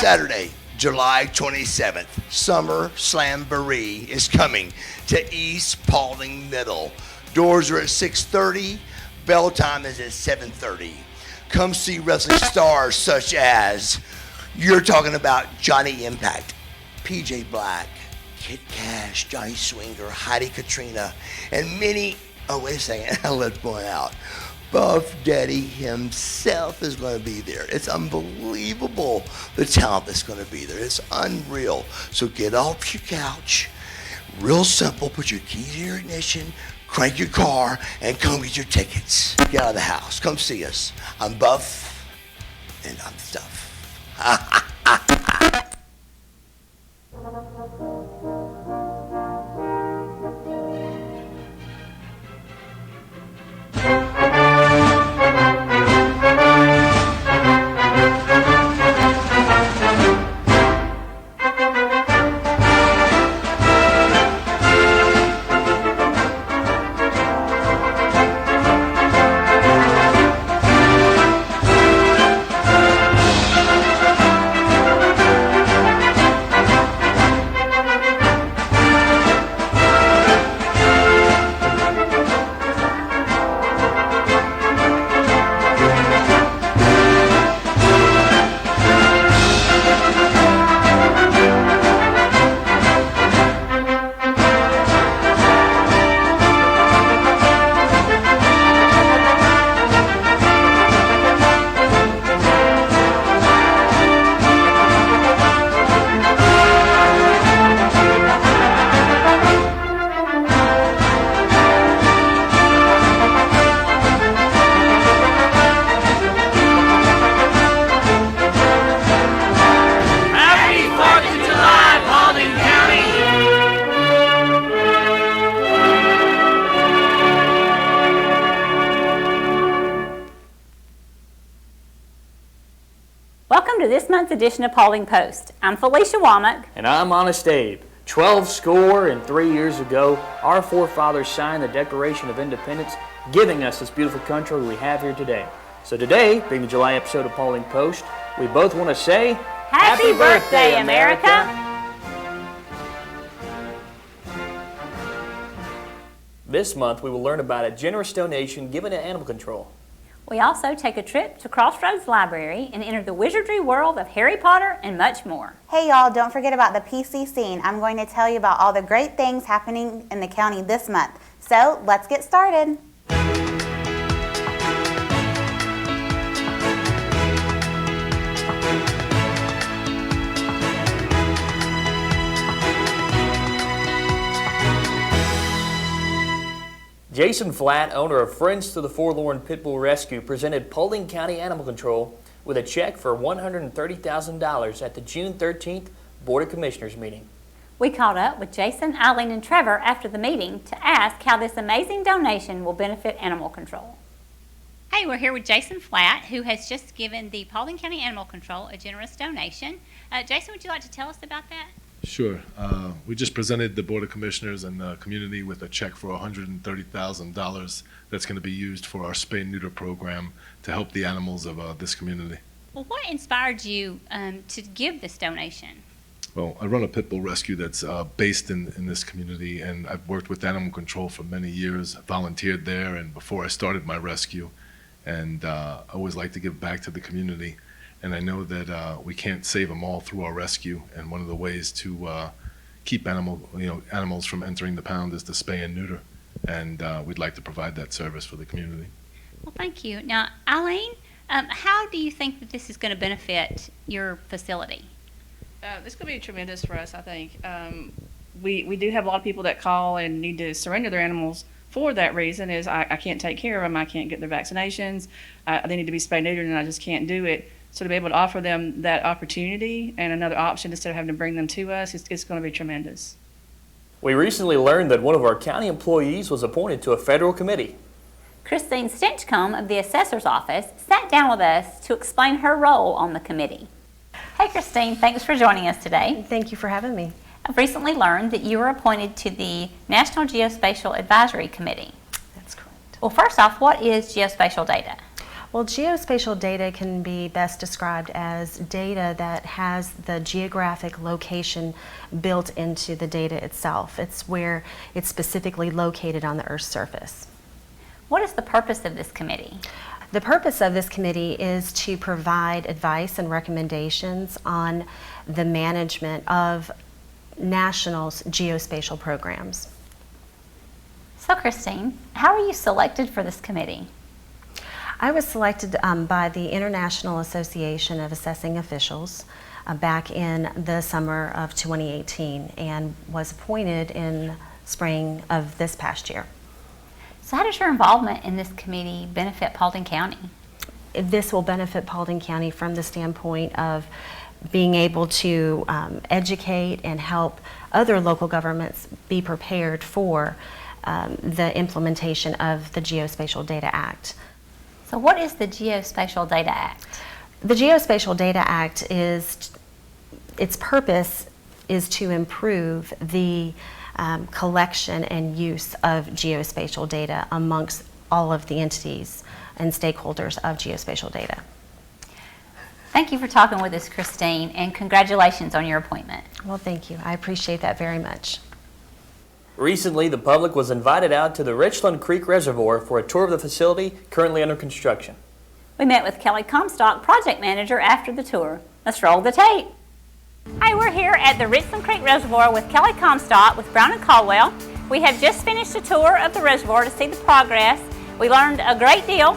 Saturday, July 27th, Summer Slamboree is coming to East Paulding Middle. Doors are at 6:30. Bell time is at 7:30. Come see wrestling stars such as, you're talking about Johnny Impact, PJ Black, Kid Cash, Johnny Swinger, Heidi Katrina, and many, oh wait a second, let's point out, Buff Daddy himself is going to be there. It's unbelievable, the talent that's going to be there. It's unreal. So get off your couch, real simple, put your keys in your ignition, crank your car, and come get your tickets. Get out of the house, come see us. I'm Buff, and I'm Stuff. Welcome to this month's edition of Paulding Post. I'm Felicia Womack. And I'm Honest Abe. 3 years ago, our forefathers signed the Declaration of Independence, giving us this beautiful country we have here today. So today, being the July episode of Paulding Post, we both want to say, Happy birthday, America! This month, we will learn about a generous donation given to animal control. We also take a trip to Crossroads Library and enter the wizardry world of Harry Potter and much more. Hey y'all, don't forget about the PC scene. I'm going to tell you about all the great things happening in the county this month. So let's get started. Jason Flatt, owner of Friends to the Forlorn Pit Bull Rescue, presented Paulding County Animal Control with a check for $130,000 at the June 13th Board of Commissioners meeting. We caught up with Jason, Eileen, and Trevor after the meeting to ask how this amazing donation will benefit animal control. Hey, we're here with Jason Flatt, who has just given the Paulding County Animal Control a generous donation. Jason, would you like to tell us about that? Sure. We just presented the Board of Commissioners and the community with a check for $130,000 that's going to be used for our spay and neuter program to help the animals of this community. Well, what inspired you to give this donation? Well, I run a pit bull rescue that's based in this community, and I've worked with animal control for many years. I volunteered there and before I started my rescue, and I always like to give back to the community. And I know that we can't save them all through our rescue, and one of the ways to keep animals from entering the pound is to spay and neuter, and we'd like to provide that service for the community. Well, thank you. Now, Eileen, how do you think that this is going to benefit your facility? This could be tremendous for us, I think. We do have a lot of people that call and need to surrender their animals for that reason. Is I can't take care of them, I can't get their vaccinations, they need to be spayed neutered and I just can't do it. So to be able to offer them that opportunity and another option instead of having to bring them to us, it's going to be tremendous. We recently learned that one of our county employees was appointed to a federal committee. Christine Stinchcomb of the Assessor's Office sat down with us to explain her role on the committee. Hey Christine, thanks for joining us today. Thank you for having me. I've recently learned that you were appointed to the National Geospatial Advisory Committee. That's correct. Well, first off, what is geospatial data? Well, geospatial data can be best described as data that has the geographic location built into the data itself. It's where it's specifically located on the Earth's surface. What is the purpose of this committee? The purpose of this committee is to provide advice and recommendations on the management of national's geospatial programs. So Christine, how were you selected for this committee? I was selected by the International Association of Assessing Officials back in the summer of 2018 and was appointed in spring of this past year. So how does your involvement in this committee benefit Paulding County? This will benefit Paulding County from the standpoint of being able to educate and help other local governments be prepared for the implementation of the Geospatial Data Act. So what is the Geospatial Data Act? The Geospatial Data Act its purpose is to improve the collection and use of geospatial data amongst all of the entities and stakeholders of geospatial data. Thank you for talking with us, Christine, and congratulations on your appointment. Well, thank you. I appreciate that very much. Recently, the public was invited out to the Richland Creek Reservoir for a tour of the facility currently under construction. We met with Kelly Comstock, project manager, after the tour. Let's roll the tape. Hi, we're here at the Richland Creek Reservoir with Kelly Comstock with Brown and Caldwell. We have just finished a tour of the reservoir to see the progress. We learned a great deal.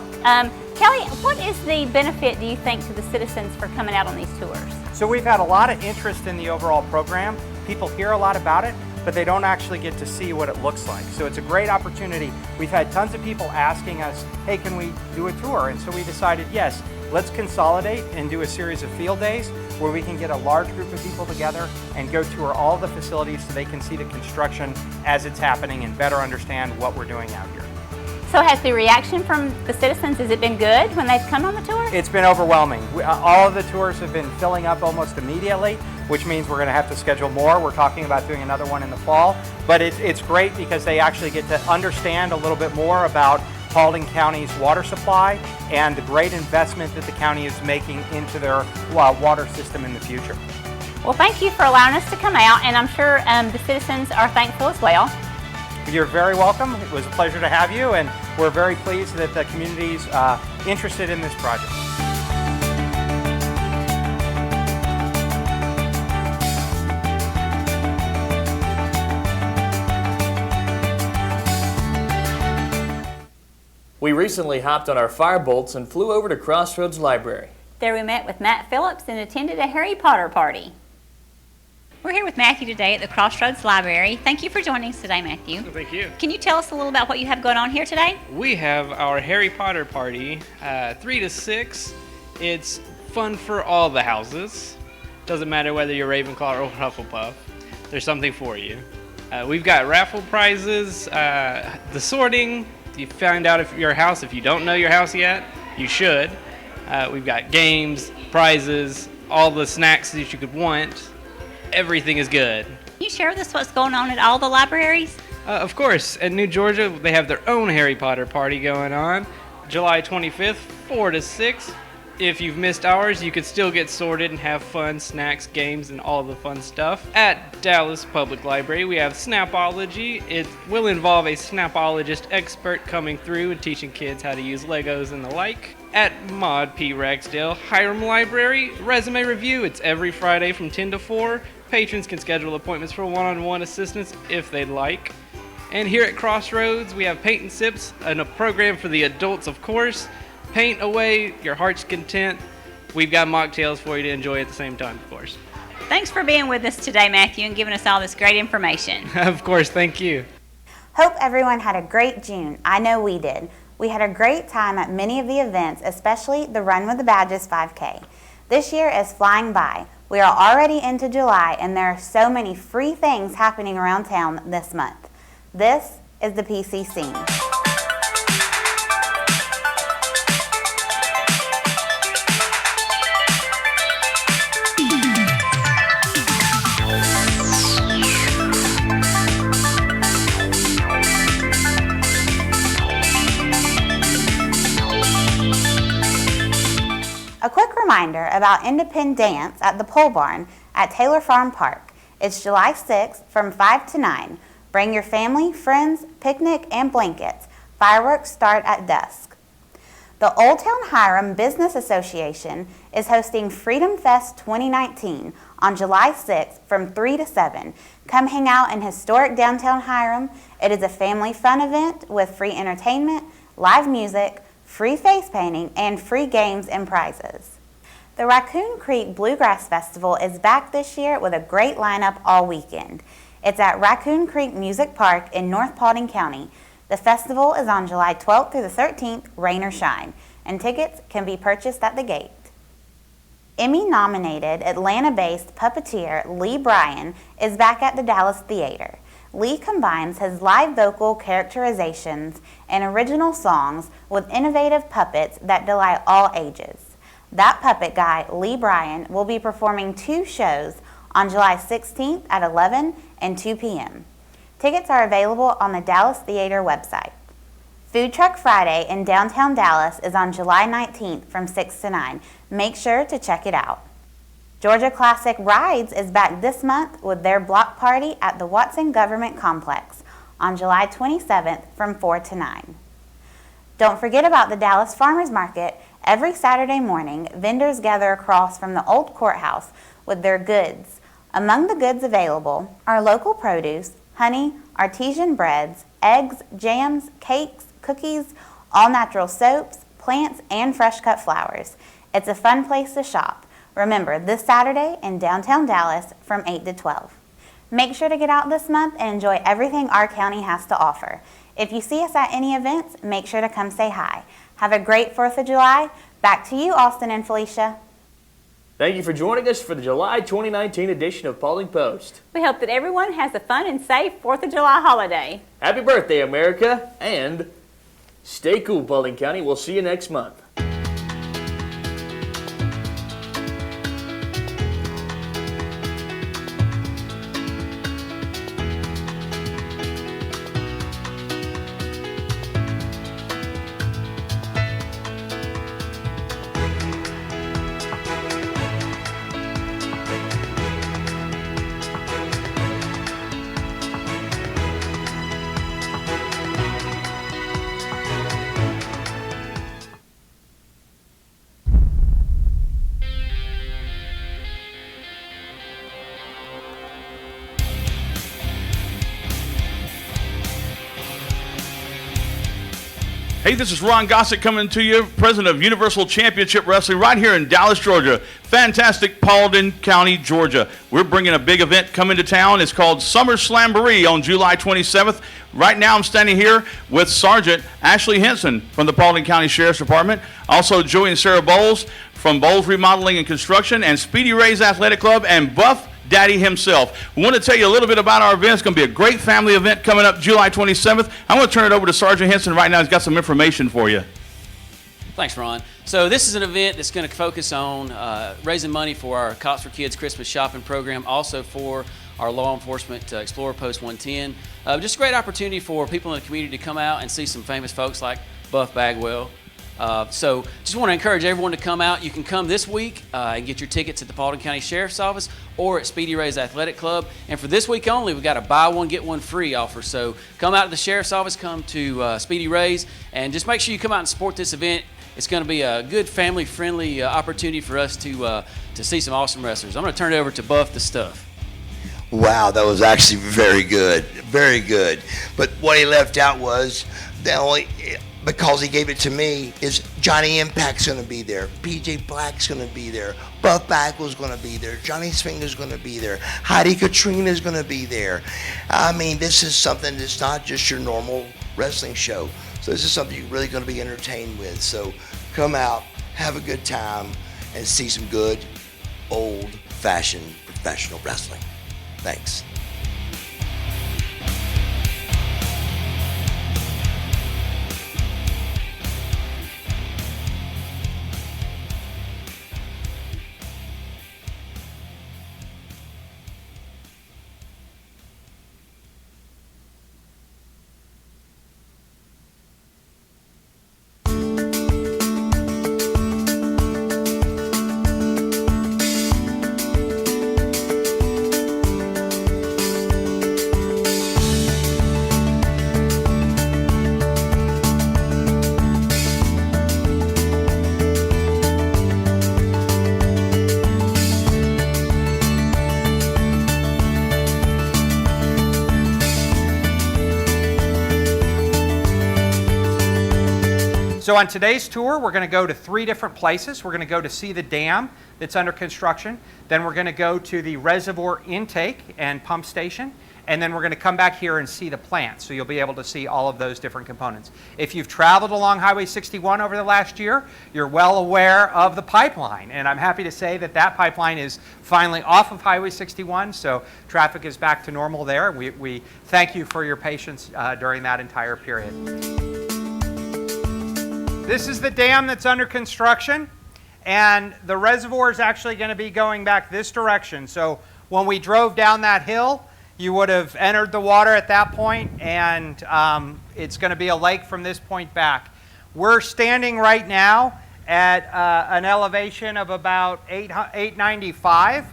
Kelly, what is the benefit, do you think, to the citizens for coming out on these tours? So we've had a lot of interest in the overall program. People hear a lot about it, but they don't actually get to see what it looks like. So it's a great opportunity. We've had tons of people asking us, hey, can we do a tour? And so we decided, yes, let's consolidate and do a series of field days where we can get a large group of people together and go tour all the facilities so they can see the construction as it's happening and better understand what we're doing out here. So has the reaction from the citizens, has it been good when they've come on the tour? It's been overwhelming. All of the tours have been filling up almost immediately, which means we're going to have to schedule more. We're talking about doing another one in the fall. But it's great because they actually get to understand a little bit more about Paulding County's water supply and the great investment that the county is making into their water system in the future. Well, thank you for allowing us to come out, and I'm sure the citizens are thankful as well. You're very welcome. It was a pleasure to have you, and we're very pleased that the community's interested in this project. We recently hopped on our Firebolts and flew over to Crossroads Library. There we met with Matt Phillips and attended a Harry Potter party. We're here with Matthew today at the Crossroads Library. Thank you for joining us today, Matthew. Thank you. Can you tell us a little about what you have going on here today? We have our Harry Potter party, 3 to 6. It's fun for all the houses. Doesn't matter whether you're Ravenclaw or Hufflepuff. There's something for you. We've got raffle prizes, the sorting. You find out if your house, if you don't know your house yet, you should. We've got games, prizes, all the snacks that you could want. Everything is good. Can you share with us what's going on at all the libraries? Of course, in New Georgia, they have their own Harry Potter party going on, July 25th, 4 to 6. If you've missed ours, you could still get sorted and have fun, snacks, games, and all the fun stuff. At Dallas Public Library, we have Snapology. It will involve a Snapologist expert coming through and teaching kids how to use Legos and the like. At Maud P. Ragsdale Hiram Library, Resume Review. It's every Friday from 10 to 4. Patrons can schedule appointments for one-on-one assistance if they'd like. And here at Crossroads, we have Paint and Sips, and a program for the adults, of course. Paint away your heart's content. We've got mocktails for you to enjoy at the same time, of course. Thanks for being with us today, Matthew, and giving us all this great information. Of course, thank you. Hope everyone had a great June. I know we did. We had a great time at many of the events, especially the Run with the Badges 5K. This year is flying by. We are already into July, and there are so many free things happening around town this month. This is the PC Scene. reminder about Independent Dance at the Pole Barn at Taylor Farm Park. It's July 6th from 5 to 9. Bring your family, friends, picnic, and blankets. Fireworks start at dusk. The Old Town Hiram Business Association is hosting Freedom Fest 2019 on July 6th from 3 to 7. Come hang out in historic downtown Hiram. It is a family fun event with free entertainment, live music, free face painting, and free games and prizes. The Raccoon Creek Bluegrass Festival is back this year with a great lineup all weekend. It's at Raccoon Creek Music Park in North Paulding County. The festival is on July 12th through the 13th, rain or shine, and tickets can be purchased at the gate. Emmy-nominated Atlanta-based puppeteer Lee Bryan is back at the Dallas Theater. Lee combines his live vocal characterizations and original songs with innovative puppets that delight all ages. That puppet guy, Lee Bryan, will be performing 2 shows on July 16th at 11 and 2 p.m. Tickets are available on the Dallas Theater website. Food Truck Friday in downtown Dallas is on July 19th from 6 to 9. Make sure to check it out. Georgia Classic Rides is back this month with their block party at the Watson Government Complex on July 27th from 4 to 9. Don't forget about the Dallas Farmers Market. Every Saturday morning, vendors gather across from the old courthouse with their goods. Among the goods available are local produce, honey, artesian breads, eggs, jams, cakes, cookies, all-natural soaps, plants, and fresh-cut flowers. It's a fun place to shop. Remember, this Saturday in downtown Dallas from 8 to 12. Make sure to get out this month and enjoy everything our county has to offer. If you see us at any events, make sure to come say hi. Have a great 4th of July. Back to you, Austin and Felicia. Thank you for joining us for the July 2019 edition of Paulding Post. We hope that everyone has a fun and safe 4th of July holiday. Happy birthday, America, and stay cool, Paulding County. We'll see you next month. Hey, this is Ron Gossett coming to you, president of Universal Championship Wrestling right here in Dallas, Georgia. Fantastic Paulding County, Georgia. We're bringing a big event coming to town. It's called Summer Slamboree on July 27th. Right now I'm standing here with Sergeant Ashley Henson from the Paulding County Sheriff's Department, also Joey and Sarah Bowles from Bowles Remodeling and Construction, and Speedy Ray's Athletic Club, and Buff Daddy himself. We want to tell you a little bit about our event. It's going to be a great family event coming up July 27th. I'm going to turn it over to Sergeant Henson right now. He's got some information for you. Thanks, Ron. So this is an event that's going to focus on raising money for our Cops for Kids Christmas shopping program, also for our law enforcement Explorer Post 110. Just a great opportunity for people in the community to come out and see some famous folks like Buff Bagwell. So just want to encourage everyone to come out. You can come this week and get your tickets at the Paulding County Sheriff's Office or at Speedy Ray's Athletic Club. And for this week only, we've got a buy one, get one free offer. So come out to the Sheriff's Office, come to Speedy Ray's, and just make sure you come out and support this event. It's going to be a good family-friendly opportunity for us to see some awesome wrestlers. I'm going to turn it over to Buff the Stuff. Wow, that was actually very good, very good. But what he left out was the only, because he gave it to me, is Johnny Impact's going to be there, PJ Black's going to be there, Buff Bagwell's going to be there, Johnny Swinger's going to be there, Heidi Katrina's going to be there. I mean, this is something that's not just your normal wrestling show. So this is something you're really going to be entertained with. So come out, have a good time, and see some good, old-fashioned professional wrestling. Thanks. So on today's tour, we're going to go to 3 different places. We're going to go to see the dam that's under construction. Then we're going to go to the reservoir intake and pump station. And then we're going to come back here and see the plant. So you'll be able to see all of those different components. If you've traveled along Highway 61 over the last year, you're well aware of the pipeline. And I'm happy to say that that pipeline is finally off of Highway 61. So traffic is back to normal there. We thank you for your patience during that entire period. This is the dam that's under construction. And the reservoir is actually going to be going back this direction. So when we drove down that hill, you would have entered the water at that point, and it's going to be a lake from this point back. We're standing right now at an elevation of about 895.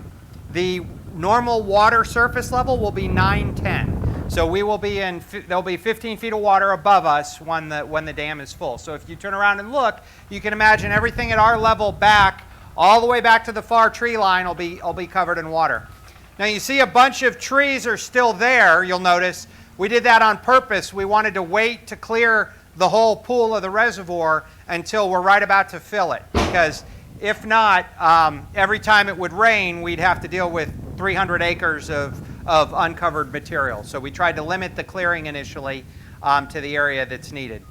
The normal water surface level will be 910. So we will be there'll be 15 feet of water above us when the dam is full. So if you turn around and look, you can imagine everything at our level back, all the way back to the far tree line, will be covered in water. Now you see a bunch of trees are still there, you'll notice. We did that on purpose. We wanted to wait to clear the whole pool of the reservoir until we're right about to fill it. Because if not, every time it would rain, we'd have to deal with 300 acres of uncovered material. So we tried to limit the clearing initially to the area that's needed.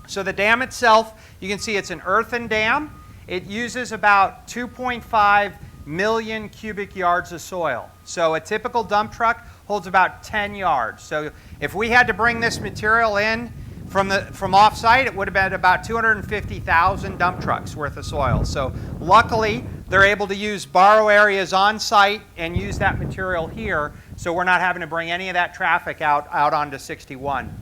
So the dam itself, you can see it's an earthen dam. It uses about 2.5 million cubic yards of soil. So a typical dump truck holds about 10 yards. So if we had to bring this material in from off-site, it would have been about 250,000 dump trucks worth of soil. So luckily, they're able to borrow areas on-site and use that material here, so we're not having to bring any of that traffic out onto 61.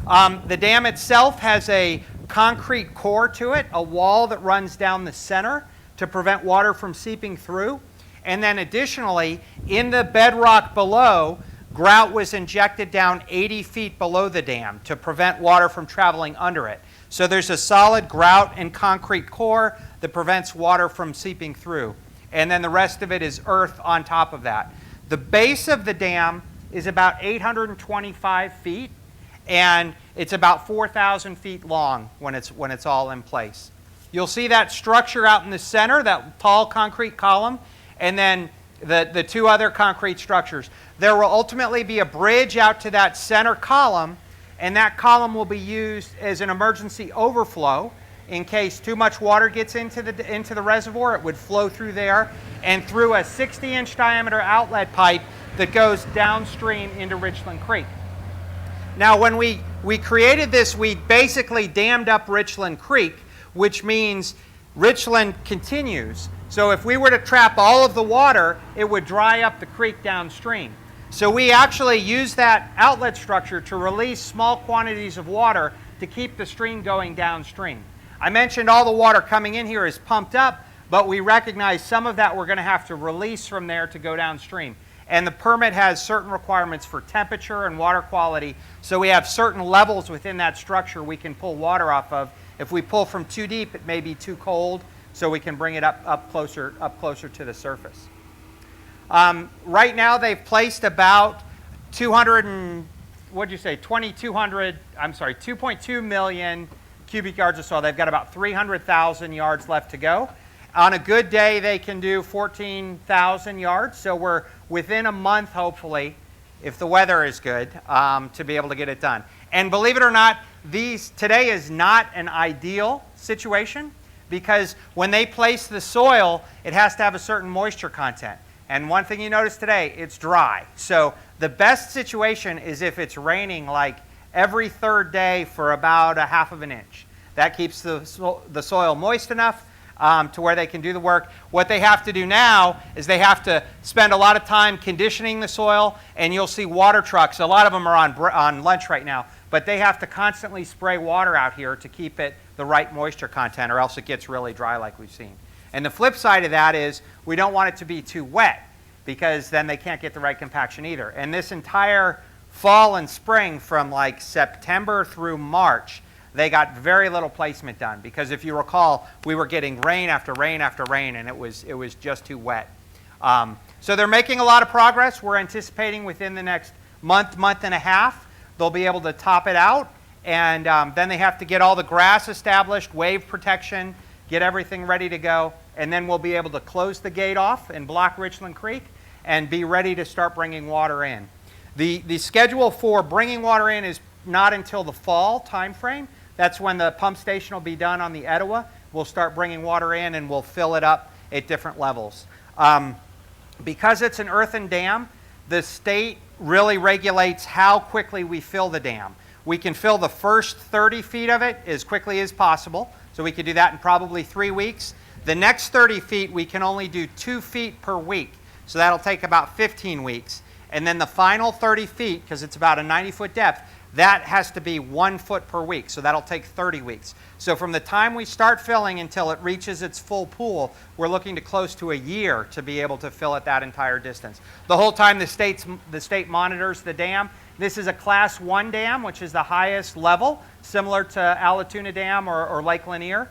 The dam itself has a concrete core to it, a wall that runs down the center to prevent water from seeping through. And then additionally, in the bedrock below, grout was injected down 80 feet below the dam to prevent water from traveling under it. So there's a solid grout and concrete core that prevents water from seeping through. And then the rest of it is earth on top of that. The base of the dam is about 825 feet, and it's about 4,000 feet long when it's all in place. You'll see that structure out in the center, that tall concrete column, and then the 2 other concrete structures. There will ultimately be a bridge out to that center column, and that column will be used as an emergency overflow. In case too much water gets into the reservoir, it would flow through there and through a 60-inch diameter outlet pipe that goes downstream into Richland Creek. Now, when we created this, we basically dammed up Richland Creek, which means Richland continues. So if we were to trap all of the water, it would dry up the creek downstream. So we actually use that outlet structure to release small quantities of water to keep the stream going downstream. I mentioned all the water coming in here is pumped up, but we recognize some of that we're going to have to release from there to go downstream. And the permit has certain requirements for temperature and water quality, so we have certain levels within that structure we can pull water off of. If we pull from too deep, it may be too cold, so we can bring it up closer to the surface. Right now, they've placed about 2.2 million cubic yards of soil. They've got about 300,000 yards left to go. On a good day, they can do 14,000 yards, so we're within a month, hopefully, if the weather is good, to be able to get it done. And believe it or not, today is not an ideal situation, because when they place the soil, it has to have a certain moisture content. And one thing you notice today, it's dry. So the best situation is if it's raining like every 3rd day for about 1/2 inch. That keeps the soil moist enough to where they can do the work. What they have to do now is they have to spend a lot of time conditioning the soil, and you'll see water trucks. A lot of them are on lunch right now, but they have to constantly spray water out here to keep it the right moisture content, or else it gets really dry like we've seen. And the flip side of that is we don't want it to be too wet, because then they can't get the right compaction either. And this entire fall and spring, from like September through March, they got very little placement done, because if you recall, we were getting rain after rain after rain, and it was just too wet. So they're making a lot of progress. We're anticipating within the next month and a half, they'll be able to top it out, and then they have to get all the grass established, wave protection, get everything ready to go, and then we'll be able to close the gate off and block Richland Creek and be ready to start bringing water in. The schedule for bringing water in is not until the fall time frame. That's when the pump station will be done on the Etowah. We'll start bringing water in and we'll fill it up at different levels. Because it's an earthen dam, the state really regulates how quickly we fill the dam. We can fill the first 30 feet of it as quickly as possible, so we could do that in probably 3 weeks. The next 30 feet, we can only do 2 feet per week, so that'll take about 15 weeks. And then the final 30 feet, because it's about a 90-foot depth, that has to be 1 foot per week, so that'll take 30 weeks. So from the time we start filling until it reaches its full pool, we're looking to close to a year to be able to fill it that entire distance. The whole time the state monitors the dam. This is a Class 1 dam, which is the highest level, similar to Allatoona Dam or Lake Lanier.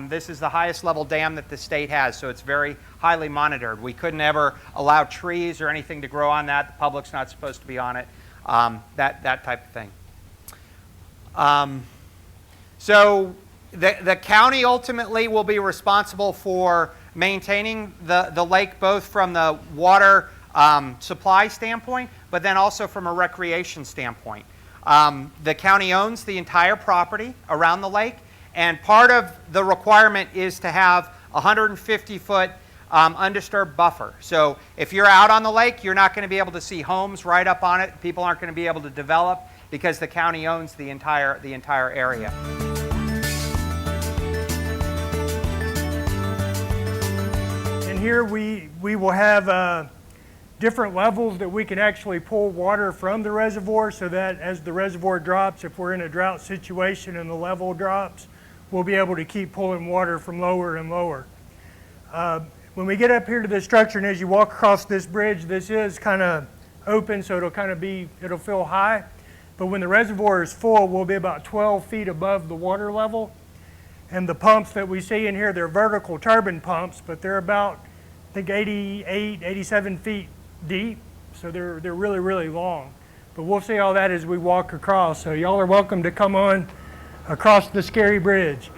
This is the highest level dam that the state has, so it's very highly monitored. We couldn't ever allow trees or anything to grow on that. The public's not supposed to be on it, that type of thing. So the county ultimately will be responsible for maintaining the lake, both from the water supply standpoint, but then also from a recreation standpoint. The county owns the entire property around the lake, and part of the requirement is to have a 150-foot undisturbed buffer. So if you're out on the lake, you're not going to be able to see homes right up on it. People aren't going to be able to develop because the county owns the entire area. And here we will have different levels that we can actually pull water from the reservoir, so that as the reservoir drops, if we're in a drought situation and the level drops, we'll be able to keep pulling water from lower and lower. When we get up here to the structure, and as you walk across this bridge, this is kind of open, so it'll feel high. But when the reservoir is full, we'll be about 12 feet above the water level. And the pumps that we see in here, they're vertical turbine pumps, but they're about, I think, 88, 87 feet deep. So they're really, really long. But we'll see all that as we walk across. So y'all are welcome to come on across the scary bridge.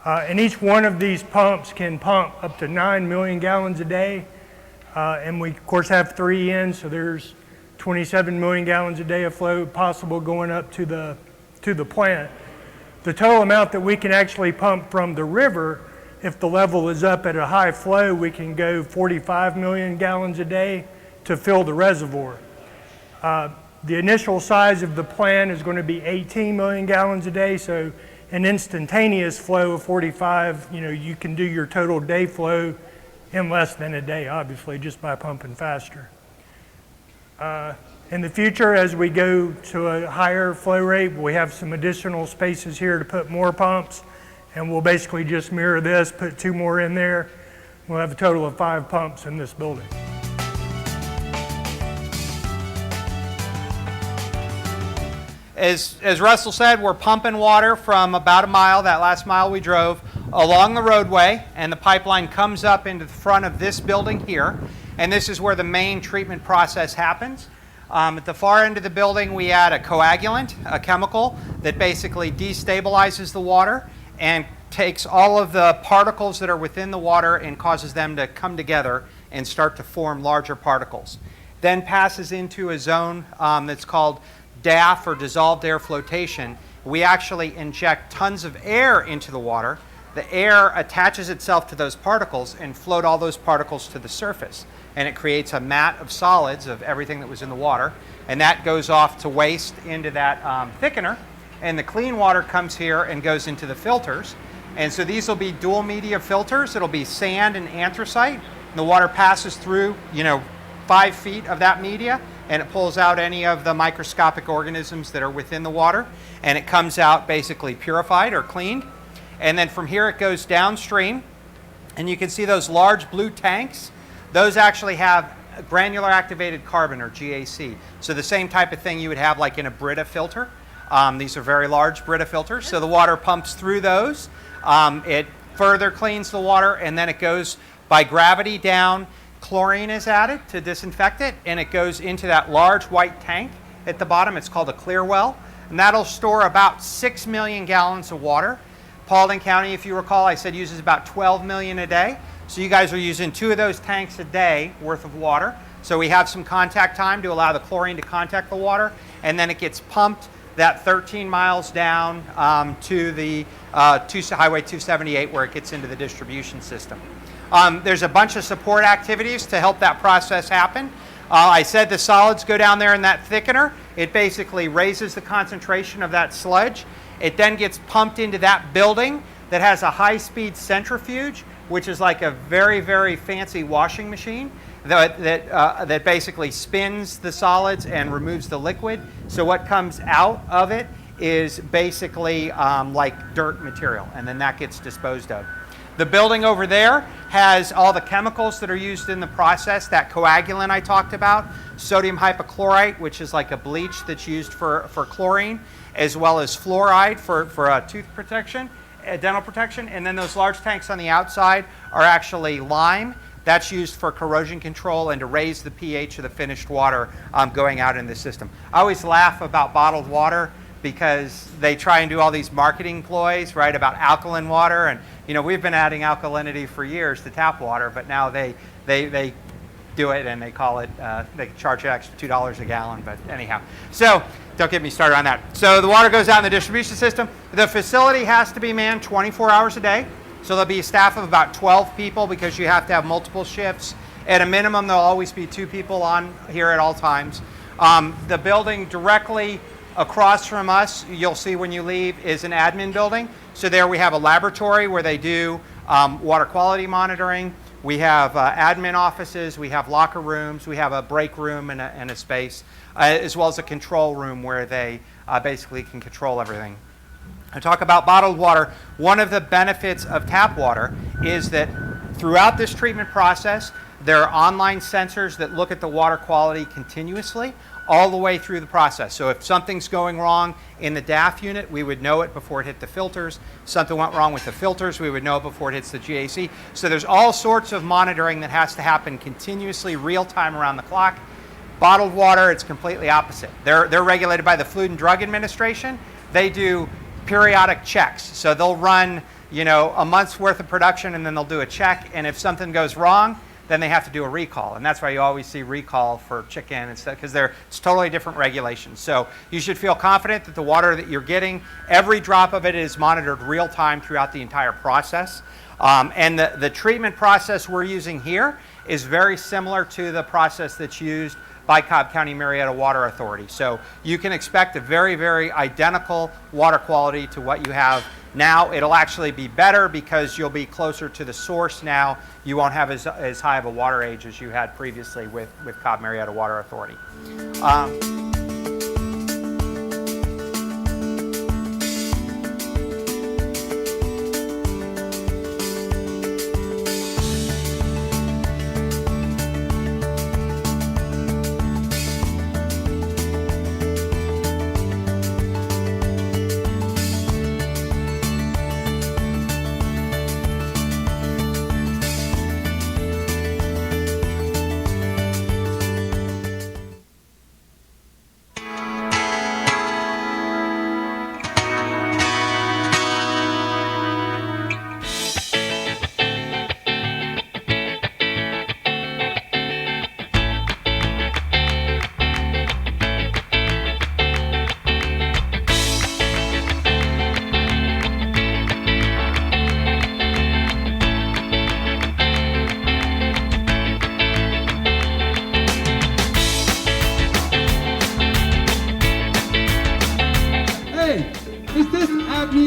And each one of these pumps can pump up to 9 million gallons a day. And we, of course, have 3 ends, so there's 27 million gallons a day of flow possible going up to the plant. The total amount that we can actually pump from the river, if the level is up at a high flow, we can go 45 million gallons a day to fill the reservoir. The initial size of the plant is going to be 18 million gallons a day, so an instantaneous flow of 45, you can do your total day flow in less than a day, obviously, just by pumping faster. In the future, as we go to a higher flow rate, we have some additional spaces here to put more pumps, and we'll basically just mirror this, put 2 more in there. We'll have a total of 5 pumps in this building. As Russell said, we're pumping water from about a mile, that last mile we drove, along the roadway, and the pipeline comes up into the front of this building here, and this is where the main treatment process happens. At the far end of the building, we add a coagulant, a chemical that basically destabilizes the water and takes all of the particles that are within the water and causes them to come together and start to form larger particles. Then passes into a zone that's called DAF, or dissolved air flotation. We actually inject tons of air into the water. The air attaches itself to those particles and float all those particles to the surface. And it creates a mat of solids of everything that was in the water. And that goes off to waste into that thickener. And the clean water comes here and goes into the filters. And so these will be dual media filters. It'll be sand and anthracite. And the water passes through, 5 feet of that media, and it pulls out any of the microscopic organisms that are within the water, and it comes out basically purified or cleaned. And then from here it goes downstream, and you can see those large blue tanks. Those actually have granular activated carbon, or GAC. So the same type of thing you would have like in a Brita filter. These are very large Brita filters, so the water pumps through those. It further cleans the water, and then it goes by gravity down, chlorine is added to disinfect it, and it goes into that large white tank at the bottom. It's called a clear well, and that'll store about 6 million gallons of water. Paulding County, if you recall, I said uses about 12 million a day. So you guys are using 2 of those tanks a day worth of water. So we have some contact time to allow the chlorine to contact the water, and then it gets pumped that 13 miles down to the Highway 278 where it gets into the distribution system. There's a bunch of support activities to help that process happen. I said the solids go down there in that thickener. It basically raises the concentration of that sludge. It then gets pumped into that building that has a high-speed centrifuge, which is like a very, very fancy washing machine that basically spins the solids and removes the liquid. So what comes out of it is basically like dirt material, and then that gets disposed of. The building over there has all the chemicals that are used in the process, that coagulant I talked about, sodium hypochlorite, which is like a bleach that's used for chlorine, as well as fluoride for tooth protection, dental protection, and then those large tanks on the outside are actually lime. That's used for corrosion control and to raise the pH of the finished water going out in the system. I always laugh about bottled water because they try and do all these marketing ploys, right, about alkaline water. And, you know, we've been adding alkalinity for years to tap water, but now they do it and they call it, they charge an extra $2 a gallon, but anyhow. So don't get me started on that. So the water goes out in the distribution system. The facility has to be manned 24 hours a day. So there'll be a staff of about 12 people because you have to have multiple shifts. At a minimum, there'll always be 2 people on here at all times. The building directly across from us, you'll see when you leave, is an admin building. So there we have a laboratory where they do water quality monitoring. We have admin offices, we have locker rooms, we have a break room and a space, as well as a control room where they basically can control everything. I talk about bottled water. One of the benefits of tap water is that throughout this treatment process, there are online sensors that look at the water quality continuously all the way through the process. So if something's going wrong in the DAF unit, we would know it before it hit the filters. Something went wrong with the filters, we would know it before it hits the GAC. So there's all sorts of monitoring that has to happen continuously, real time, around the clock. Bottled water, it's completely opposite. They're regulated by the Food and Drug Administration. They do periodic checks. So they'll run, you know, a month's worth of production and then they'll do a check, and if something goes wrong, then they have to do a recall. And that's why you always see recall for chicken and stuff, because it's totally different regulations. So you should feel confident that the water that you're getting, every drop of it is monitored real time throughout the entire process. And the treatment process we're using here is very similar to the process that's used by Cobb County Marietta Water Authority. So you can expect a very, very identical water quality to what you have now. It'll actually be better because you'll be closer to the source now. You won't have as high of a water age as you had previously with Cobb Marietta Water Authority.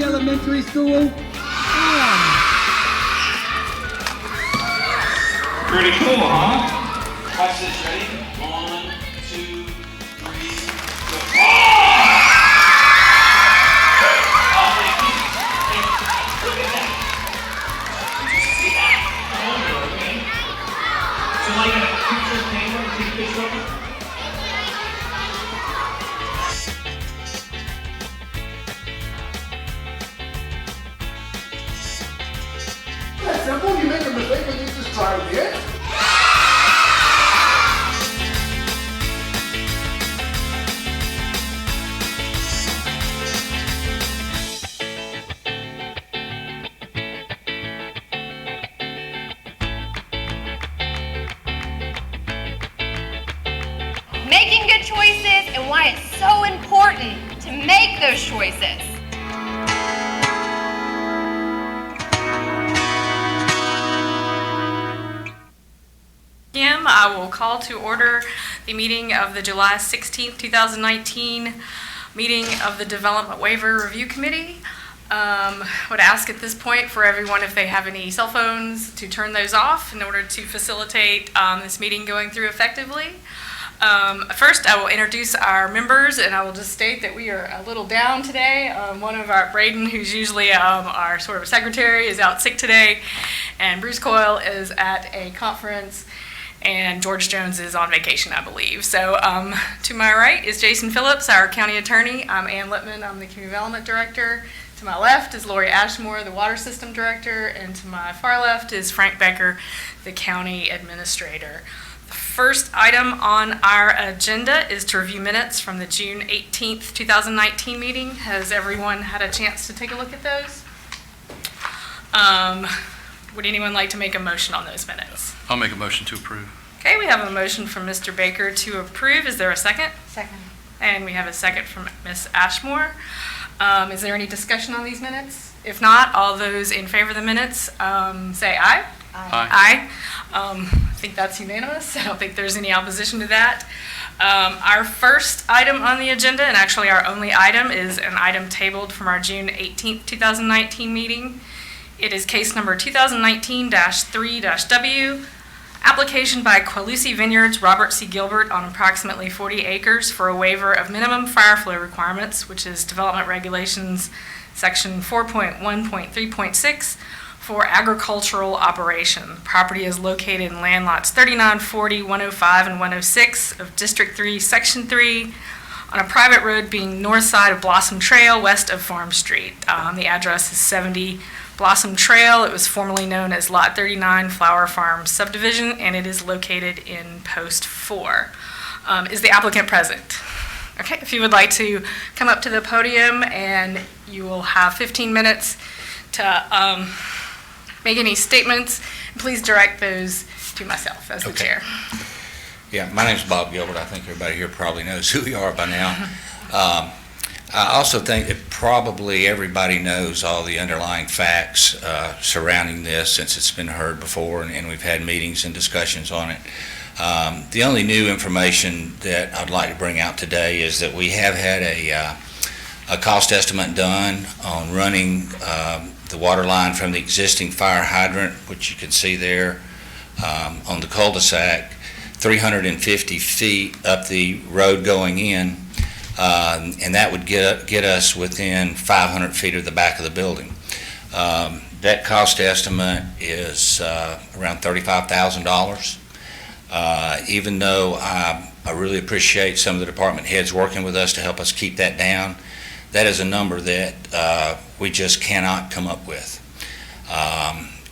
Elementary school. Pretty cool, huh? Watch this, ready? 1, 2, 3, go. Look at that. Did you see that? Okay. So like a picture camera, take a picture of it. Simple, you make a mistake and you just try again. why it's so important to make those choices. I will call to order the meeting of the July 16th, 2019 meeting of the Development Waiver Review Committee. Would ask at this point for everyone, if they have any cell phones, to turn those off in order to facilitate this meeting going through effectively. First, I will introduce our members, and I will just state that we are a little down today. One of our, Braden, who's usually our sort of secretary, is out sick today, and Bruce Coyle is at a conference, and George Jones is on vacation, I believe. So to my right is Jason Phillips, our county attorney. I'm Ann Lippman, I'm the community development director. To my left is Lori Ashmore, the water system director, and to my far left is Frank Becker, the county administrator. The first item on our agenda is to review minutes from the June 18th, 2019 meeting. Has everyone had a chance to take a look at those? Would anyone like to make a motion on those minutes? I'll make a motion to approve. Okay, we have a motion from Mr. Baker to approve. Is there a second? Second. And we have a second from Ms. Ashmore. Is there any discussion on these minutes? If not, all those in favor of the minutes, say aye. Aye. I think that's unanimous. I don't think there's any opposition to that. Our first item on the agenda, and actually our only item, is an item tabled from our June 18th, 2019 meeting. It is case number 2019-3-W, application by Quilusi Vineyards, Robert C. Gilbert, on approximately 40 acres for a waiver of minimum fire flow requirements, which is Development Regulations Section 4.1.3.6 for agricultural operation. The property is located in land lots 39, 40, 105, and 106 of District 3, Section 3, on a private road being north side of Blossom Trail, west of Farm Street. The address is 70 Blossom Trail. It was formerly known as Lot 39 Flower Farm Subdivision, and it is located in Post 4. Is the applicant present? Okay, if you would like to come up to the podium, and you will have 15 minutes to make any statements. Please direct those to myself as the chair. Yeah, my name's Bob Gilbert. I think everybody here probably knows who we are by now. I also think that probably everybody knows all the underlying facts surrounding this, since it's been heard before, and we've had meetings and discussions on it. The only new information that I'd like to bring out today is that we have had a cost estimate done on running the water line from the existing fire hydrant, which you can see there on the cul-de-sac, 350 feet up the road going in. And that would get us within 500 feet of the back of the building. That cost estimate is around $35,000. Even though I really appreciate some of the department heads working with us to help us keep that down, that is a number that we just cannot come up with.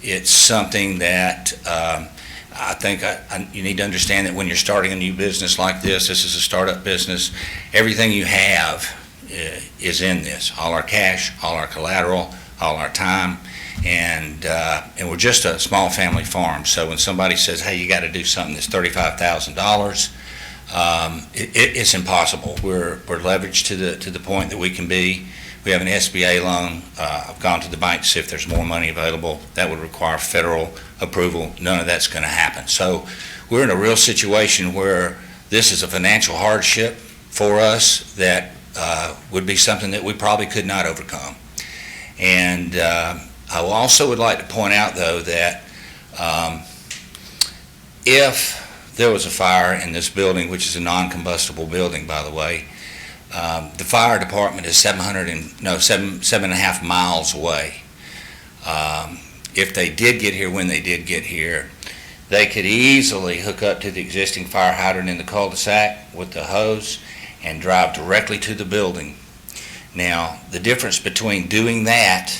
It's something that I think you need to understand that when you're starting a new business like this is a startup business, everything you have is in this. All our cash, all our collateral, all our time, and we're just a small family farm. So when somebody says, hey, you got to do something that's $35,000, it's impossible. We're leveraged to the point that we can be. We have an SBA loan. I've gone to the bank to see if there's more money available. That would require federal approval. None of that's going to happen. So we're in a real situation where this is a financial hardship for us that would be something that we probably could not overcome. And I also would like to point out, though, that if there was a fire in this building, which is a non-combustible building, by the way, the fire department is 7.5 miles away. If they did get here when they did get here, they could easily hook up to the existing fire hydrant in the cul-de-sac with the hose and drive directly to the building. Now, the difference between doing that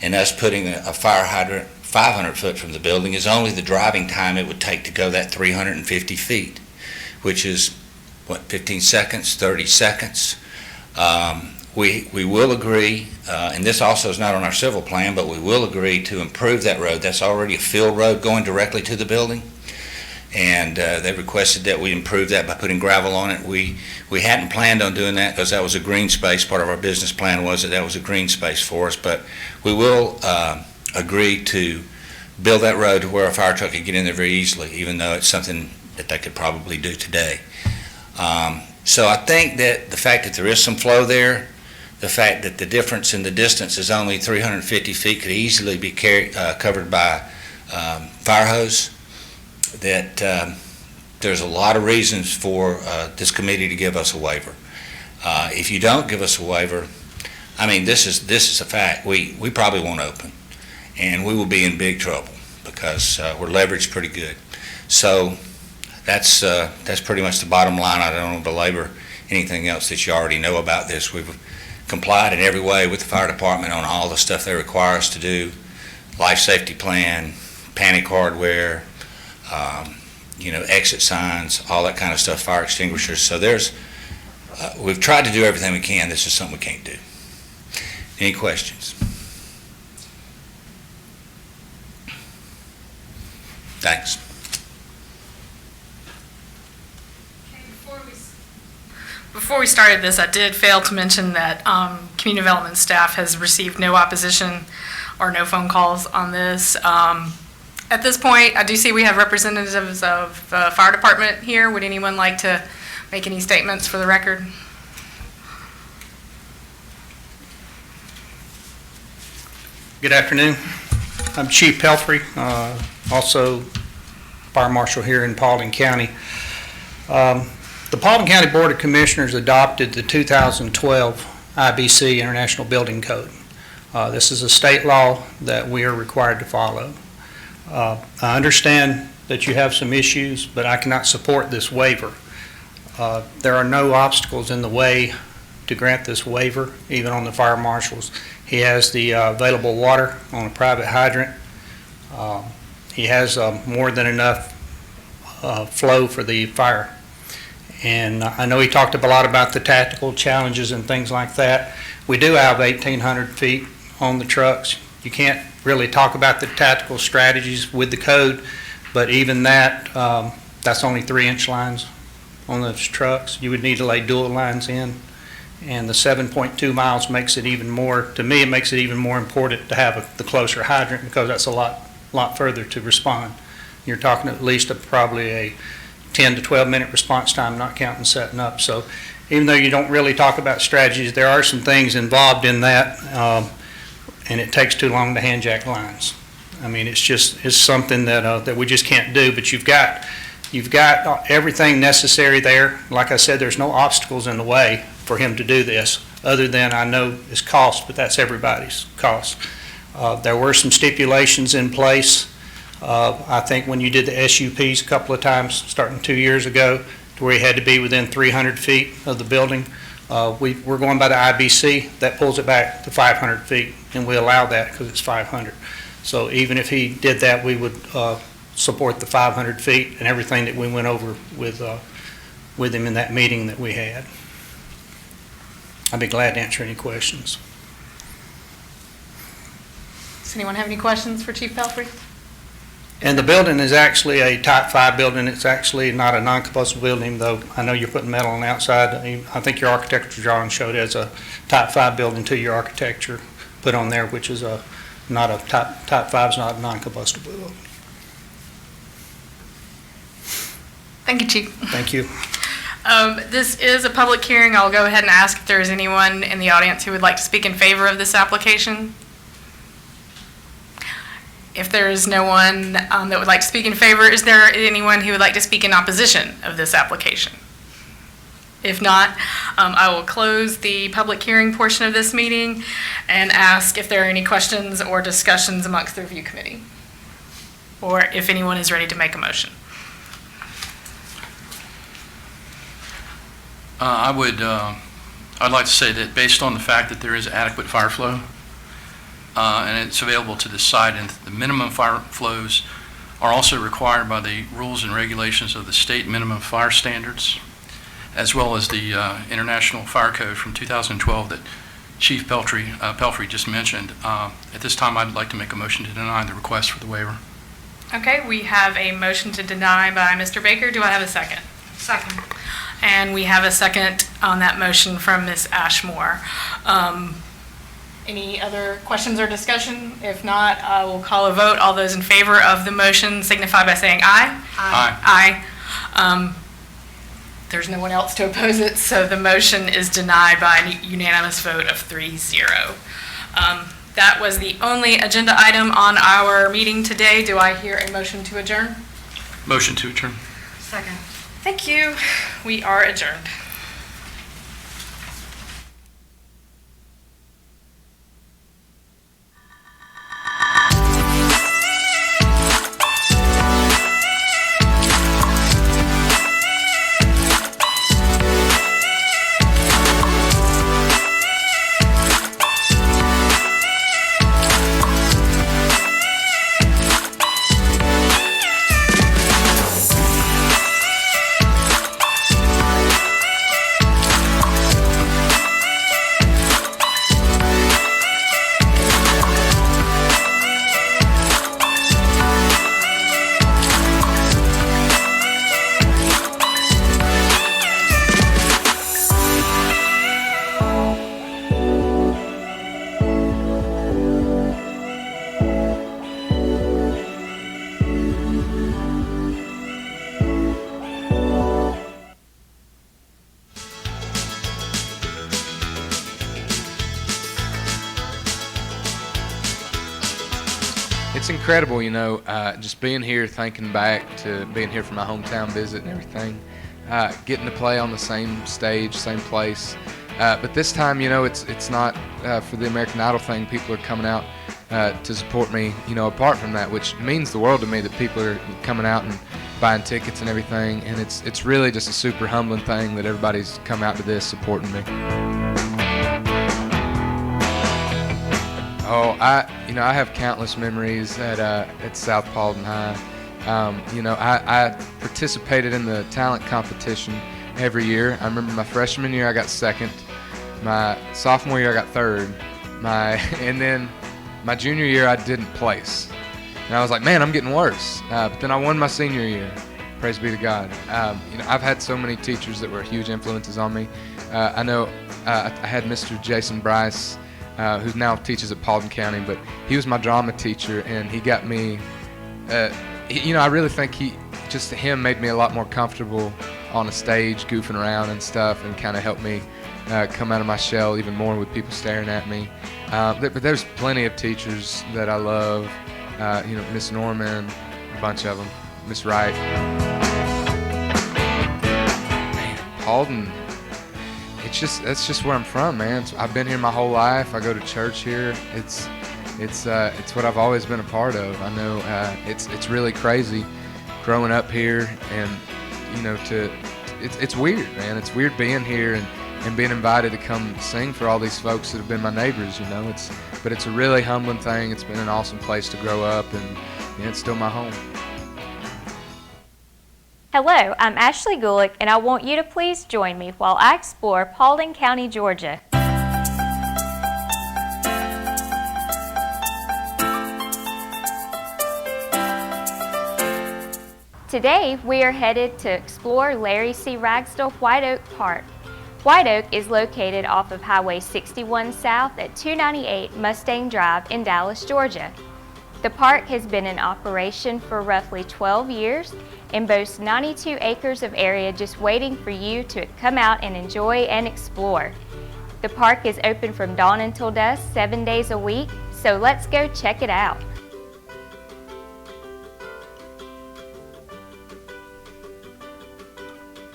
and us putting a fire hydrant 500 foot from the building is only the driving time it would take to go that 350 feet, which is, 15 seconds, 30 seconds. We will agree, and this also is not on our civil plan, but we will agree to improve that road. That's already a field road going directly to the building. and they requested that we improve that by putting gravel on it. We hadn't planned on doing that because that was a green space. Part of our business plan was that was a green space for us, but we will agree to build that road to where a fire truck could get in there very easily, even though it's something that they could probably do today. So I think that the fact that there is some flow there, the fact that the difference in the distance is only 350 feet could easily be covered by fire hose, that there's a lot of reasons for this committee to give us a waiver. If you don't give us a waiver, I mean, this is a fact. We probably won't open, and we will be in big trouble because we're leveraged pretty good. So that's pretty much the bottom line. I don't want to belabor anything else that you already know about this. We've complied in every way with the fire department on all the stuff they require us to do: life safety plan, panic hardware, exit signs, all that kind of stuff, fire extinguishers. So we've tried to do everything we can. This is something we can't do. Any questions? Thanks. Before we started this, I did fail to mention that community development staff has received no opposition or no phone calls on this. At this point, I do see we have representatives of the fire department here. Would anyone like to make any statements for the record? Good afternoon. I'm Chief Pelfrey, also Fire Marshal here in Paulding County. The Paulding County Board of Commissioners adopted the 2012 IBC International Building Code. This is a state law that we are required to follow. I understand that you have some issues, but I cannot support this waiver. There are no obstacles in the way to grant this waiver, even on the fire marshals. He has the available water on a private hydrant. He has more than enough flow for the fire. And I know he talked a lot about the tactical challenges and things like that. We do have 1,800 feet on the trucks. You can't really talk about the tactical strategies with the code, but even that, that's only 3-inch lines on those trucks. You would need to lay dual lines in, and the 7.2 miles makes it even more, to me, it makes it even more important to have the closer hydrant because that's a lot further to respond. You're talking at least probably a 10 to 12 minute response time, not counting setting up. So even though you don't really talk about strategies, there are some things involved in that, and it takes too long to hand jack lines. I mean, it's something that we just can't do, but you've got everything necessary there. Like I said, there's no obstacles in the way for him to do this, other than I know his cost, but that's everybody's cost. There were some stipulations in place. I think when you did the SUPs a couple of times, starting 2 years ago, to where you had to be within 300 feet of the building, we're going by the IBC. That pulls it back to 500 feet, and we allow that because it's 500. So even if he did that, we would support the 500 feet and everything that we went over with him in that meeting that we had. I'd be glad to answer any questions. Does anyone have any questions for Chief Pelfrey? And the building is actually a Type 5 building. It's actually not a non-combustible building, though I know you're putting metal on the outside. I think your architecture drawing showed it as a Type 5 building to your architecture put on there, which is not a Type 5 is not a non-combustible building. Thank you, Chief. Thank you. This is a public hearing. I'll go ahead and ask if there is anyone in the audience who would like to speak in favor of this application. If there is no one that would like to speak in favor, is there anyone who would like to speak in opposition of this application? If not, I will close the public hearing portion of this meeting and ask if there are any questions or discussions amongst the review committee, or if anyone is ready to make a motion. I'd like to say that based on the fact that there is adequate fire flow, and it's available to the site, and the minimum fire flows are also required by the rules and regulations of the state minimum fire standards, as well as the International Fire Code from 2012 that Chief Pelfrey just mentioned. At this time, I'd like to make a motion to deny the request for the waiver. Okay, we have a motion to deny by Mr. Baker. Do I have a second? Second. And we have a second on that motion from Ms. Ashmore. Any other questions or discussion? If not, I will call a vote. All those in favor of the motion signify by saying aye. Aye. Aye. There's no one else to oppose it, so the motion is denied by a unanimous vote of 3-0. That was the only agenda item on our meeting today. Do I hear a motion to adjourn? Motion to adjourn. Second. Thank you. We are adjourned. It's incredible, you know, just being here, thinking back to being here for my hometown visit and everything, getting to play on the same stage, same place. But this time, you know, it's not for the American Idol thing. People are coming out to support me, you know, apart from that, which means the world to me that people are coming out and buying tickets and everything. And it's really just a super humbling thing that everybody's come out to this supporting me. Oh, I have countless memories at South Paulding High. You know, I participated in the talent competition every year. I remember my freshman year I got second. My sophomore year I got third. And then my junior year I didn't place. And I was like, man, I'm getting worse. But then I won my senior year. Praise be to God. You know, I've had so many teachers that were huge influences on me. I know I had Mr. Jason Bryce, who now teaches at Paulding County, but he was my drama teacher, and he got me, you know, I really think him made me a lot more comfortable on a stage, goofing around and stuff, and kind of helped me come out of my shell even more with people staring at me. But there's plenty of teachers that I love, you know, Miss Norman, a bunch of them, Miss Wright. Man, Paulding. That's just where I'm from, man. I've been here my whole life. I go to church here. It's what I've always been a part of. I know it's really crazy growing up here, and you know, it's weird, man. It's weird being here and being invited to come sing for all these folks that have been my neighbors. You know, but it's a really humbling thing. It's been an awesome place to grow up, and you know, it's still my home. Hello, I'm Ashley Gulick, and I want you to please join me while I explore Paulding County, Georgia. Today, we are headed to explore Larry C. Ragsdale White Oak Park. White Oak is located off of Highway 61 South at 298 Mustang Drive in Dallas, Georgia. The park has been in operation for roughly 12 years and boasts 92 acres of area just waiting for you to come out and enjoy and explore. The park is open from dawn until dusk 7 days a week, so let's go check it out.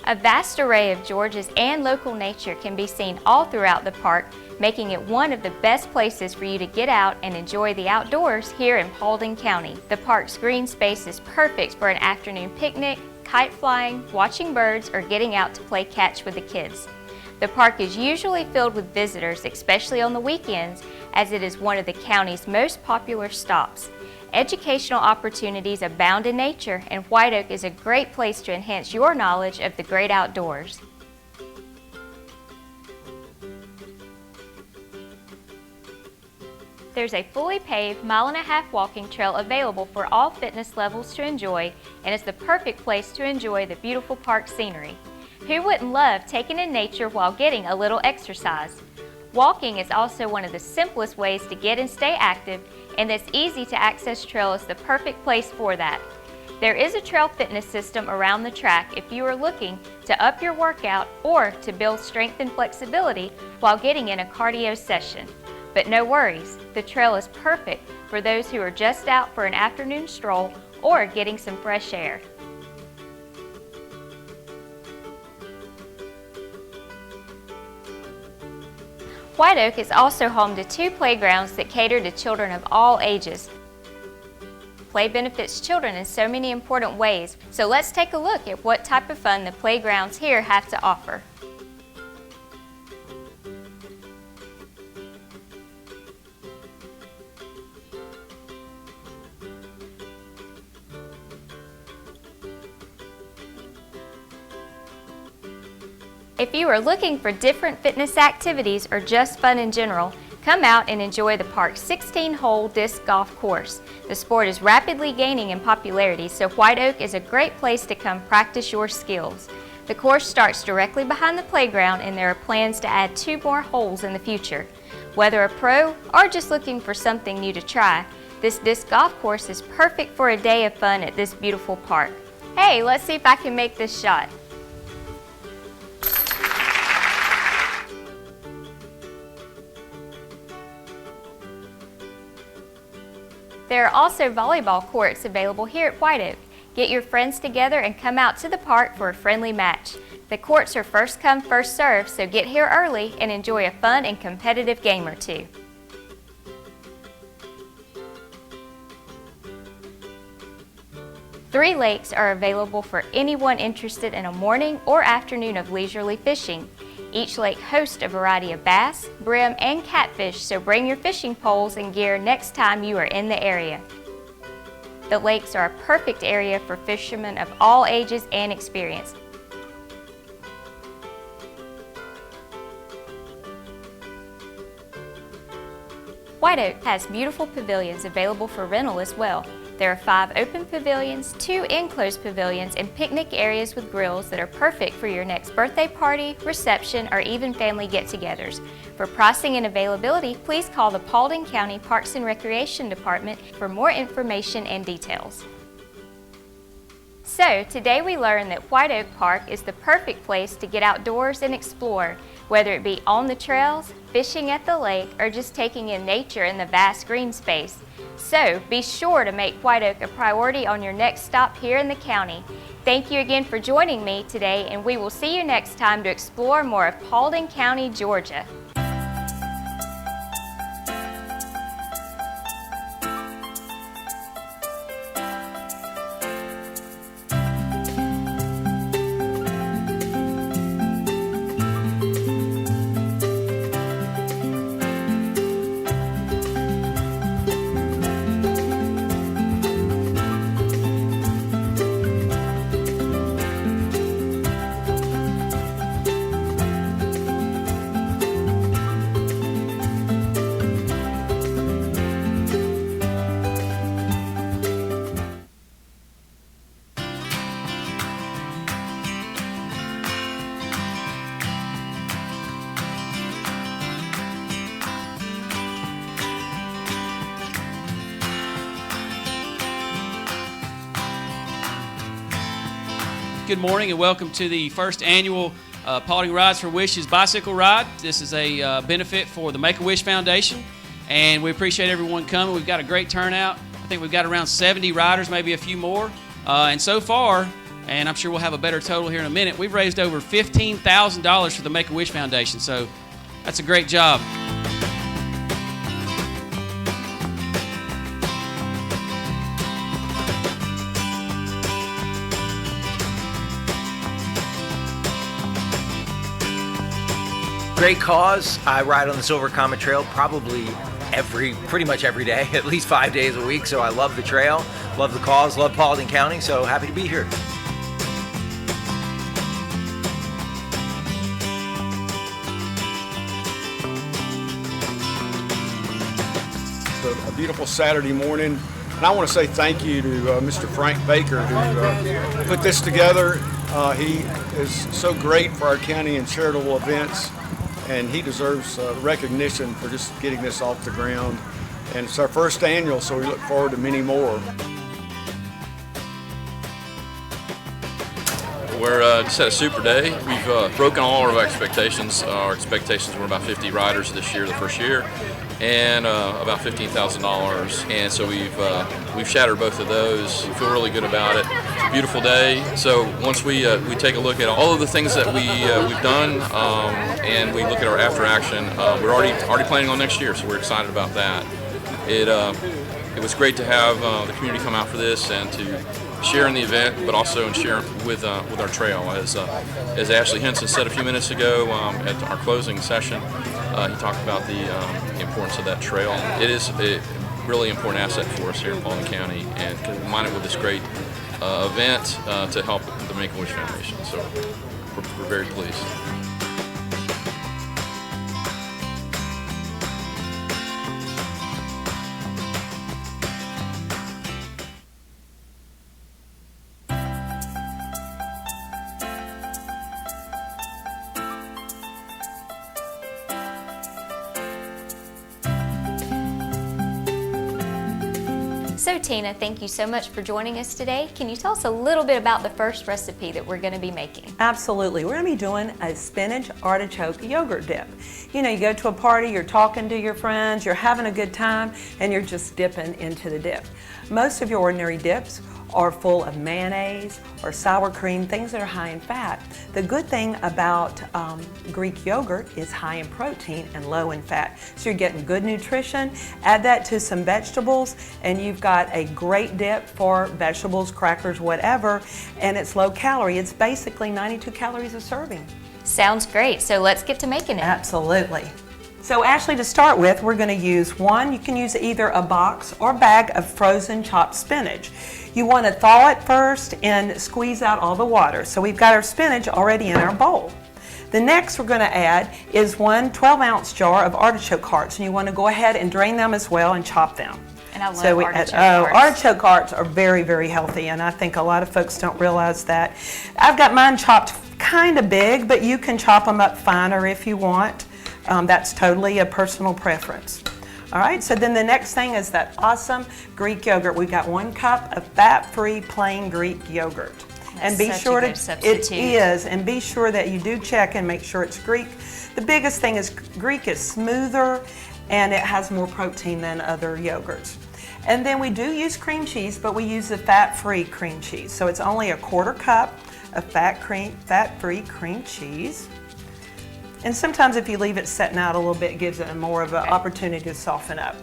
A vast array of Georgia's and local nature can be seen all throughout the park, making it one of the best places for you to get out and enjoy the outdoors here in Paulding County. The park's green space is perfect for an afternoon picnic, kite flying, watching birds, or getting out to play catch with the kids. The park is usually filled with visitors, especially on the weekends, as it is one of the county's most popular stops. Educational opportunities abound in nature, and White Oak is a great place to enhance your knowledge of the great outdoors. There's a fully paved 1.5-mile walking trail available for all fitness levels to enjoy, and it's the perfect place to enjoy the beautiful park scenery. Who wouldn't love taking in nature while getting a little exercise? Walking is also one of the simplest ways to get and stay active, and this easy to access trail is the perfect place for that. There is a trail fitness system around the track if you are looking to up your workout or to build strength and flexibility while getting in a cardio session. But no worries, the trail is perfect for those who are just out for an afternoon stroll or getting some fresh air. White Oak is also home to 2 playgrounds that cater to children of all ages. Play benefits children in so many important ways, so let's take a look at what type of fun the playgrounds here have to offer. If you are looking for different fitness activities or just fun in general, come out and enjoy the park's 16-hole disc golf course. The sport is rapidly gaining in popularity, so White Oak is a great place to come practice your skills. The course starts directly behind the playground, and there are plans to add 2 more holes in the future. Whether a pro or just looking for something new to try, this disc golf course is perfect for a day of fun at this beautiful park. Hey, let's see if I can make this shot. There are also volleyball courts available here at White Oak. Get your friends together and come out to the park for a friendly match. The courts are first come, first served, so get here early and enjoy a fun and competitive game or two. Three lakes are available for anyone interested in a morning or afternoon of leisurely fishing. Each lake hosts a variety of bass, brim, and catfish, so bring your fishing poles and gear next time you are in the area. The lakes are a perfect area for fishermen of all ages and experience. White Oak has beautiful pavilions available for rental as well. There are 5 open pavilions, 2 enclosed pavilions, and picnic areas with grills that are perfect for your next birthday party, reception, or even family get-togethers. For pricing and availability, please call the Paulding County Parks and Recreation Department for more information and details. So, today we learned that White Oak Park is the perfect place to get outdoors and explore, whether it be on the trails, fishing at the lake, or just taking in nature in the vast green space. So, be sure to make White Oak a priority on your next stop here in the county. Thank you again for joining me today, and we will see you next time to explore more of Paulding County, Georgia. Good morning and welcome to the first annual Paulding Rides for Wishes bicycle ride. This is a benefit for the Make-A-Wish Foundation, and we appreciate everyone coming. We've got a great turnout. I think we've got around 70 riders, maybe a few more. And so far, and I'm sure we'll have a better total here in a minute, we've raised over $15,000 for the Make-A-Wish Foundation, so that's a great job. Great cause. I ride on the Silver Comet Trail probably pretty much every day, at least 5 days a week. So I love the trail, love the cause, love Paulding County. So happy to be here. beautiful Saturday morning. And I want to say thank you to Mr. Frank Baker who put this together. He is so great for our county and charitable events, and he deserves recognition for just getting this off the ground. And it's our first annual, so we look forward to many more. We're just had a super day. We've broken all of our expectations. Our expectations were about 50 riders this year, the first year, and about $15,000. And so we've shattered both of those. We feel really good about it. It's a beautiful day. So once we take a look at all of the things that we've done, and we look at our after action, we're already planning on next year. So we're excited about that. It was great to have the community come out for this and to share in the event, but also share with our trail. As Ashley Henson said a few minutes ago at our closing session, he talked about the importance of that trail. It is a really important asset for us here in Paulding County, and combine it with this great event to help the Make-A-Wish Foundation. So we're very pleased. So Tina, thank you so much for joining us today. Can you tell us a little bit about the first recipe that we're going to be making? Absolutely. We're going to be doing a spinach artichoke yogurt dip. You know, you go to a party, you're talking to your friends, you're having a good time, and you're just dipping into the dip. Most of your ordinary dips are full of mayonnaise or sour cream, things that are high in fat. The good thing about Greek yogurt is high in protein and low in fat. So you're getting good nutrition. Add that to some vegetables and you've got a great dip for vegetables, crackers, whatever, and it's low calorie. It's basically 92 calories a serving. Sounds great. So let's get to making it. Absolutely. So Ashley, to start with, we're going to use you can use either a box or bag of frozen chopped spinach. You want to thaw it first and squeeze out all the water. So we've got our spinach already in our bowl. The next we're going to add is one 12-ounce jar of artichoke hearts, and you want to go ahead and drain them as well and chop them. And I love artichoke hearts. Artichoke hearts are very, very healthy, and I think a lot of folks don't realize that. I've got mine chopped kind of big, but you can chop them up finer if you want. That's totally a personal preference. All right, so then the next thing is that awesome Greek yogurt. We've got 1 cup of fat-free plain Greek yogurt. And be sure to, it is, and be sure that you do check and make sure it's Greek. The biggest thing is Greek is smoother and it has more protein than other yogurts. And then we do use cream cheese, but we use the fat-free cream cheese. So it's only a 1/4 cup of fat-free cream cheese. And sometimes if you leave it setting out a little bit, it gives it more of an opportunity to soften up.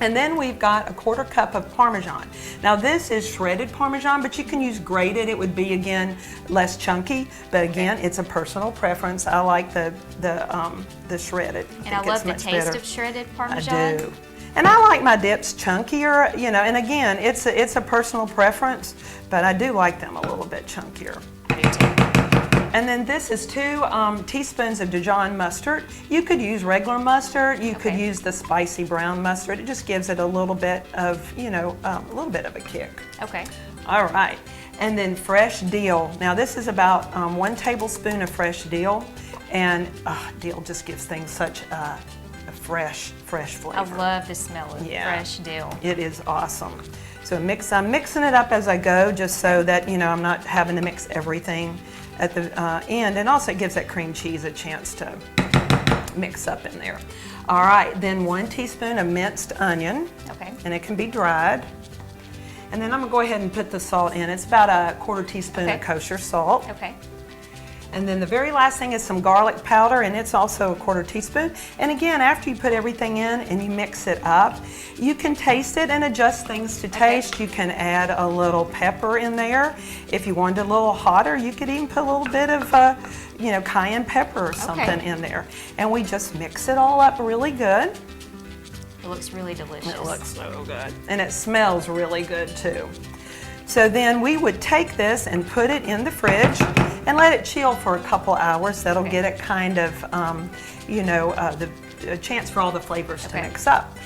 And then we've got a 1/4 cup of Parmesan. Now this is shredded Parmesan, but you can use grated. It would be, again, less chunky. But again, it's a personal preference. I like the shredded. And I love the taste of shredded Parmesan. I do. And I like my dips chunkier, you know, and again, it's a personal preference, but I do like them a little bit chunkier. And then this is 2 teaspoons of Dijon mustard. You could use regular mustard. You could use the spicy brown mustard. It just gives it a little bit of, you know, a little bit of a kick. Okay. All right. And then fresh dill. Now this is about 1 tablespoon of fresh dill. And dill just gives things such a fresh flavor. I love the smell of fresh dill. It is awesome. So I'm mixing it up as I go, just so that, you know, I'm not having to mix everything at the end, and also it gives that cream cheese a chance to mix up in there. All right, then 1 teaspoon of minced onion. Okay. And it can be dried. And then I'm gonna go ahead and put the salt in. It's about a 1/4 teaspoon of kosher salt. Okay. And then the very last thing is some garlic powder, and it's also a 1/4 teaspoon. And again, after you put everything in and you mix it up, you can taste it and adjust things to taste. You can add a little pepper in there. If you wanted it a little hotter, you could even put a little bit of, you know, cayenne pepper or something in there. And we just mix it all up really good. It looks really delicious. It looks so good. And it smells really good too. So then we would take this and put it in the fridge and let it chill for a couple hours. That'll get it kind of, you know, a chance for all the flavors to mix up.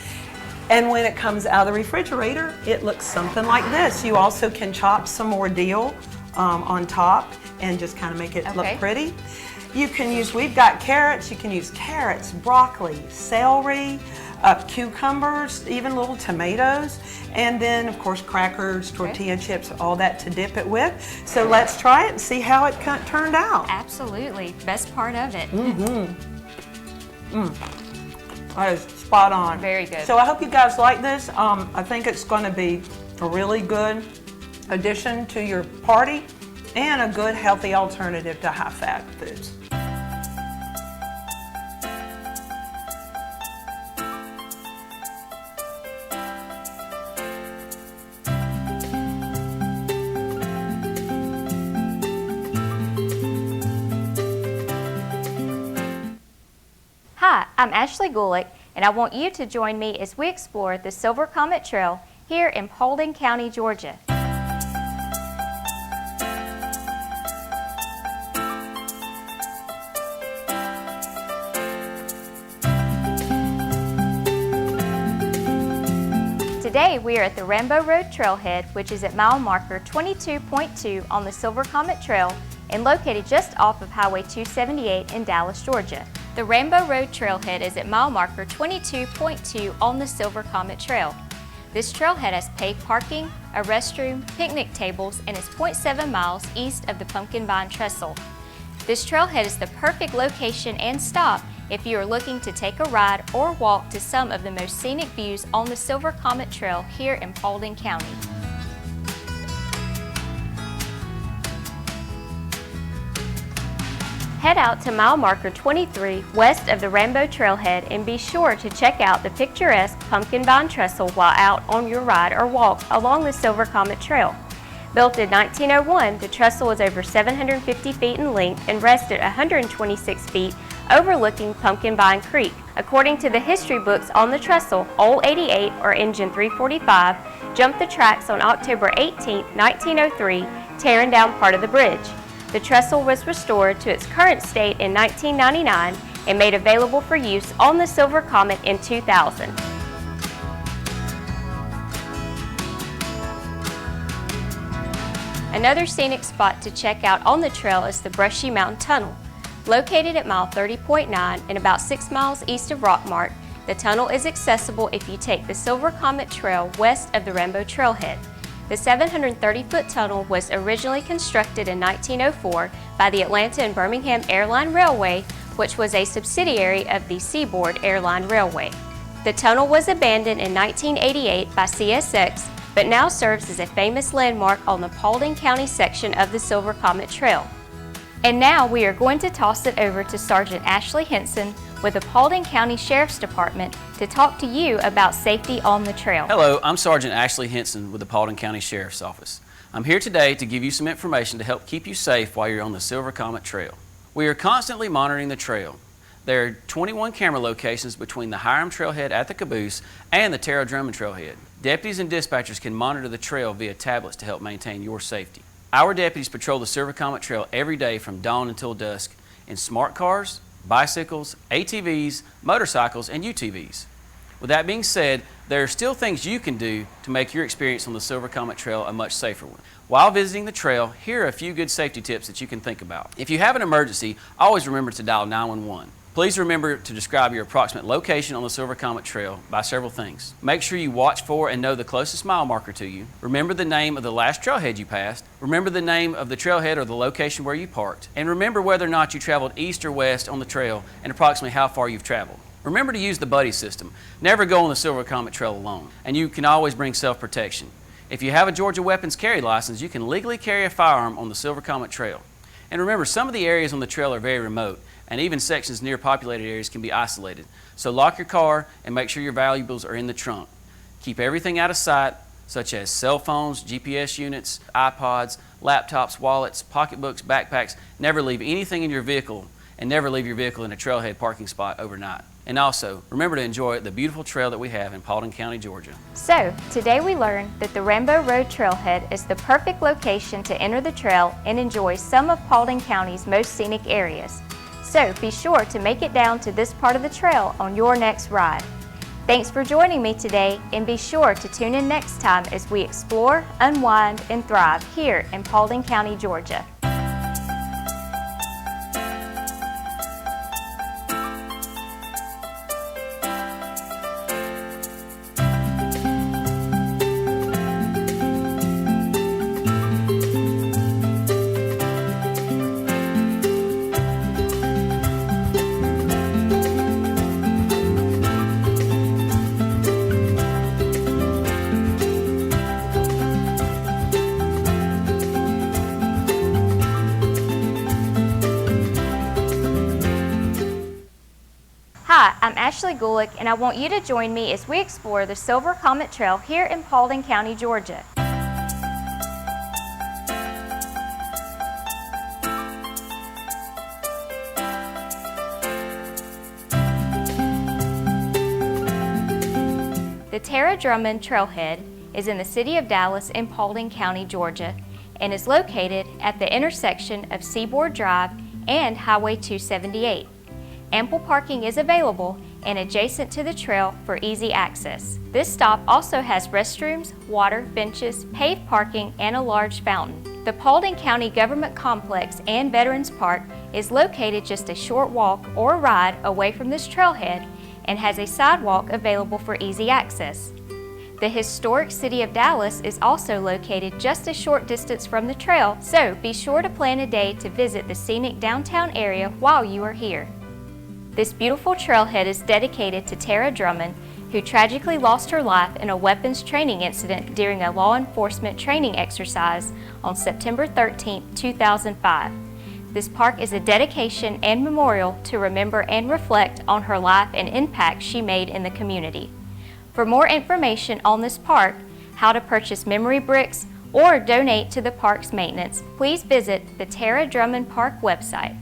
And when it comes out of the refrigerator, it looks something like this. You also can chop some more dill on top and just kind of make it look pretty. You can use, we've got carrots, you can use carrots, broccoli, celery, cucumbers, even little tomatoes, and then of course crackers, tortilla chips, all that to dip it with. So let's try it and see how it turned out. Absolutely, best part of it. That is spot on. Very good. So I hope you guys like this. I think it's going to be a really good addition to your party and a good healthy alternative to high-fat foods. Hi, I'm Ashley Gulick, and I want you to join me as we explore the Silver Comet Trail here in Paulding County, Georgia. Today we are at the Rambo Road Trailhead, which is at mile marker 22.2 on the Silver Comet Trail and located just off of Highway 278 in Dallas, Georgia. The Rambo Road Trailhead is at mile marker 22.2 on the Silver Comet Trail. This trailhead has paved parking, a restroom, picnic tables, and is 0.7 miles east of the Pumpkin Vine Trestle. This trailhead is the perfect location and stop if you are looking to take a ride or walk to some of the most scenic views on the Silver Comet Trail here in Paulding County. Head out to mile marker 23 west of the Rambo Trailhead and be sure to check out the picturesque Pumpkin Vine Trestle while out on your ride or walk along the Silver Comet Trail. Built in 1901, the trestle was over 750 feet in length and rested 126 feet overlooking Pumpkin Vine Creek. According to the history books on the trestle, Old 88 or Engine 345 jumped the tracks on October 18, 1903, tearing down part of the bridge. The trestle was restored to its current state in 1999 and made available for use on the Silver Comet in 2000. Another scenic spot to check out on the trail is the Brushy Mountain Tunnel. Located at mile 30.9 and about 6 miles east of Rockmart, the tunnel is accessible if you take the Silver Comet Trail west of the Rambo Trailhead. The 730-foot tunnel was originally constructed in 1904 by the Atlanta and Birmingham Airline Railway, which was a subsidiary of the Seaboard Airline Railway. The tunnel was abandoned in 1988 by CSX, but now serves as a famous landmark on the Paulding County section of the Silver Comet Trail. And now we are going to toss it over to Sergeant Ashley Henson with the Paulding County Sheriff's Department to talk to you about safety on the trail. Hello, I'm Sergeant Ashley Henson with the Paulding County Sheriff's Office. I'm here today to give you some information to help keep you safe while you're on the Silver Comet Trail. We are constantly monitoring the trail. There are 21 camera locations between the Hiram Trailhead at the Caboose and the Terra Drummond Trailhead. Deputies and dispatchers can monitor the trail via tablets to help maintain your safety. Our deputies patrol the Silver Comet Trail every day from dawn until dusk in smart cars, bicycles, ATVs, motorcycles, and UTVs. With that being said, there are still things you can do to make your experience on the Silver Comet Trail a much safer one. While visiting the trail, here are a few good safety tips that you can think about. If you have an emergency, always remember to dial 911. Please remember to describe your approximate location on the Silver Comet Trail by several things. Make sure you watch for and know the closest mile marker to you. Remember the name of the last trailhead you passed. Remember the name of the trailhead or the location where you parked. And remember whether or not you traveled east or west on the trail and approximately how far you've traveled. Remember to use the buddy system. Never go on the Silver Comet Trail alone. And you can always bring self-protection. If you have a Georgia weapons carry license, you can legally carry a firearm on the Silver Comet Trail. And remember, some of the areas on the trail are very remote, and even sections near populated areas can be isolated. So lock your car and make sure your valuables are in the trunk. Keep everything out of sight, such as cell phones, GPS units, iPods, laptops, wallets, pocketbooks, backpacks. Never leave anything in your vehicle, and never leave your vehicle in a trailhead parking spot overnight. And also, remember to enjoy the beautiful trail that we have in Paulding County, Georgia. So, today we learned that the Rambo Road Trailhead is the perfect location to enter the trail and enjoy some of Paulding County's most scenic areas. So, be sure to make it down to this part of the trail on your next ride. Thanks for joining me today, and be sure to tune in next time as we explore, unwind, and thrive here in Paulding County, Georgia. Hi, I'm Ashley Gulick, and I want you to join me as we explore the Silver Comet Trail here in Paulding County, Georgia. The Tara Drummond Trailhead is in the city of Dallas in Paulding County, Georgia, and is located at the intersection of Seaboard Drive and Highway 278. Ample parking is available and adjacent to the trail for easy access. This stop also has restrooms, water, benches, paved parking, and a large fountain. The Paulding County Government Complex and Veterans Park is located just a short walk or ride away from this trailhead and has a sidewalk available for easy access. The historic city of Dallas is also located just a short distance from the trail, so be sure to plan a day to visit the scenic downtown area while you are here. This beautiful trailhead is dedicated to Tara Drummond, who tragically lost her life in a weapons training incident during a law enforcement training exercise on September 13, 2005. This park is a dedication and memorial to remember and reflect on her life and impact she made in the community. For more information on this park, how to purchase memory bricks, or donate to the park's maintenance, please visit the Tara Drummond Park website.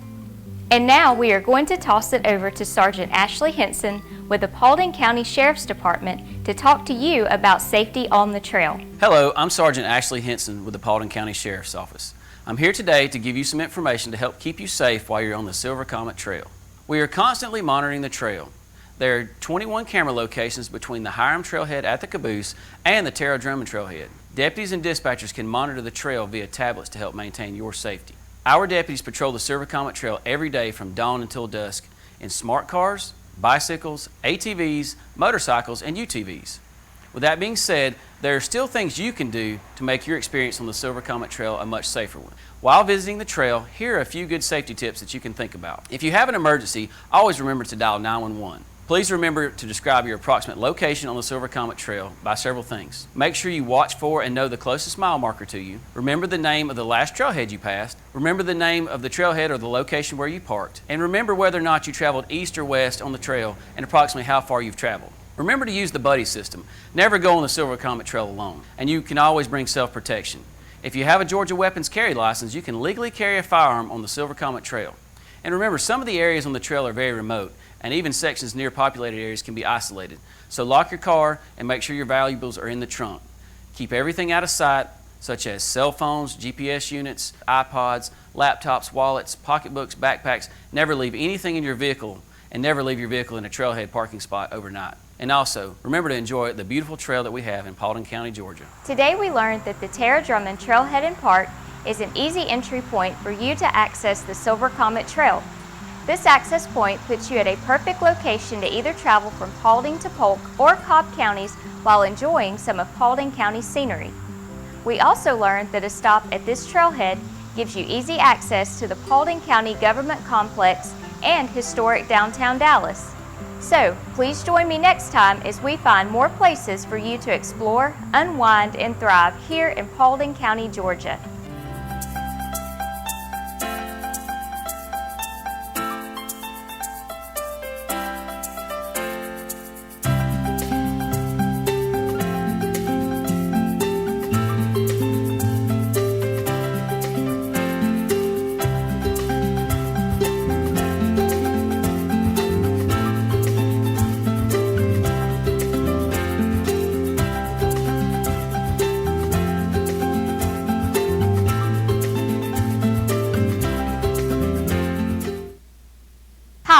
And now we are going to toss it over to Sergeant Ashley Henson with the Paulding County Sheriff's Department to talk to you about safety on the trail. Hello, I'm Sergeant Ashley Henson with the Paulding County Sheriff's Office. I'm here today to give you some information to help keep you safe while you're on the Silver Comet Trail. We are constantly monitoring the trail. There are 21 camera locations between the Hiram Trailhead at the Caboose and the Tara Drummond Trailhead. Deputies and dispatchers can monitor the trail via tablets to help maintain your safety. Our deputies patrol the Silver Comet Trail every day from dawn until dusk in smart cars, bicycles, ATVs, motorcycles, and UTVs. With that being said, there are still things you can do to make your experience on the Silver Comet Trail a much safer one. While visiting the trail, here are a few good safety tips that you can think about. If you have an emergency, always remember to dial 911. Please remember to describe your approximate location on the Silver Comet Trail by several things. Make sure you watch for and know the closest mile marker to you. Remember the name of the last trailhead you passed. Remember the name of the trailhead or the location where you parked. And remember whether or not you traveled east or west on the trail and approximately how far you've traveled. Remember to use the buddy system. Never go on the Silver Comet Trail alone. And you can always bring self-protection. If you have a Georgia weapons carry license, you can legally carry a firearm on the Silver Comet Trail. And remember, some of the areas on the trail are very remote, and even sections near populated areas can be isolated. So lock your car and make sure your valuables are in the trunk. Keep everything out of sight, such as cell phones, GPS units, iPods, laptops, wallets, pocketbooks, backpacks. Never leave anything in your vehicle, and never leave your vehicle in a trailhead parking spot overnight. And also, remember to enjoy the beautiful trail that we have in Paulding County, Georgia. Today we learned that the Tara Drummond Trailhead and Park is an easy entry point for you to access the Silver Comet Trail. This access point puts you at a perfect location to either travel from Paulding to Polk or Cobb counties while enjoying some of Paulding County's scenery. We also learned that a stop at this trailhead gives you easy access to the Paulding County Government Complex and historic downtown Dallas. So please join me next time as we find more places for you to explore, unwind, and thrive here in Paulding County, Georgia.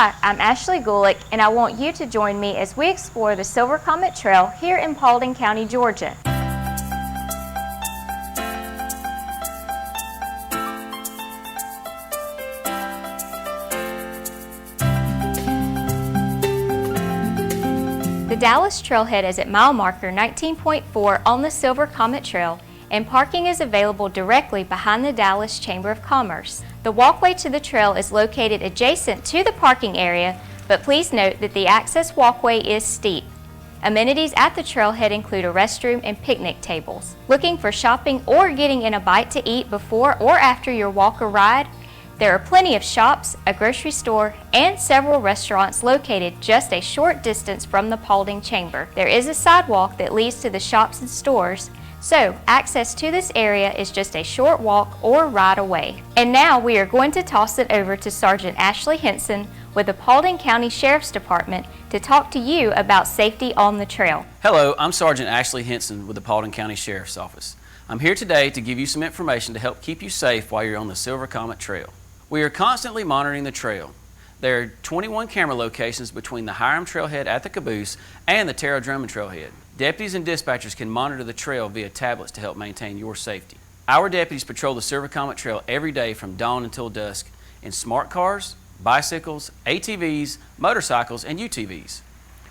Hi, I'm Ashley Gulick, and I want you to join me as we explore the Silver Comet Trail here in Paulding County, Georgia. The Dallas Trailhead is at mile marker 19.4 on the Silver Comet Trail, and parking is available directly behind the Dallas Chamber of Commerce. The walkway to the trail is located adjacent to the parking area, but please note that the access walkway is steep. Amenities at the trailhead include a restroom and picnic tables. Looking for shopping or getting in a bite to eat before or after your walk or ride? There are plenty of shops, a grocery store, and several restaurants located just a short distance from the Paulding Chamber. There is a sidewalk that leads to the shops and stores, so access to this area is just a short walk or ride away. And now we are going to toss it over to Sergeant Ashley Henson with the Paulding County Sheriff's Department to talk to you about safety on the trail. Hello, I'm Sergeant Ashley Henson with the Paulding County Sheriff's Office. I'm here today to give you some information to help keep you safe while you're on the Silver Comet Trail. We are constantly monitoring the trail. There are 21 camera locations between the Hiram Trailhead at the Caboose and the Terra Drummond Trailhead. Deputies and dispatchers can monitor the trail via tablets to help maintain your safety. Our deputies patrol the Silver Comet Trail every day from dawn until dusk in smart cars, bicycles, ATVs, motorcycles, and UTVs.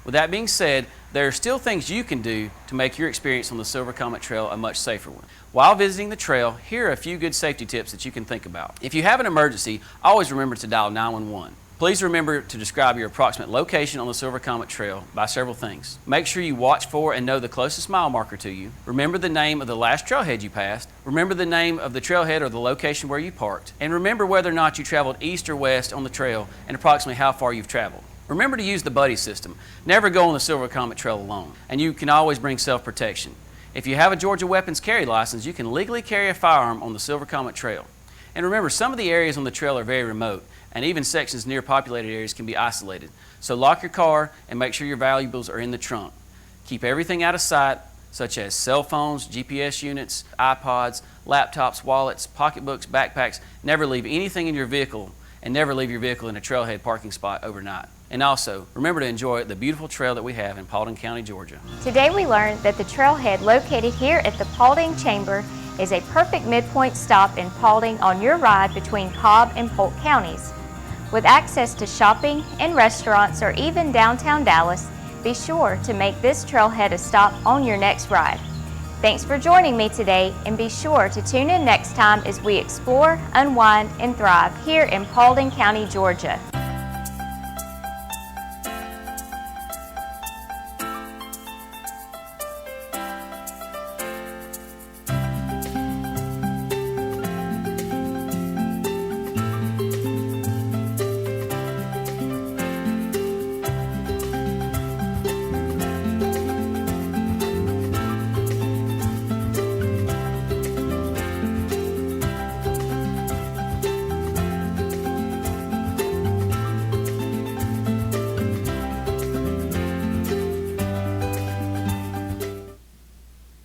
With that being said, there are still things you can do to make your experience on the Silver Comet Trail a much safer one. While visiting the trail, here are a few good safety tips that you can think about. If you have an emergency, always remember to dial 911. Please remember to describe your approximate location on the Silver Comet Trail by several things. Make sure you watch for and know the closest mile marker to you. Remember the name of the last trailhead you passed. Remember the name of the trailhead or the location where you parked. And remember whether or not you traveled east or west on the trail and approximately how far you've traveled. Remember to use the buddy system. Never go on the Silver Comet Trail alone. And you can always bring self-protection. If you have a Georgia weapons carry license, you can legally carry a firearm on the Silver Comet Trail. And remember, some of the areas on the trail are very remote, and even sections near populated areas can be isolated. So lock your car and make sure your valuables are in the trunk. Keep everything out of sight, such as cell phones, GPS units, iPods, laptops, wallets, pocketbooks, backpacks. Never leave anything in your vehicle, and never leave your vehicle in a trailhead parking spot overnight. And also, remember to enjoy the beautiful trail that we have in Paulding County, Georgia. Today we learned that the trailhead located here at the Paulding Chamber is a perfect midpoint stop in Paulding on your ride between Cobb and Polk counties. With access to shopping and restaurants or even downtown Dallas, be sure to make this trailhead a stop on your next ride. Thanks for joining me today, and be sure to tune in next time as we explore, unwind, and thrive here in Paulding County, Georgia.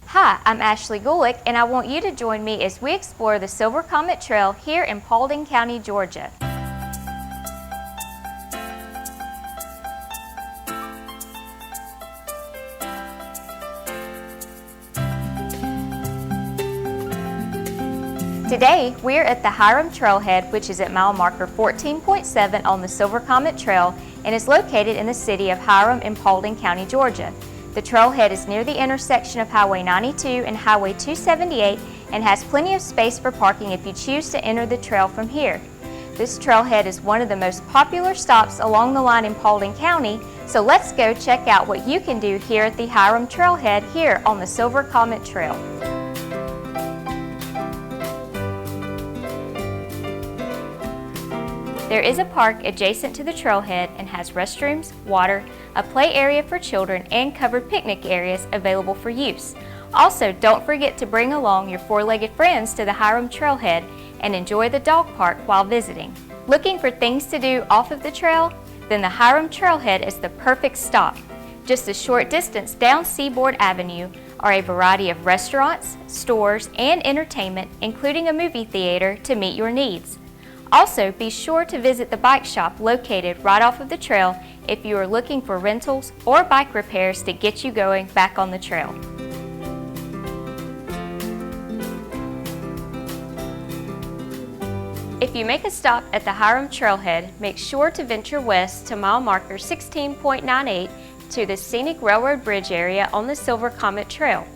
Hi, I'm Ashley Gulick, and I want you to join me as we explore the Silver Comet Trail here in Paulding County, Georgia. Today, we're at the Hiram Trailhead, which is at mile marker 14.7 on the Silver Comet Trail and is located in the city of Hiram in Paulding County, Georgia. The trailhead is near the intersection of Highway 92 and Highway 278 and has plenty of space for parking if you choose to enter the trail from here. This trailhead is one of the most popular stops along the line in Paulding County, so let's go check out what you can do here at the Hiram Trailhead here on the Silver Comet Trail. There is a park adjacent to the trailhead and has restrooms, water, a play area for children, and covered picnic areas available for use. Also, don't forget to bring along your four-legged friends to the Hiram Trailhead and enjoy the dog park while visiting. Looking for things to do off of the trail? Then the Hiram Trailhead is the perfect stop. Just a short distance down Seaboard Avenue are a variety of restaurants, stores, and entertainment, including a movie theater to meet your needs. Also, be sure to visit the bike shop located right off of the trail if you are looking for rentals or bike repairs to get you going back on the trail. If you make a stop at the Hiram Trailhead, make sure to venture west to mile marker 16.98 to the Scenic Railroad Bridge area on the Silver Comet Trail.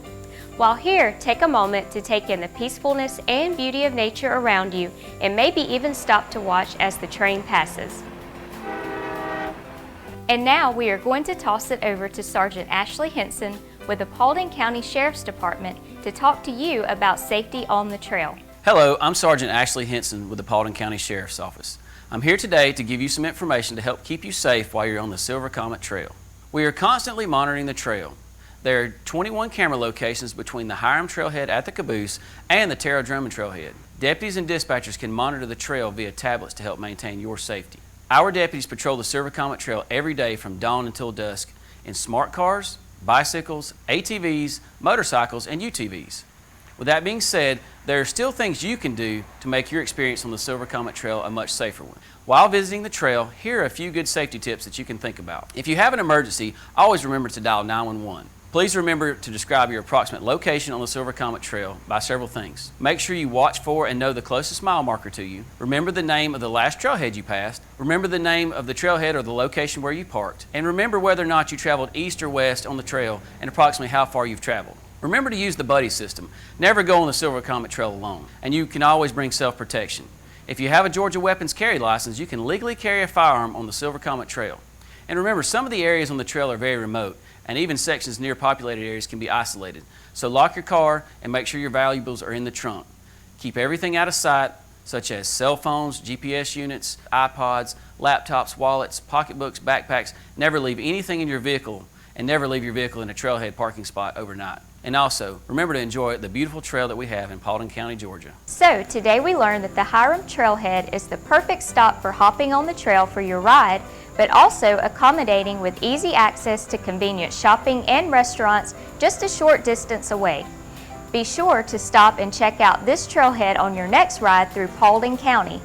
While here, take a moment to take in the peacefulness and beauty of nature around you and maybe even stop to watch as the train passes. And now we are going to toss it over to Sergeant Ashley Henson with the Paulding County Sheriff's Department to talk to you about safety on the trail. Hello, I'm Sergeant Ashley Henson with the Paulding County Sheriff's Office. I'm here today to give you some information to help keep you safe while you're on the Silver Comet Trail. We are constantly monitoring the trail. There are 21 camera locations between the Hiram Trailhead at the Caboose and the Terra Drummond Trailhead. Deputies and dispatchers can monitor the trail via tablets to help maintain your safety. Our deputies patrol the Silver Comet Trail every day from dawn until dusk in smart cars, bicycles, ATVs, motorcycles, and UTVs. With that being said, there are still things you can do to make your experience on the Silver Comet Trail a much safer one. While visiting the trail, here are a few good safety tips that you can think about. If you have an emergency, always remember to dial 911. Please remember to describe your approximate location on the Silver Comet Trail by several things. Make sure you watch for and know the closest mile marker to you. Remember the name of the last trailhead you passed. Remember the name of the trailhead or the location where you parked. And remember whether or not you traveled east or west on the trail and approximately how far you've traveled. Remember to use the buddy system. Never go on the Silver Comet Trail alone, and you can always bring self-protection. If you have a Georgia weapons carry license, you can legally carry a firearm on the Silver Comet Trail. And remember, some of the areas on the trail are very remote, and even sections near populated areas can be isolated. So lock your car and make sure your valuables are in the trunk. Keep everything out of sight, such as cell phones, GPS units, iPods, laptops, wallets, pocketbooks, backpacks. Never leave anything in your vehicle, and never leave your vehicle in a trailhead parking spot overnight. And also, remember to enjoy the beautiful trail that we have in Paulding County, Georgia. So, today we learned that the Hiram Trailhead is the perfect stop for hopping on the trail for your ride, but also accommodating with easy access to convenient shopping and restaurants just a short distance away. Be sure to stop and check out this trailhead on your next ride through Paulding County.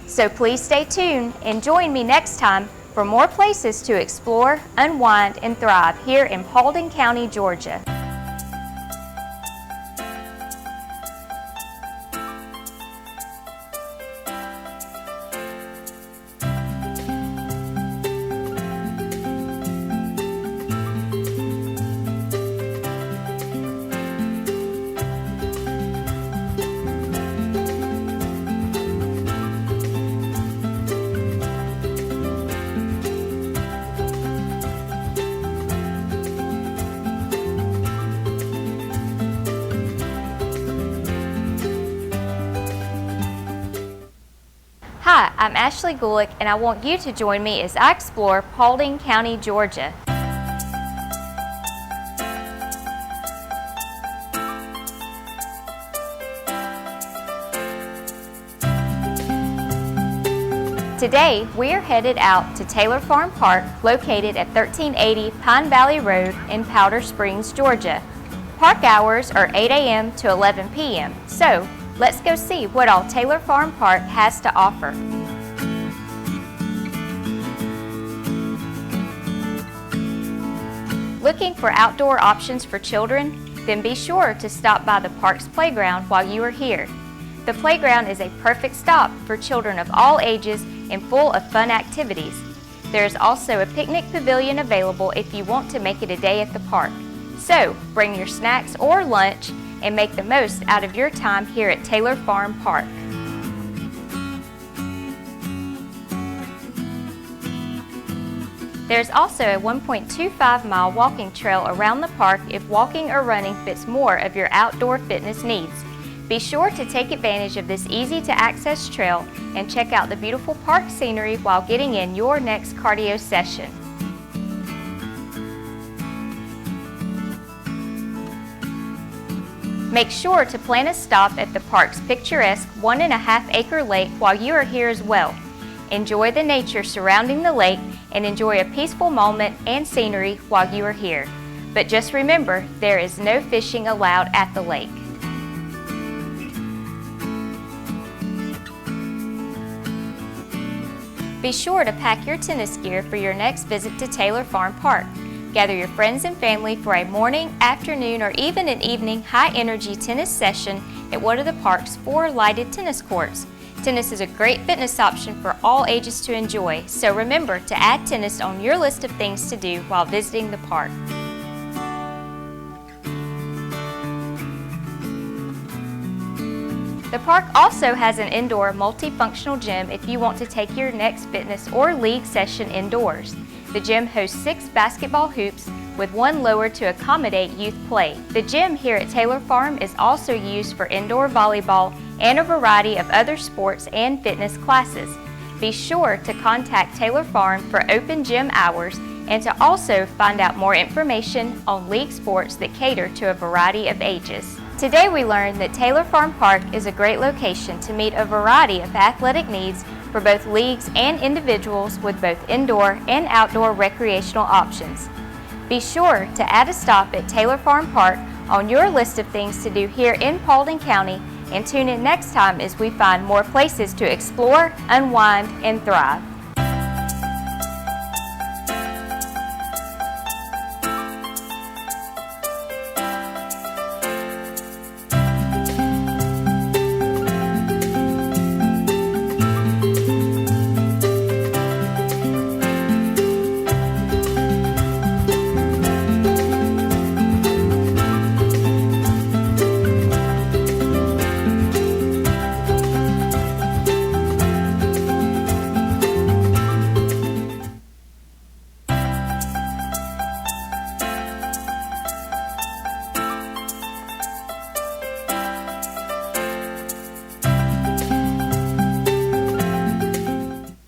So please stay tuned and join me next time for more places to explore, unwind, and thrive here in Paulding County, Georgia. Hi, I'm Ashley Gulick, and I want you to join me as I explore Paulding County, Georgia. Today, we are headed out to Taylor Farm Park, located at 1380 Pine Valley Road in Powder Springs, Georgia. Park hours are 8 a.m. to 11 p.m., so let's go see what all Taylor Farm Park has to offer. Looking for outdoor options for children? Then be sure to stop by the park's playground while you are here. The playground is a perfect stop for children of all ages and full of fun activities. There is also a picnic pavilion available if you want to make it a day at the park. So bring your snacks or lunch and make the most out of your time here at Taylor Farm Park. There's also a 1.25-mile walking trail around the park if walking or running fits more of your outdoor fitness needs. Be sure to take advantage of this easy-to-access trail and check out the beautiful park scenery while getting in your next cardio session. Make sure to plan a stop at the park's picturesque 1.5-acre lake while you are here as well. Enjoy the nature surrounding the lake and enjoy a peaceful moment and scenery while you are here. But just remember, there is no fishing allowed at the lake. Be sure to pack your tennis gear for your next visit to Taylor Farm Park. Gather your friends and family for a morning, afternoon, or even an evening high-energy tennis session at one of the park's 4 lighted tennis courts. Tennis is a great fitness option for all ages to enjoy, so remember to add tennis on your list of things to do while visiting the park. The park also has an indoor multifunctional gym if you want to take your next fitness or league session indoors. The gym hosts 6 basketball hoops with 1 lower to accommodate youth play. The gym here at Taylor Farm is also used for indoor volleyball and a variety of other sports and fitness classes. Be sure to contact Taylor Farm for open gym hours and to also find out more information on league sports that cater to a variety of ages. Today we learned that Taylor Farm Park is a great location to meet a variety of athletic needs for both leagues and individuals with both indoor and outdoor recreational options. Be sure to add a stop at Taylor Farm Park on your list of things to do here in Paulding County, and tune in next time as we find more places to explore, unwind, and thrive.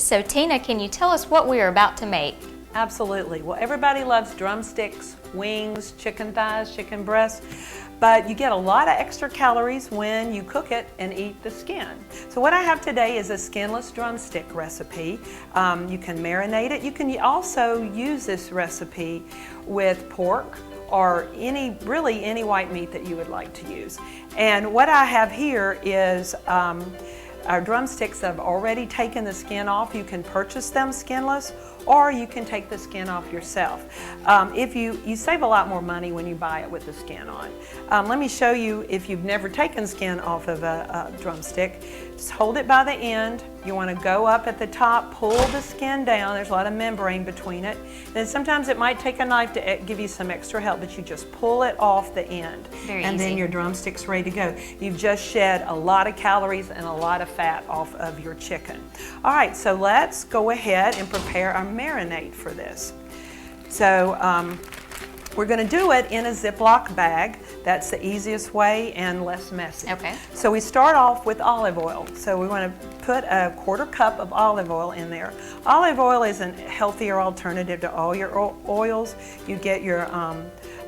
So Tina, can you tell us what we are about to make? Absolutely. Well, everybody loves drumsticks, wings, chicken thighs, chicken breasts, but you get a lot of extra calories when you cook it and eat the skin. So what I have today is a skinless drumstick recipe. You can marinate it. You can also use this recipe with pork or really any white meat that you would like to use. And what I have here is our drumsticks have already taken the skin off. You can purchase them skinless, or you can take the skin off yourself. If you save a lot more money when you buy it with the skin on. Let me show you if you've never taken skin off of a drumstick. Just hold it by the end. You want to go up at the top, pull the skin down. There's a lot of membrane between it. And sometimes it might take a knife to give you some extra help, but you just pull it off the end. Very and easy. then your drumstick's ready to go. You've just shed a lot of calories and a lot of fat off of your chicken. All right, so let's go ahead and prepare our marinade for this. So we're going to do it in a Ziploc bag. That's the easiest way and less messy. Okay. So we start off with olive oil. So we want to put a 1/4 cup of olive oil in there. Olive oil is a healthier alternative to all your oils. You get your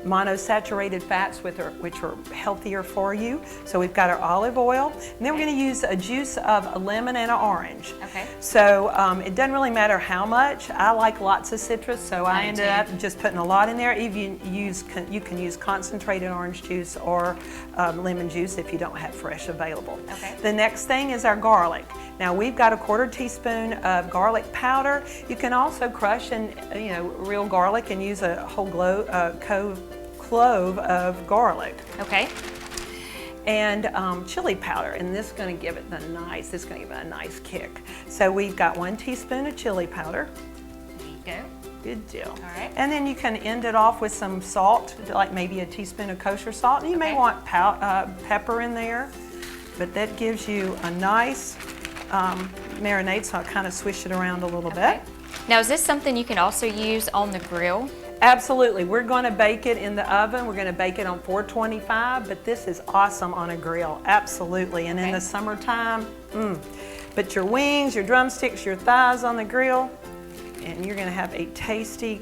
monosaturated fats which are healthier for you. So we've got our olive oil, and then we're going to use a juice of a lemon and an orange. Okay. So it doesn't really matter how much. I like lots of citrus, so I ended up just putting a lot in there. You can use concentrated orange juice or lemon juice if you don't have fresh available. Okay. The next thing is our garlic. Now we've got a 1/4 teaspoon of garlic powder. You can also crush real garlic and use a whole clove of garlic. Okay. And chili powder, and this is going to give it a nice kick. So we've got 1 teaspoon of chili powder. There you go. Good deal. All right. And then you can end it off with some salt, like maybe a teaspoon of kosher salt. And you may want pepper in there, but that gives you a nice marinade, so I'll kind of swish it around a little bit. Now, is this something you can also use on the grill? Absolutely. We're going to bake it in the oven. We're going to bake it on 425, but this is awesome on a grill. Absolutely. And in the summertime, put your wings, your drumsticks, your thighs on the grill, and you're going to have a tasty,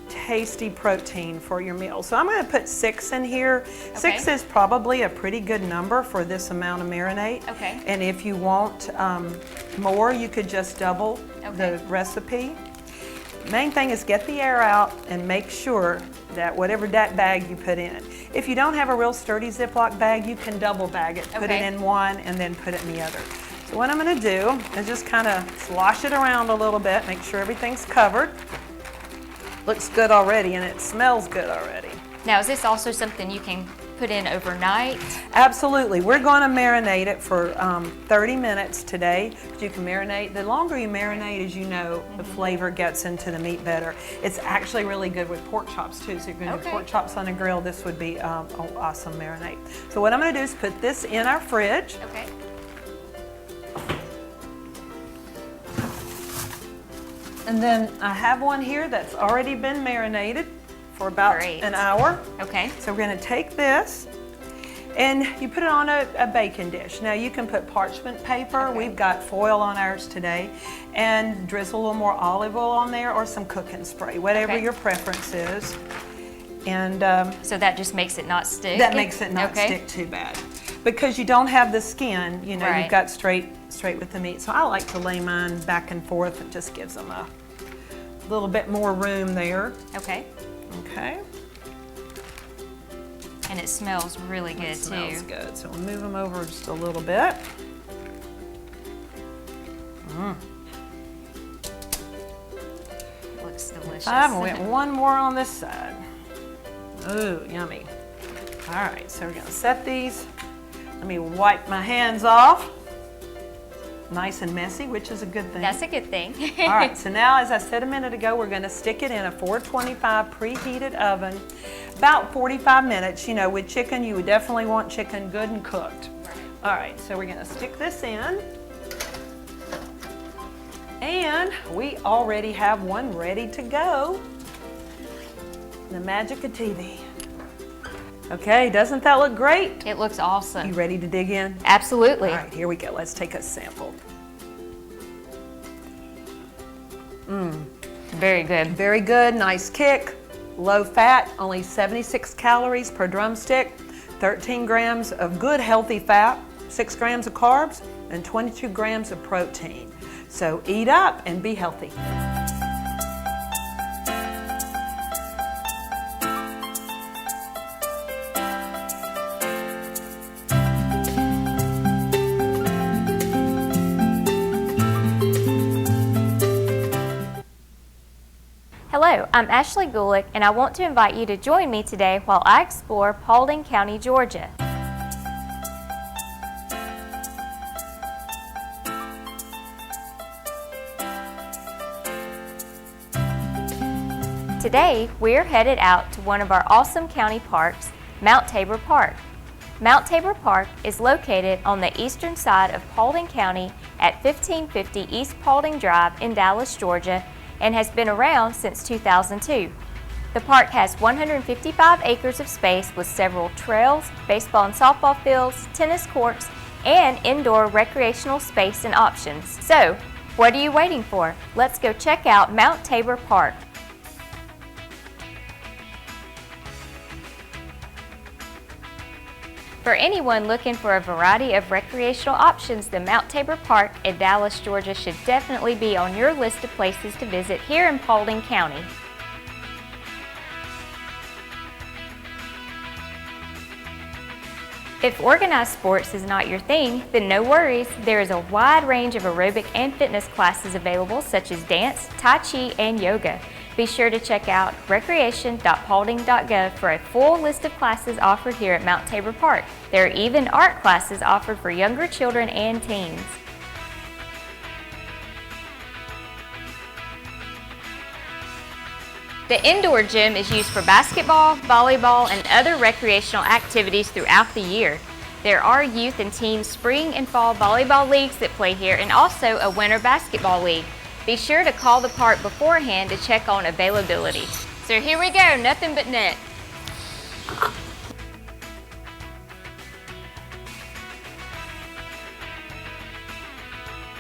tasty protein for your meal. So I'm going to put 6 in here. 6 is probably a pretty good number for this amount of marinade. Okay. And if you want more, you could just double the recipe. Main thing is get the air out and make sure that whatever that bag you put in. If you don't have a real sturdy Ziploc bag, you can double bag it. Put it in one and then put it in the other. So what I'm going to do is just kind of slosh it around a little bit, make sure everything's covered. Looks good already and it smells good already. Now, is this also something you can put in overnight? Absolutely. We're going to marinate it for 30 minutes today. You can marinate. The longer you marinate, as you know, the flavor gets into the meat better. It's actually really good with pork chops too. So you're going to do pork chops on a grill. This would be an awesome marinade. So what I'm going to do is put this in our fridge. Okay. And then I have one here that's already been marinated for about an hour. Okay. So we're going to take this and you put it on a baking dish. Now you can put parchment paper. We've got foil on ours today, and drizzle a little more olive oil on there or some cooking spray, whatever your preference is. And so that just makes it not stick? That makes it not stick too bad. Because you don't have the skin, you know, you've got straight with the meat. So I like to lay mine back and forth. It just gives them a little bit more room there. Okay. Okay. And it smells really good too. It smells good. So we'll move them over just a little bit. Looks delicious. I went one more on this side. Ooh, yummy. All right, so we're gonna set these. Let me wipe my hands off. Nice and messy, which is a good thing. That's a good thing. All right, so now, as I said a minute ago, we're gonna stick it in a 425 preheated oven, about 45 minutes. You know, with chicken, you would definitely want chicken good and cooked. All right, so we're gonna stick this in. And we already have one ready to go. The magic of TV. Okay, doesn't that look great? It looks awesome. You ready to dig in? Absolutely. All right, here we go. Let's take a sample. Very good. Very good, nice kick. Low fat, only 76 calories per drumstick, 13 grams of good healthy fat, 6 grams of carbs, and 22 grams of protein. So eat up and be healthy. Hello, I'm Ashley Gulick, and I want to invite you to join me today while I explore Paulding County, Georgia. Today, we're headed out to one of our awesome county parks, Mount Tabor Park. Mount Tabor Park is located on the eastern side of Paulding County at 1550 East Paulding Drive in Dallas, Georgia, and has been around since 2002. The park has 155 acres of space with several trails, baseball and softball fields, tennis courts, and indoor recreational space and options. So, what are you waiting for? Let's go check out Mount Tabor Park. For anyone looking for a variety of recreational options, the Mount Tabor Park in Dallas, Georgia should definitely be on your list of places to visit here in Paulding County. If organized sports is not your thing, then no worries. There is a wide range of aerobic and fitness classes available, such as dance, tai chi, and yoga. Be sure to check out recreation.paulding.gov for a full list of classes offered here at Mount Tabor Park. There are even art classes offered for younger children and teens. The indoor gym is used for basketball, volleyball, and other recreational activities throughout the year. There are youth and teen spring and fall volleyball leagues that play here, and also a winter basketball league. Be sure to call the park beforehand to check on availability. So here we go, nothing but net.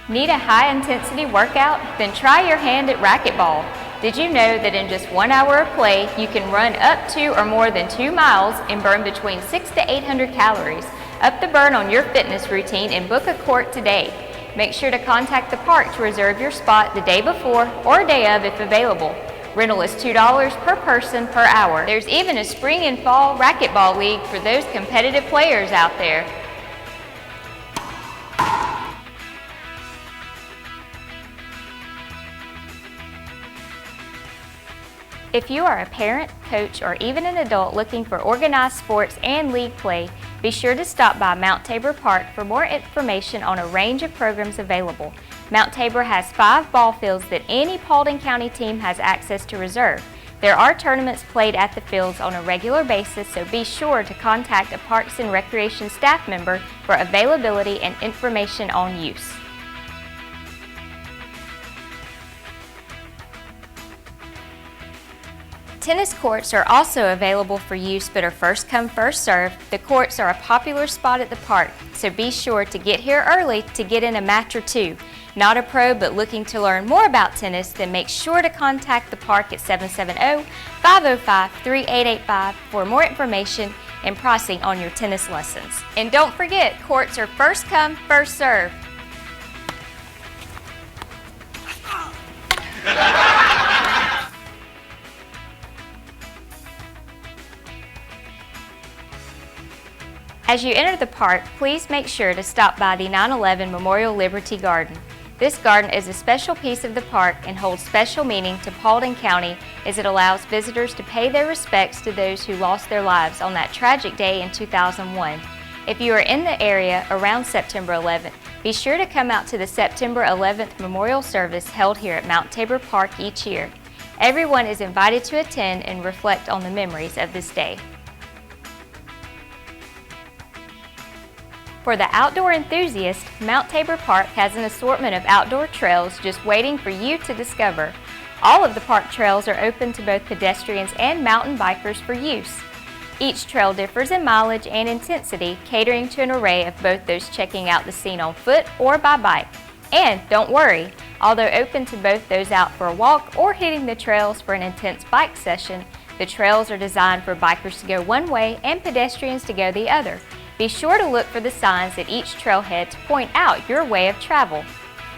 Need a high-intensity workout? Then try your hand at racquetball. Did you know that in just 1 hour of play, you can run up to or more than 2 miles and burn between 600 to 800 calories? Up the burn on your fitness routine and book a court today. Make sure to contact the park to reserve your spot the day before or day of if available. Rental is $2 per person per hour. There's even a spring and fall racquetball league for those competitive players out there. If you are a parent, coach, or even an adult looking for organized sports and league play, be sure to stop by Mount Tabor Park for more information on a range of programs available. Mount Tabor has 5 ball fields that any Paulding County team has access to reserve. There are tournaments played at the fields on a regular basis, so be sure to contact a Parks and Recreation staff member for availability and information on use. Tennis courts are also available for use but are first come, first served. The courts are a popular spot at the park, so be sure to get here early to get in a match or two. Not a pro but looking to learn more about tennis, then make sure to contact the park at 770-505-3885 for more information and pricing on your tennis lessons. And don't forget, courts are first come, first served. As you enter the park, please make sure to stop by the 9/11 Memorial Liberty Garden. This garden is a special piece of the park and holds special meaning to Paulding County as it allows visitors to pay their respects to those who lost their lives on that tragic day in 2001. If you are in the area around September 11th, be sure to come out to the September 11th memorial service held here at Mount Tabor Park each year. Everyone is invited to attend and reflect on the memories of this day. For the outdoor enthusiast, Mount Tabor Park has an assortment of outdoor trails just waiting for you to discover. All of the park trails are open to both pedestrians and mountain bikers for use. Each trail differs in mileage and intensity, catering to an array of both those checking out the scene on foot or by bike. And don't worry, although open to both those out for a walk or hitting the trails for an intense bike session, the trails are designed for bikers to go one way and pedestrians to go the other. Be sure to look for the signs at each trailhead to point out your way of travel.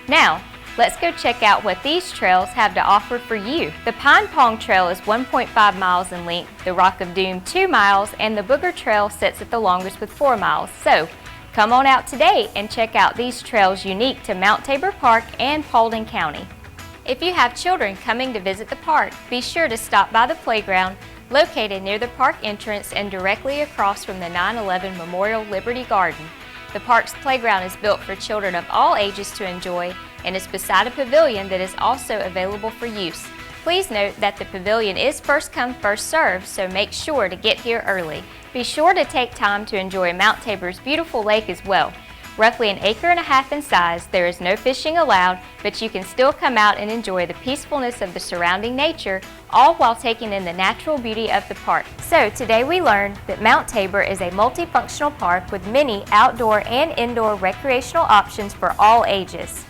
Now, let's go check out what these trails have to offer for you. The Pine Pong Trail is 1.5 miles in length, the Rock of Doom 2 miles, and the Booger Trail sits at the longest with 4 miles. So, come on out today and check out these trails unique to Mount Tabor Park and Paulding County. If you have children coming to visit the park, be sure to stop by the playground located near the park entrance and directly across from the 9/11 Memorial Liberty Garden. The park's playground is built for children of all ages to enjoy and is beside a pavilion that is also available for use. Please note that the pavilion is first come, first served, so make sure to get here early. Be sure to take time to enjoy Mount Tabor's beautiful lake as well. Roughly 1.5 acres in size, there is no fishing allowed, but you can still come out and enjoy the peacefulness of the surrounding nature, all while taking in the natural beauty of the park. So today we learned that Mount Tabor is a multifunctional park with many outdoor and indoor recreational options for all ages.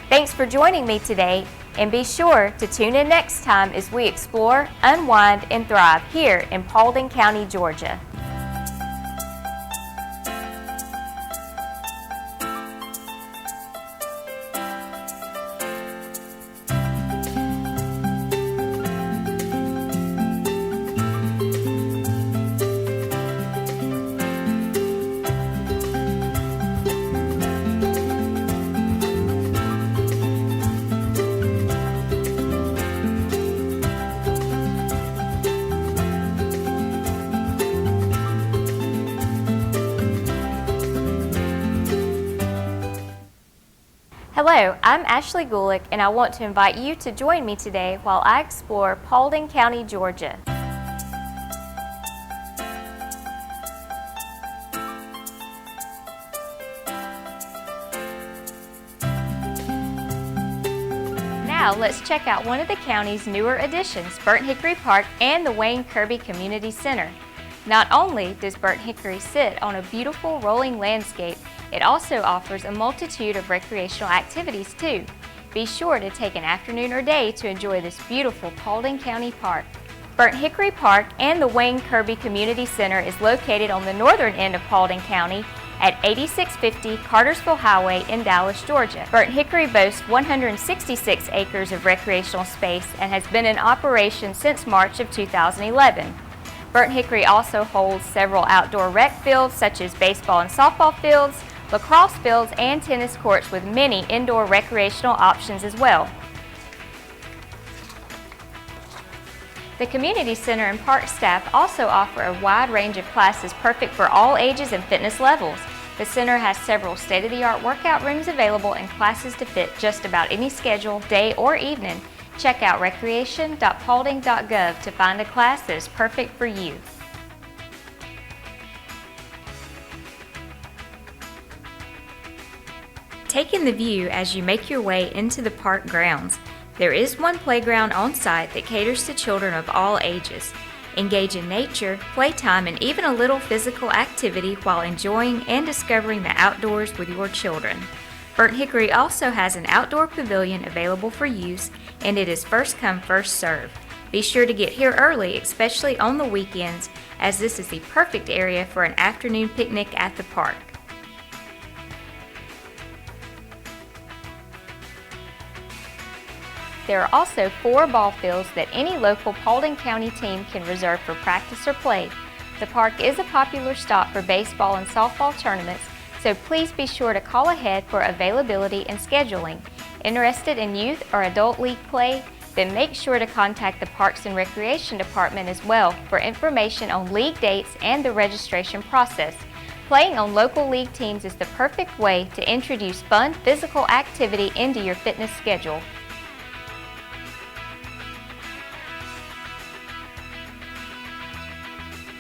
Thanks for joining me today, and be sure to tune in next time as we explore, unwind, and thrive here in Paulding County, Georgia. Hello, I'm Ashley Gulick, and I want to invite you to join me today while I explore Paulding County, Georgia. Now let's check out one of the county's newer additions, Burnt Hickory Park and the Wayne Kirby Community Center. Not only does Burnt Hickory sit on a beautiful rolling landscape, it also offers a multitude of recreational activities too. Be sure to take an afternoon or day to enjoy this beautiful Paulding County park. Burnt Hickory Park and the Wayne Kirby Community Center is located on the northern end of Paulding County at 8650 Cartersville Highway in Dallas, Georgia. Burnt Hickory boasts 166 acres of recreational space and has been in operation since March of 2011. Burnt Hickory also holds several outdoor rec fields such as baseball and softball fields, lacrosse fields, and tennis courts with many indoor recreational options as well. The Community Center and Park staff also offer a wide range of classes perfect for all ages and fitness levels. The center has several state-of-the-art workout rooms available and classes to fit just about any schedule, day or evening. Check out recreation.paulding.gov to find a class that is perfect for you. Take in the view as you make your way into the park grounds. There is one playground on site that caters to children of all ages. Engage in nature, playtime, and even a little physical activity while enjoying and discovering the outdoors with your children. Burnt Hickory also has an outdoor pavilion available for use, and it is first come, first served. Be sure to get here early, especially on the weekends, as this is the perfect area for an afternoon picnic at the park. There are also 4 ball fields that any local Paulding County team can reserve for practice or play. The park is a popular stop for baseball and softball tournaments, so please be sure to call ahead for availability and scheduling. Interested in youth or adult league play? Then make sure to contact the Parks and Recreation Department as well for information on league dates and the registration process. Playing on local league teams is the perfect way to introduce fun physical activity into your fitness schedule.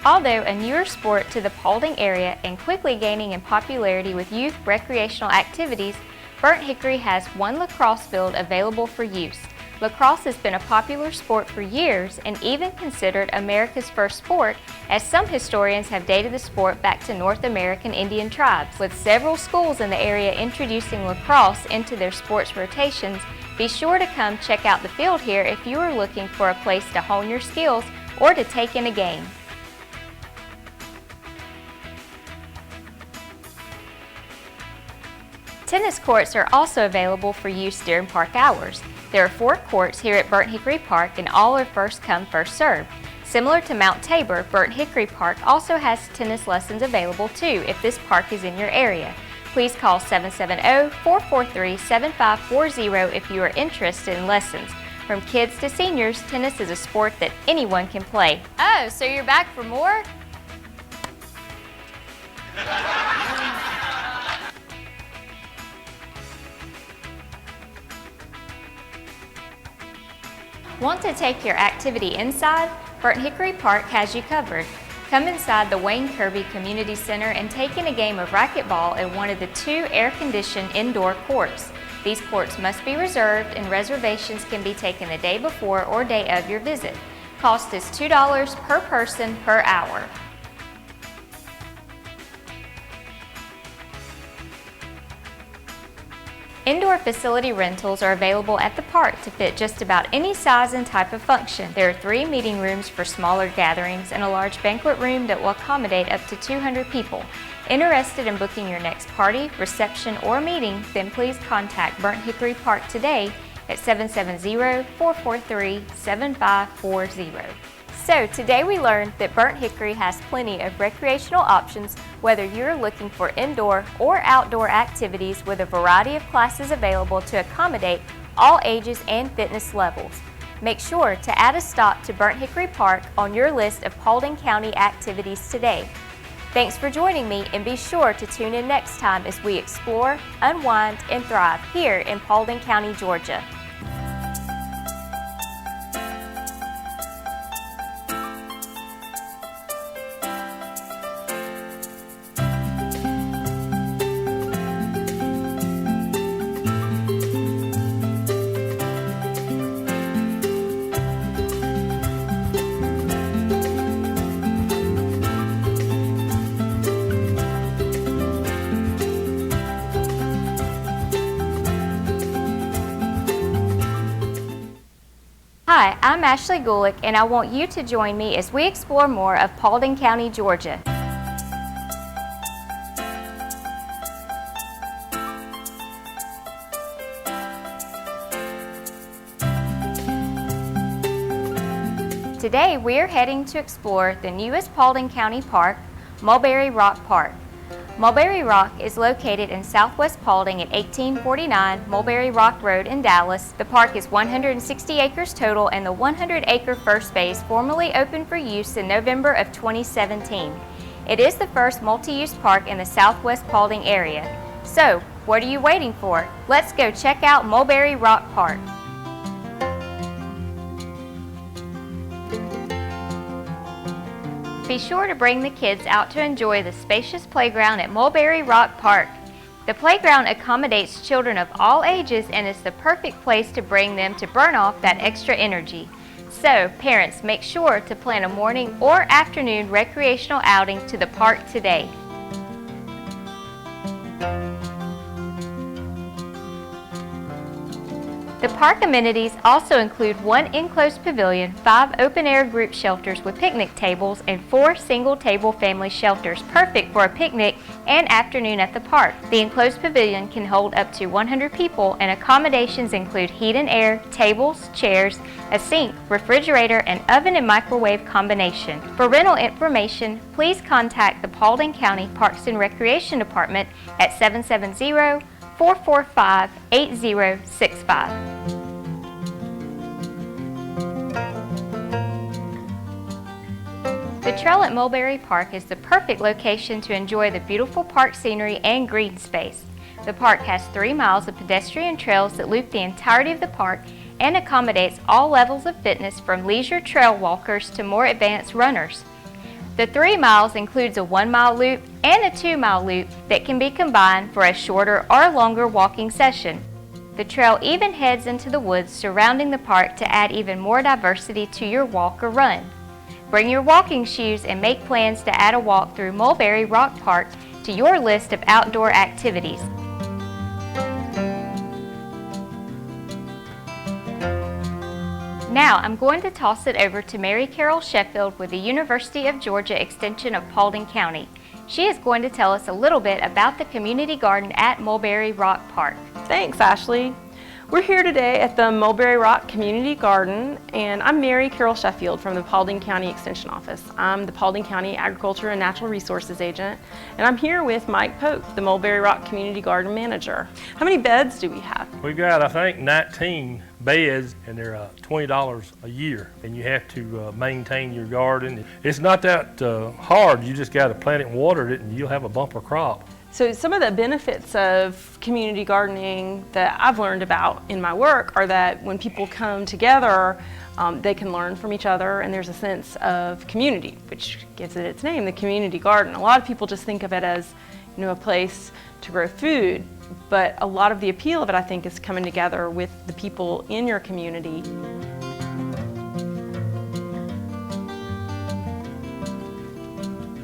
Although a newer sport to the Paulding area and quickly gaining in popularity with youth recreational activities, Burnt Hickory has one lacrosse field available for use. Lacrosse has been a popular sport for years and even considered America's first sport, as some historians have dated the sport back to North American Indian tribes. With several schools in the area introducing lacrosse into their sports rotations, be sure to come check out the field here if you are looking for a place to hone your skills or to take in a game. Tennis courts are also available for use during park hours. There are 4 courts here at Burnt Hickory Park and all are first come, first served. Similar to Mount Tabor, Burnt Hickory Park also has tennis lessons available too if this park is in your area. Please call 770-443-7540 if you are interested in lessons. From kids to seniors, tennis is a sport that anyone can play. Oh, so you're back for more? Want to take your activity inside? Burnt Hickory Park has you covered. Come inside the Wayne Kirby Community Center and take in a game of racquetball at one of the 2 air-conditioned indoor courts. These courts must be reserved and reservations can be taken the day before or day of your visit. Cost is $2 per person per hour. Indoor facility rentals are available at the park to fit just about any size and type of function. There are 3 meeting rooms for smaller gatherings and a large banquet room that will accommodate up to 200 people. Interested in booking your next party, reception, or meeting? Then please contact Burnt Hickory Park today at 770-443-7540. So today we learned that Burnt Hickory has plenty of recreational options whether you're looking for indoor or outdoor activities, with a variety of classes available to accommodate all ages and fitness levels. Make sure to add a stop to Burnt Hickory Park on your list of Paulding County activities today. Thanks for joining me, and be sure to tune in next time as we explore, unwind, and thrive here in Paulding County, Georgia. Hi, I'm Ashley Gulick, and I want you to join me as we explore more of Paulding County, Georgia. Today we are heading to explore the newest Paulding County park, Mulberry Rock Park. Mulberry Rock is located in southwest Paulding at 1849 Mulberry Rock Road in Dallas. The park is 160 acres total, and the 100-acre first base formally opened for use in November of 2017. It is the first multi-use park in the southwest Paulding area. So, what are you waiting for? Let's go check out Mulberry Rock Park. Be sure to bring the kids out to enjoy the spacious playground at Mulberry Rock Park. The playground accommodates children of all ages and is the perfect place to bring them to burn off that extra energy. So, parents, make sure to plan a morning or afternoon recreational outing to the park today. The park amenities also include 1 enclosed pavilion, 5 open-air group shelters with picnic tables, and 4 single-table family shelters, perfect for a picnic and afternoon at the park. The enclosed pavilion can hold up to 100 people, and accommodations include heat and air, tables, chairs, a sink, refrigerator, and oven and microwave combination. For rental information, please contact the Paulding County Parks and Recreation Department at 770-445-8065. The trail at Mulberry Park is the perfect location to enjoy the beautiful park scenery and green space. The park has 3 miles of pedestrian trails that loop the entirety of the park and accommodates all levels of fitness from leisure trail walkers to more advanced runners. The 3 miles includes a 1-mile loop and a 2-mile loop that can be combined for a shorter or longer walking session. The trail even heads into the woods surrounding the park to add even more diversity to your walk or run. Bring your walking shoes and make plans to add a walk through Mulberry Rock Park to your list of outdoor activities. Now I'm going to toss it over to Mary Carol Sheffield with the University of Georgia Extension of Paulding County. She is going to tell us a little bit about the community garden at Mulberry Rock Park. Thanks, Ashley. We're here today at the Mulberry Rock Community Garden, and I'm Mary Carol Sheffield from the Paulding County Extension Office. I'm the Paulding County Agriculture and Natural Resources Agent, and I'm here with Mike Pope, the Mulberry Rock Community Garden Manager. How many beds do we have? We've got, I think, 19 beds, and they're $20 a year, and you have to maintain your garden. It's not that hard. You just got to plant it and water it, and you'll have a bumper crop. So some of the benefits of community gardening that I've learned about in my work are that when people come together, they can learn from each other, and there's a sense of community, which gives it its name, the community garden. A lot of people just think of it as, you know, a place to grow food, but a lot of the appeal of it, I think, is coming together with the people in your community.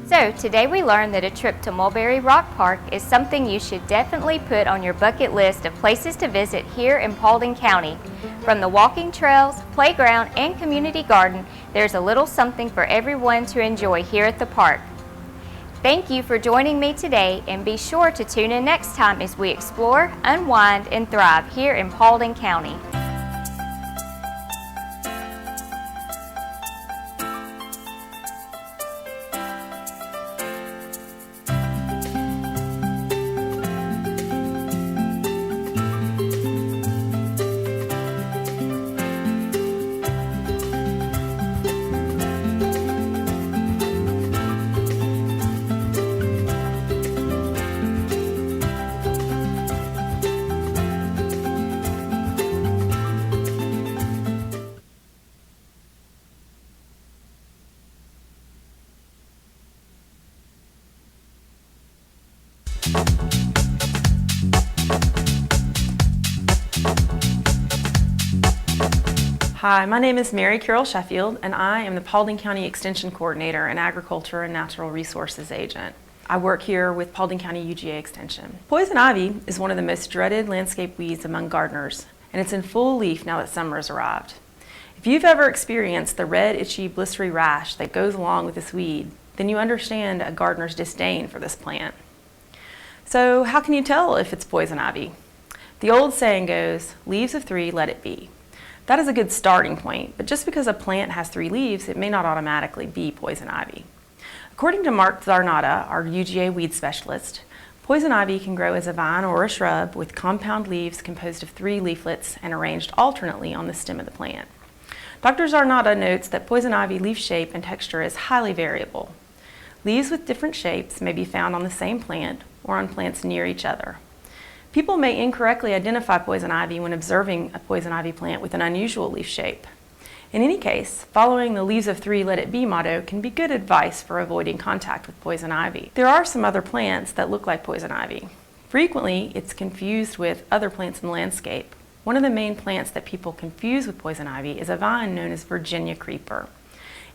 So today we learned that a trip to Mulberry Rock Park is something you should definitely put on your bucket list of places to visit here in Paulding County. From the walking trails, playground, and community garden, there's a little something for everyone to enjoy here at the park. Thank you for joining me today, and be sure to tune in next time as we explore, unwind, and thrive here in Paulding County. Hi, my name is Mary Carol Sheffield, and I am the Paulding County Extension Coordinator and Agriculture and Natural Resources Agent. I work here with Paulding County UGA Extension. Poison ivy is one of the most dreaded landscape weeds among gardeners, and it's in full leaf now that summer has arrived. If you've ever experienced the red, itchy, blistery rash that goes along with this weed, then you understand a gardener's disdain for this plant. So how can you tell if it's poison ivy? The old saying goes, leaves of 3, let it be. That is a good starting point, but just because a plant has 3 leaves, it may not automatically be poison ivy. According to Mark Zarnata, our UGA weed specialist, Poison ivy can grow as a vine or a shrub with compound leaves composed of 3 leaflets and arranged alternately on the stem of the plant. Dr. Zarnata notes that poison ivy leaf shape and texture is highly variable. Leaves with different shapes may be found on the same plant or on plants near each other. People may incorrectly identify poison ivy when observing a poison ivy plant with an unusual leaf shape. In any case, following the leaves of 3 let it be motto can be good advice for avoiding contact with poison ivy. There are some other plants that look like poison ivy. Frequently, it's confused with other plants in the landscape. One of the main plants that people confuse with poison ivy is a vine known as Virginia creeper.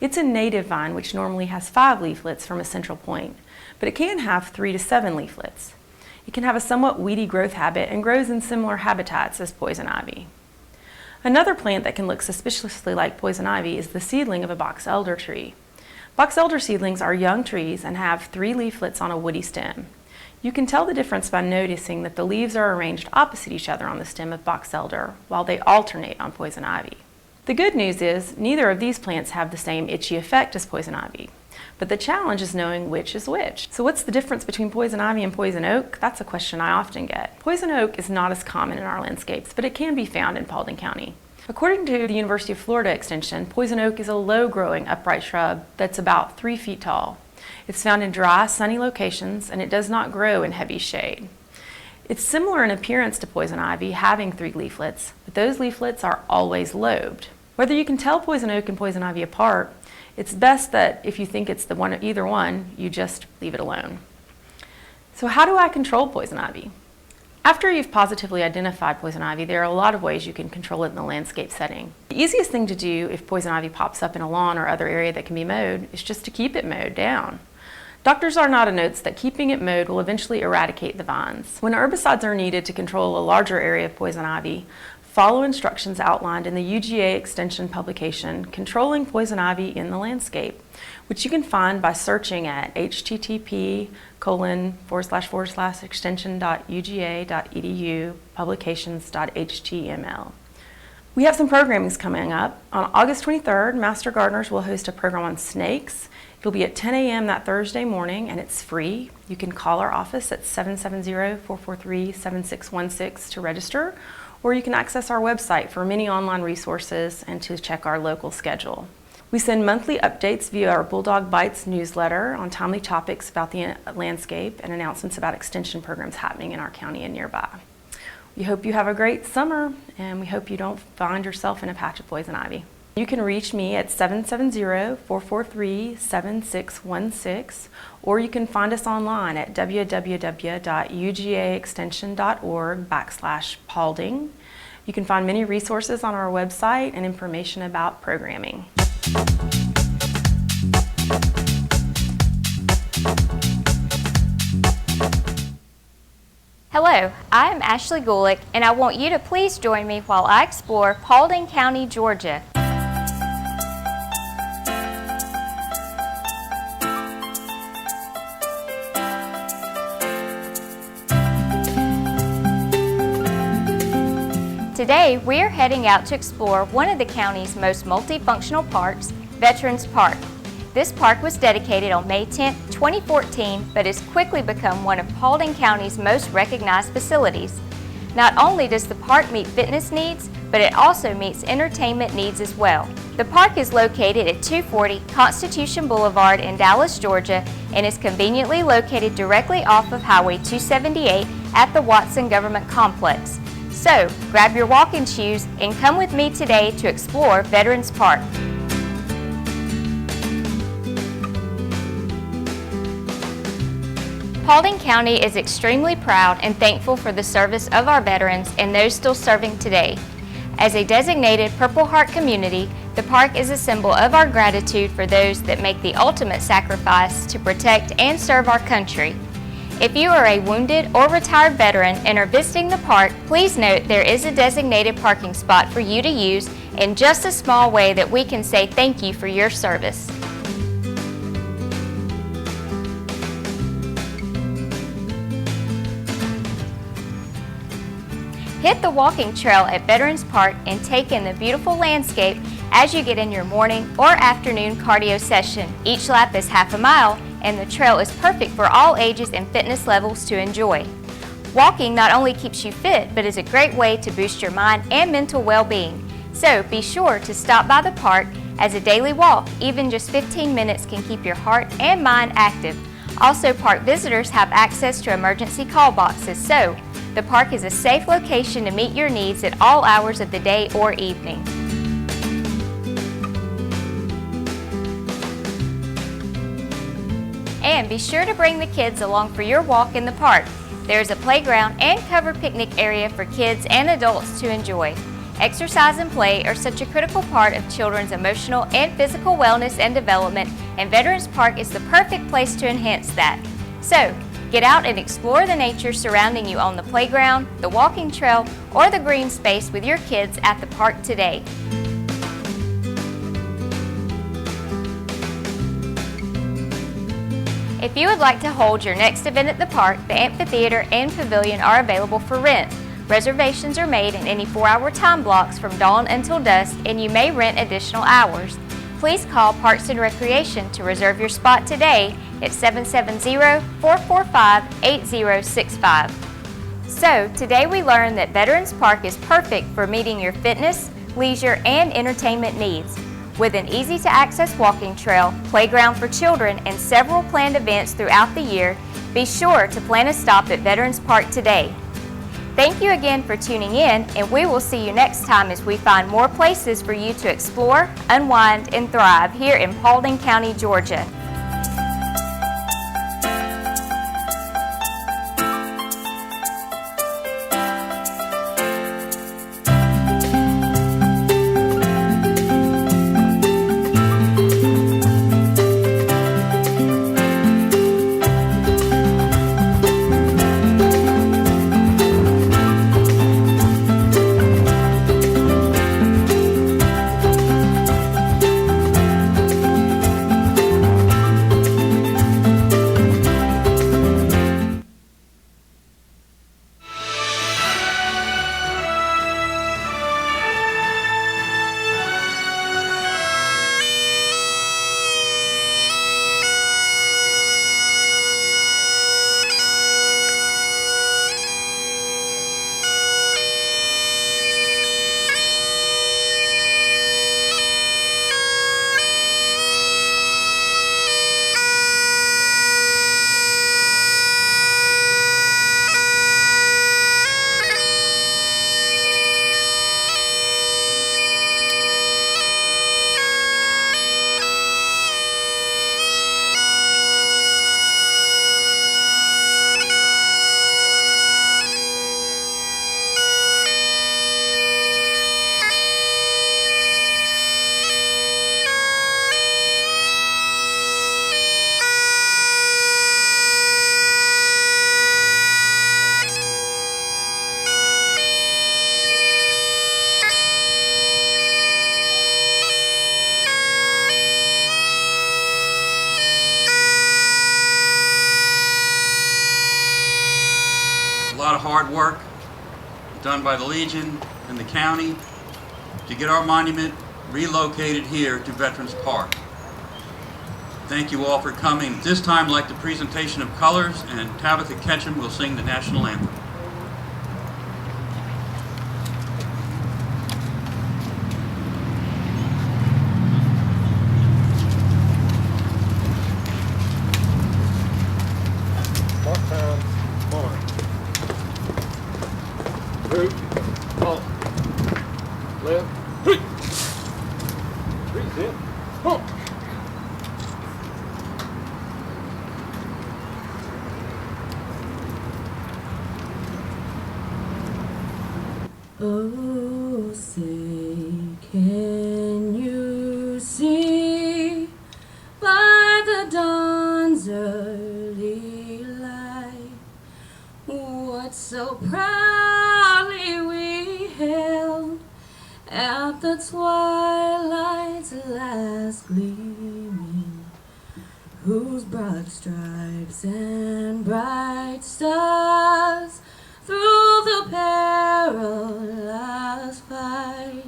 It's a native vine which normally has 5 leaflets from a central point, but it can have 3 to 7 leaflets. It can have a somewhat weedy growth habit and grows in similar habitats as poison ivy. Another plant that can look suspiciously like poison ivy is the seedling of a box elder tree. Box elder seedlings are young trees and have 3 leaflets on a woody stem. You can tell the difference by noticing that the leaves are arranged opposite each other on the stem of box elder, while they alternate on poison ivy. The good news is neither of these plants have the same itchy effect as poison ivy, but the challenge is knowing which is which. So what's the difference between poison ivy and poison oak? That's a question I often get. Poison oak is not as common in our landscapes, but it can be found in Paulding County. According to the University of Florida Extension, poison oak is a low-growing upright shrub that's about 3 feet tall. It's found in dry, sunny locations, and it does not grow in heavy shade. It's similar in appearance to poison ivy, having 3 leaflets, but those leaflets are always lobed. Whether you can tell poison oak and poison ivy apart, it's best that if you think it's either one, you just leave it alone. So how do I control poison ivy? After you've positively identified poison ivy, there are a lot of ways you can control it in the landscape setting. The easiest thing to do if poison ivy pops up in a lawn or other area that can be mowed is just to keep it mowed down. Dr. Zarnata notes that keeping it mowed will eventually eradicate the vines. When herbicides are needed to control a larger area of poison ivy, follow instructions outlined in the UGA Extension publication, Controlling Poison Ivy in the Landscape, which you can find by searching at http://extension.uga.edu publications.html. We have some programming coming up. On August 23rd, Master Gardeners will host a program on snakes. It'll be at 10 a.m. that Thursday morning, and it's free. You can call our office at 770-443-7616 to register, or you can access our website for many online resources and to check our local schedule. We send monthly updates via our Bulldog Bites newsletter on timely topics about the landscape and announcements about extension programs happening in our county and nearby. We hope you have a great summer, and we hope you don't find yourself in a patch of poison ivy. You can reach me at 770-443-7616, or you can find us online at www.ugaextension.org/Paulding. You can find many resources on our website and information about programming. Hello, I'm Ashley Gulick, and I want you to please join me while I explore Paulding County, Georgia. Today, we are heading out to explore one of the county's most multifunctional parks, Veterans Park. This park was dedicated on May 10, 2014, but has quickly become one of Paulding County's most recognized facilities. Not only does the park meet fitness needs, but it also meets entertainment needs as well. The park is located at 240 Constitution Boulevard in Dallas, Georgia, and is conveniently located directly off of Highway 278 at the Watson Government Complex. So, grab your walking shoes and come with me today to explore Veterans Park. Paulding County is extremely proud and thankful for the service of our veterans and those still serving today. As a designated Purple Heart community, the park is a symbol of our gratitude for those that make the ultimate sacrifice to protect and serve our country. If you are a wounded or retired veteran and are visiting the park, please note there is a designated parking spot for you to use in just a small way that we can say thank you for your service. Hit the walking trail at Veterans Park and take in the beautiful landscape as you get in your morning or afternoon cardio session. Each lap is half a mile and the trail is perfect for all ages and fitness levels to enjoy. Walking not only keeps you fit, but is a great way to boost your mind and mental well-being. So be sure to stop by the park, as a daily walk, even just 15 minutes, can keep your heart and mind active. Also, park visitors have access to emergency call boxes, so the park is a safe location to meet your needs at all hours of the day or evening. And be sure to bring the kids along for your walk in the park. There is a playground and covered picnic area for kids and adults to enjoy. Exercise and play are such a critical part of children's emotional and physical wellness and development, and Veterans Park is the perfect place to enhance that. So, get out and explore the nature surrounding you on the playground, the walking trail, or the green space with your kids at the park today. If you would like to hold your next event at the park, the amphitheater and pavilion are available for rent. Reservations are made in any 4-hour time blocks from dawn until dusk, and you may rent additional hours. Please call Parks and Recreation to reserve your spot today at 770-445-8065. So, today we learned that Veterans Park is perfect for meeting your fitness, leisure, and entertainment needs. With an easy-to-access walking trail, playground for children, and several planned events throughout the year, be sure to plan a stop at Veterans Park today. Thank you again for tuning in, and we will see you next time as we find more places for you to explore, unwind, and thrive here in Paulding County, Georgia. A lot of hard work done by the Legion and the county to get our monument relocated here to Veterans Park. Thank you all for coming. This time, like the presentation of colors, and Tabitha Ketchum will sing the national anthem. Oh, say, can you see by the dawn's early light what so proudly we held at the twilight's last gleaming, whose broad stripes and bright stars through the perilous fight,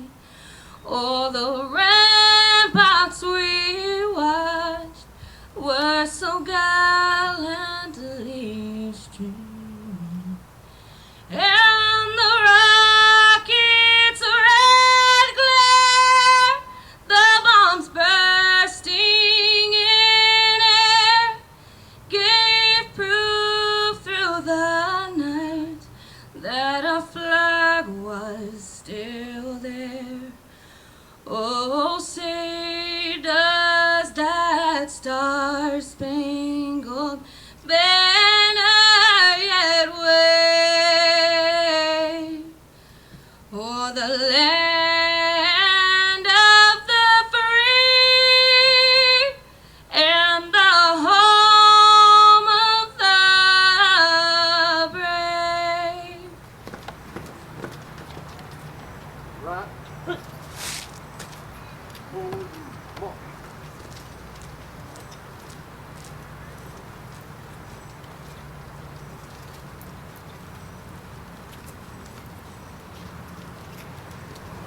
o'er the ramparts we watched, were so guided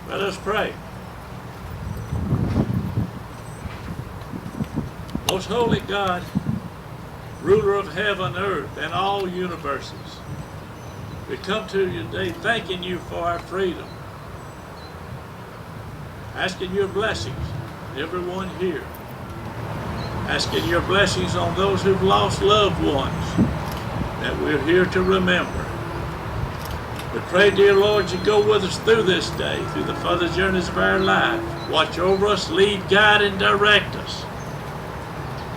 Let us pray. Most holy God, ruler of heaven, earth, and all universes, we come to you today thanking you for our freedom, asking your blessings on everyone here, asking your blessings on those who've lost loved ones that we're here to remember. We pray, dear Lord, you go with us through this day, through the further journeys of our life. Watch over us, lead, guide, and direct us.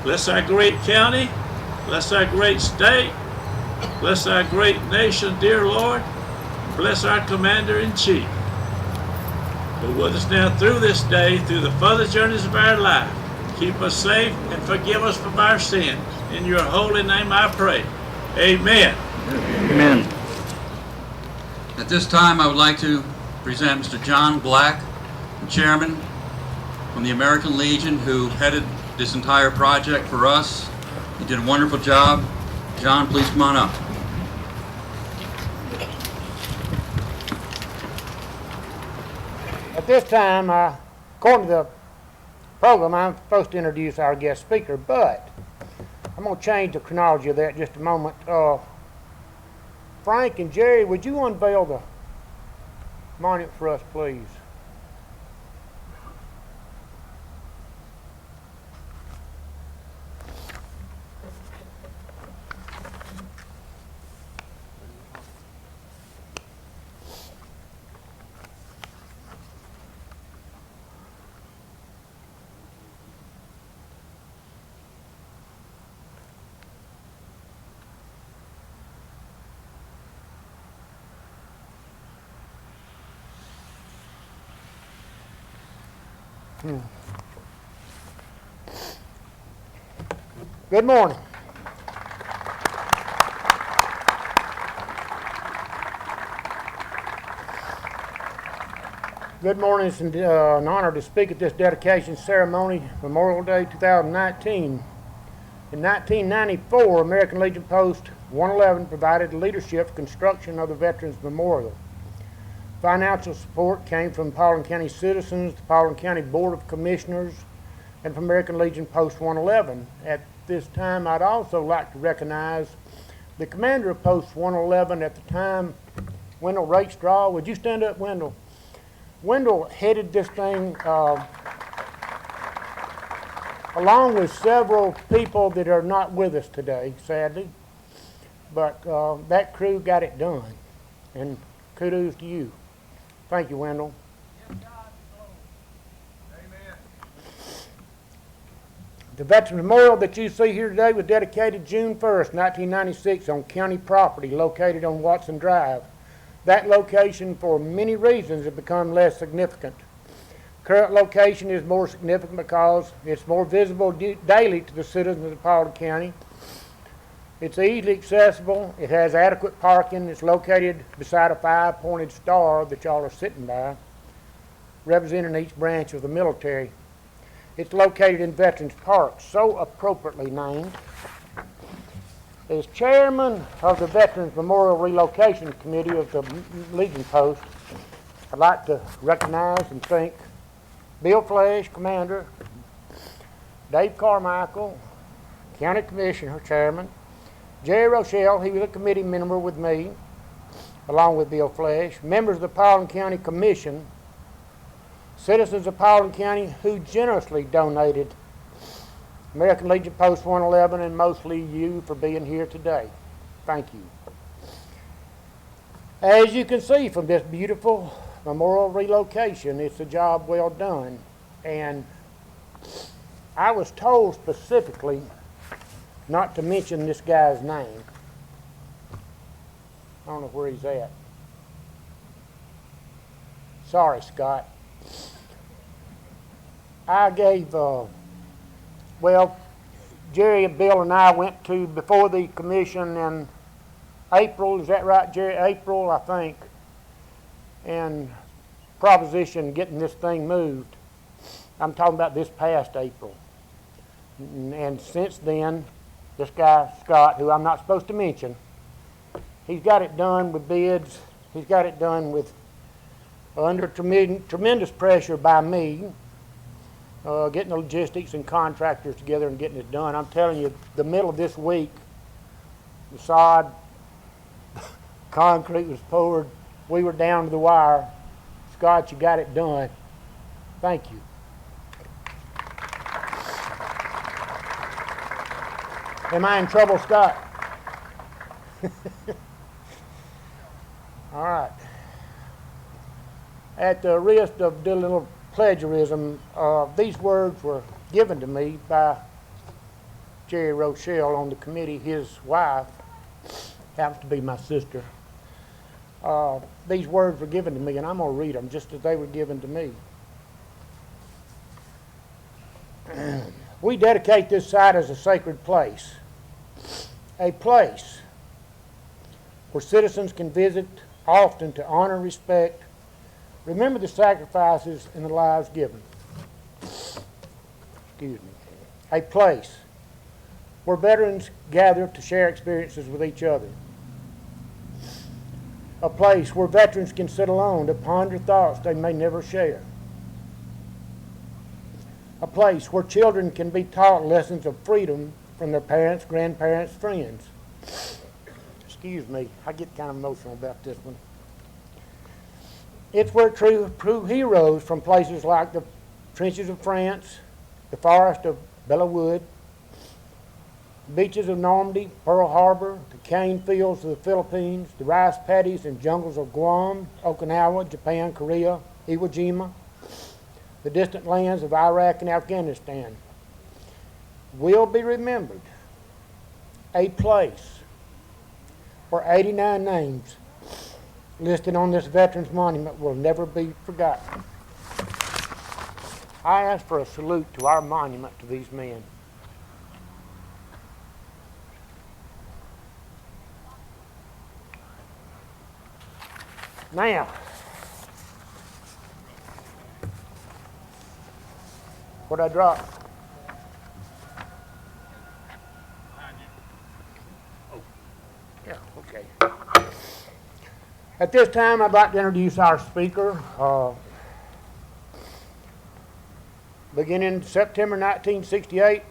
Bless our great county, bless our great state, bless our great nation, dear Lord. Bless our Commander-in-Chief. Go with us now through this day, through the further journeys of our life. Keep us safe and forgive us from our sins. In your holy name I pray. Amen. Amen. At this time, I would like to present Mr. John Black, Chairman from the American Legion, who headed this entire project for us. He did a wonderful job. John, please come on up. At this time, according to the program, I'm supposed to introduce our guest speaker, but I'm going to change the chronology of that just a moment. Frank and Jerry, would you unveil the monument for us, please? Good morning. Good morning. It's an honor to speak at this dedication ceremony, Memorial Day 2019. In 1994, American Legion Post 111 provided leadership for construction of the Veterans Memorial. Financial support came from Paulding County citizens, the Paulding County Board of Commissioners, and from American Legion Post 111. At this time, I'd also like to recognize the commander of Post 111 at the time, Wendell Rakestraw. Would you stand up, Wendell? Wendell headed this thing along with several people that are not with us today, sadly. But that crew got it done, and kudos to you. Thank you, Wendell. The Veterans Memorial that you see here today was dedicated June 1st, 1996 on county property located on Watson Drive. That location, for many reasons, has become less significant. Current location is more significant because it's more visible daily to the citizens of Paulding County. It's easily accessible. It has adequate parking. It's located beside a 5-pointed star that y'all are sitting by, representing each branch of the military. It's located in Veterans Park, so appropriately named. As chairman of the Veterans Memorial Relocation Committee of the Legion Post, I'd like to recognize and thank Bill Flesh, Commander, Dave Carmichael, County Commissioner, Chairman, Jerry Rochelle, he was a committee member with me, along with Bill Flesh, members of the Paulding County Commission, citizens of Paulding County who generously donated, American Legion Post 111, and mostly you for being here today. Thank you. As you can see from this beautiful memorial relocation, it's a job well done. And I was told specifically not to mention this guy's name. I don't know where he's at. Sorry, Scott. I gave, well, Jerry and Bill and I went to, before the commission in April, is that right, Jerry? April, I think, and proposition getting this thing moved. I'm talking about this past April. And since then, this guy, Scott, who I'm not supposed to mention, he's got it done with bids. He's got it done with under tremendous pressure by me, getting the logistics and contractors together and getting it done. I'm telling you, the middle of this week, the sod, concrete was poured. We were down to the wire. Scott, you got it done. Thank you. Am I in trouble, Scott? All right. At the risk of doing a little plagiarism, these words were given to me by Jerry Rochelle on the committee. His wife happens to be my sister. These words were given to me, and I'm going to read them just as they were given to me. We dedicate this site as a sacred place, a place where citizens can visit often to honor and respect, remember the sacrifices and the lives given. Excuse me. A place where veterans gather to share experiences with each other. A place where veterans can sit alone to ponder thoughts they may never share. A place where children can be taught lessons of freedom from their parents, grandparents, friends. Excuse me, I get kind of emotional about this one. It's where true heroes from places like the trenches of France, the forest of Bellewood, beaches of Normandy, Pearl Harbor, the cane fields of the Philippines, the rice paddies and jungles of Guam, Okinawa, Japan, Korea, Iwo Jima, the distant lands of Iraq and Afghanistan will be remembered. A place where 89 names listed on this Veterans Monument will never be forgotten. I ask for a salute to our monument to these men. Now, what'd I drop? Oh, yeah, okay. At this time, I'd like to introduce our speaker. Beginning September 1968,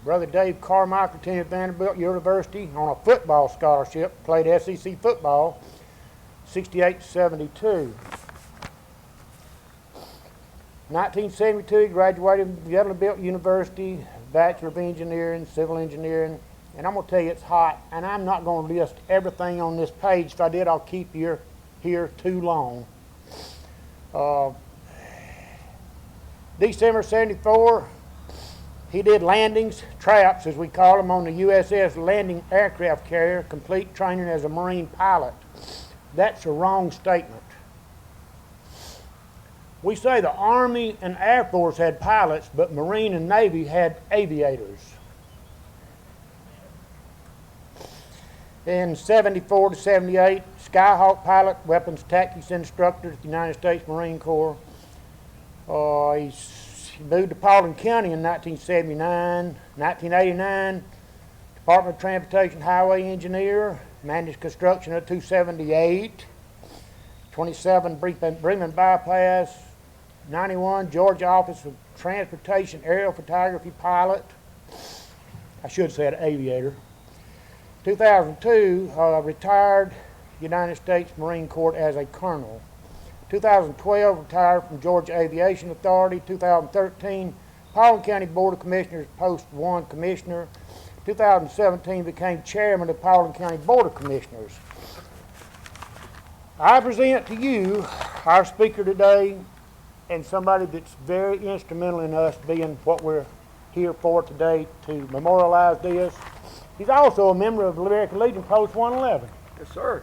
Brother Dave Carmichael attended Vanderbilt University on a football scholarship, played SEC football, 68 to 72. 1972, he graduated from Vanderbilt University, Bachelor of Engineering, Civil Engineering, and I'm going to tell you it's hot, and I'm not going to list everything on this page. If I did, I'll keep you here too long. December 74, he did landings, traps as we call them, on the USS Landing Aircraft Carrier, complete training as a Marine pilot. That's a wrong statement. We say the Army and Air Force had pilots, but Marine and Navy had aviators. In 74 to 78, Skyhawk pilot, weapons tactics instructor at the United States Marine Corps. He moved to Paulding County in 1979. 1989, Department of Transportation Highway Engineer, managed construction of 278. 27, Bremen Bypass. 91, Georgia Office of Transportation Aerial Photography pilot. I should say an aviator. 2002, retired United States Marine Corps as a colonel. 2012, retired from Georgia Aviation Authority. 2013, Paulding County Board of Commissioners, Post 1 Commissioner. 2017, became chairman of Paulding County Board of Commissioners. I present to you our speaker today, and somebody that's very instrumental in us being what we're here for today, to memorialize this. He's also a member of the American Legion Post 111. Yes, sir.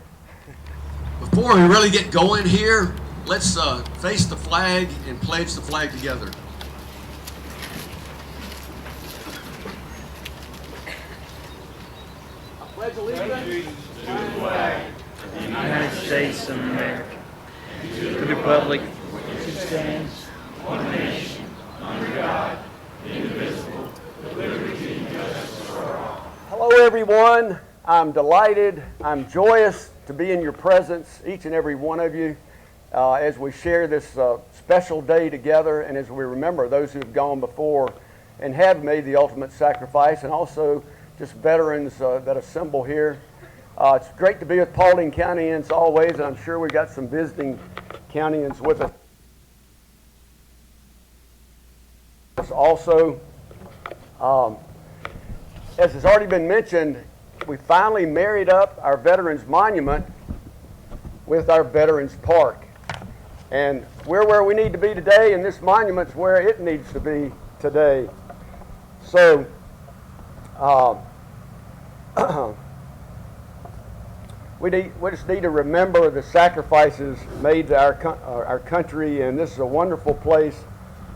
Before we really get going here, let's face the flag and pledge the flag together. I pledge allegiance to the flag of the United States of America, to the republic which stands, one nation, under God, indivisible, with liberty and justice for all. Hello, everyone. I'm delighted, I'm joyous to be in your presence, each and every one of you, as we share this special day together and as we remember those who have gone before and have made the ultimate sacrifice, and also just veterans that assemble here. It's great to be with Paulding Countyans always, and I'm sure we got some visiting Countyans with us. Also, as has already been mentioned, we finally married up our Veterans Monument with our Veterans Park. And we're where we need to be today, and this monument's where it needs to be today. So, we just need to remember the sacrifices made to our country, and this is a wonderful place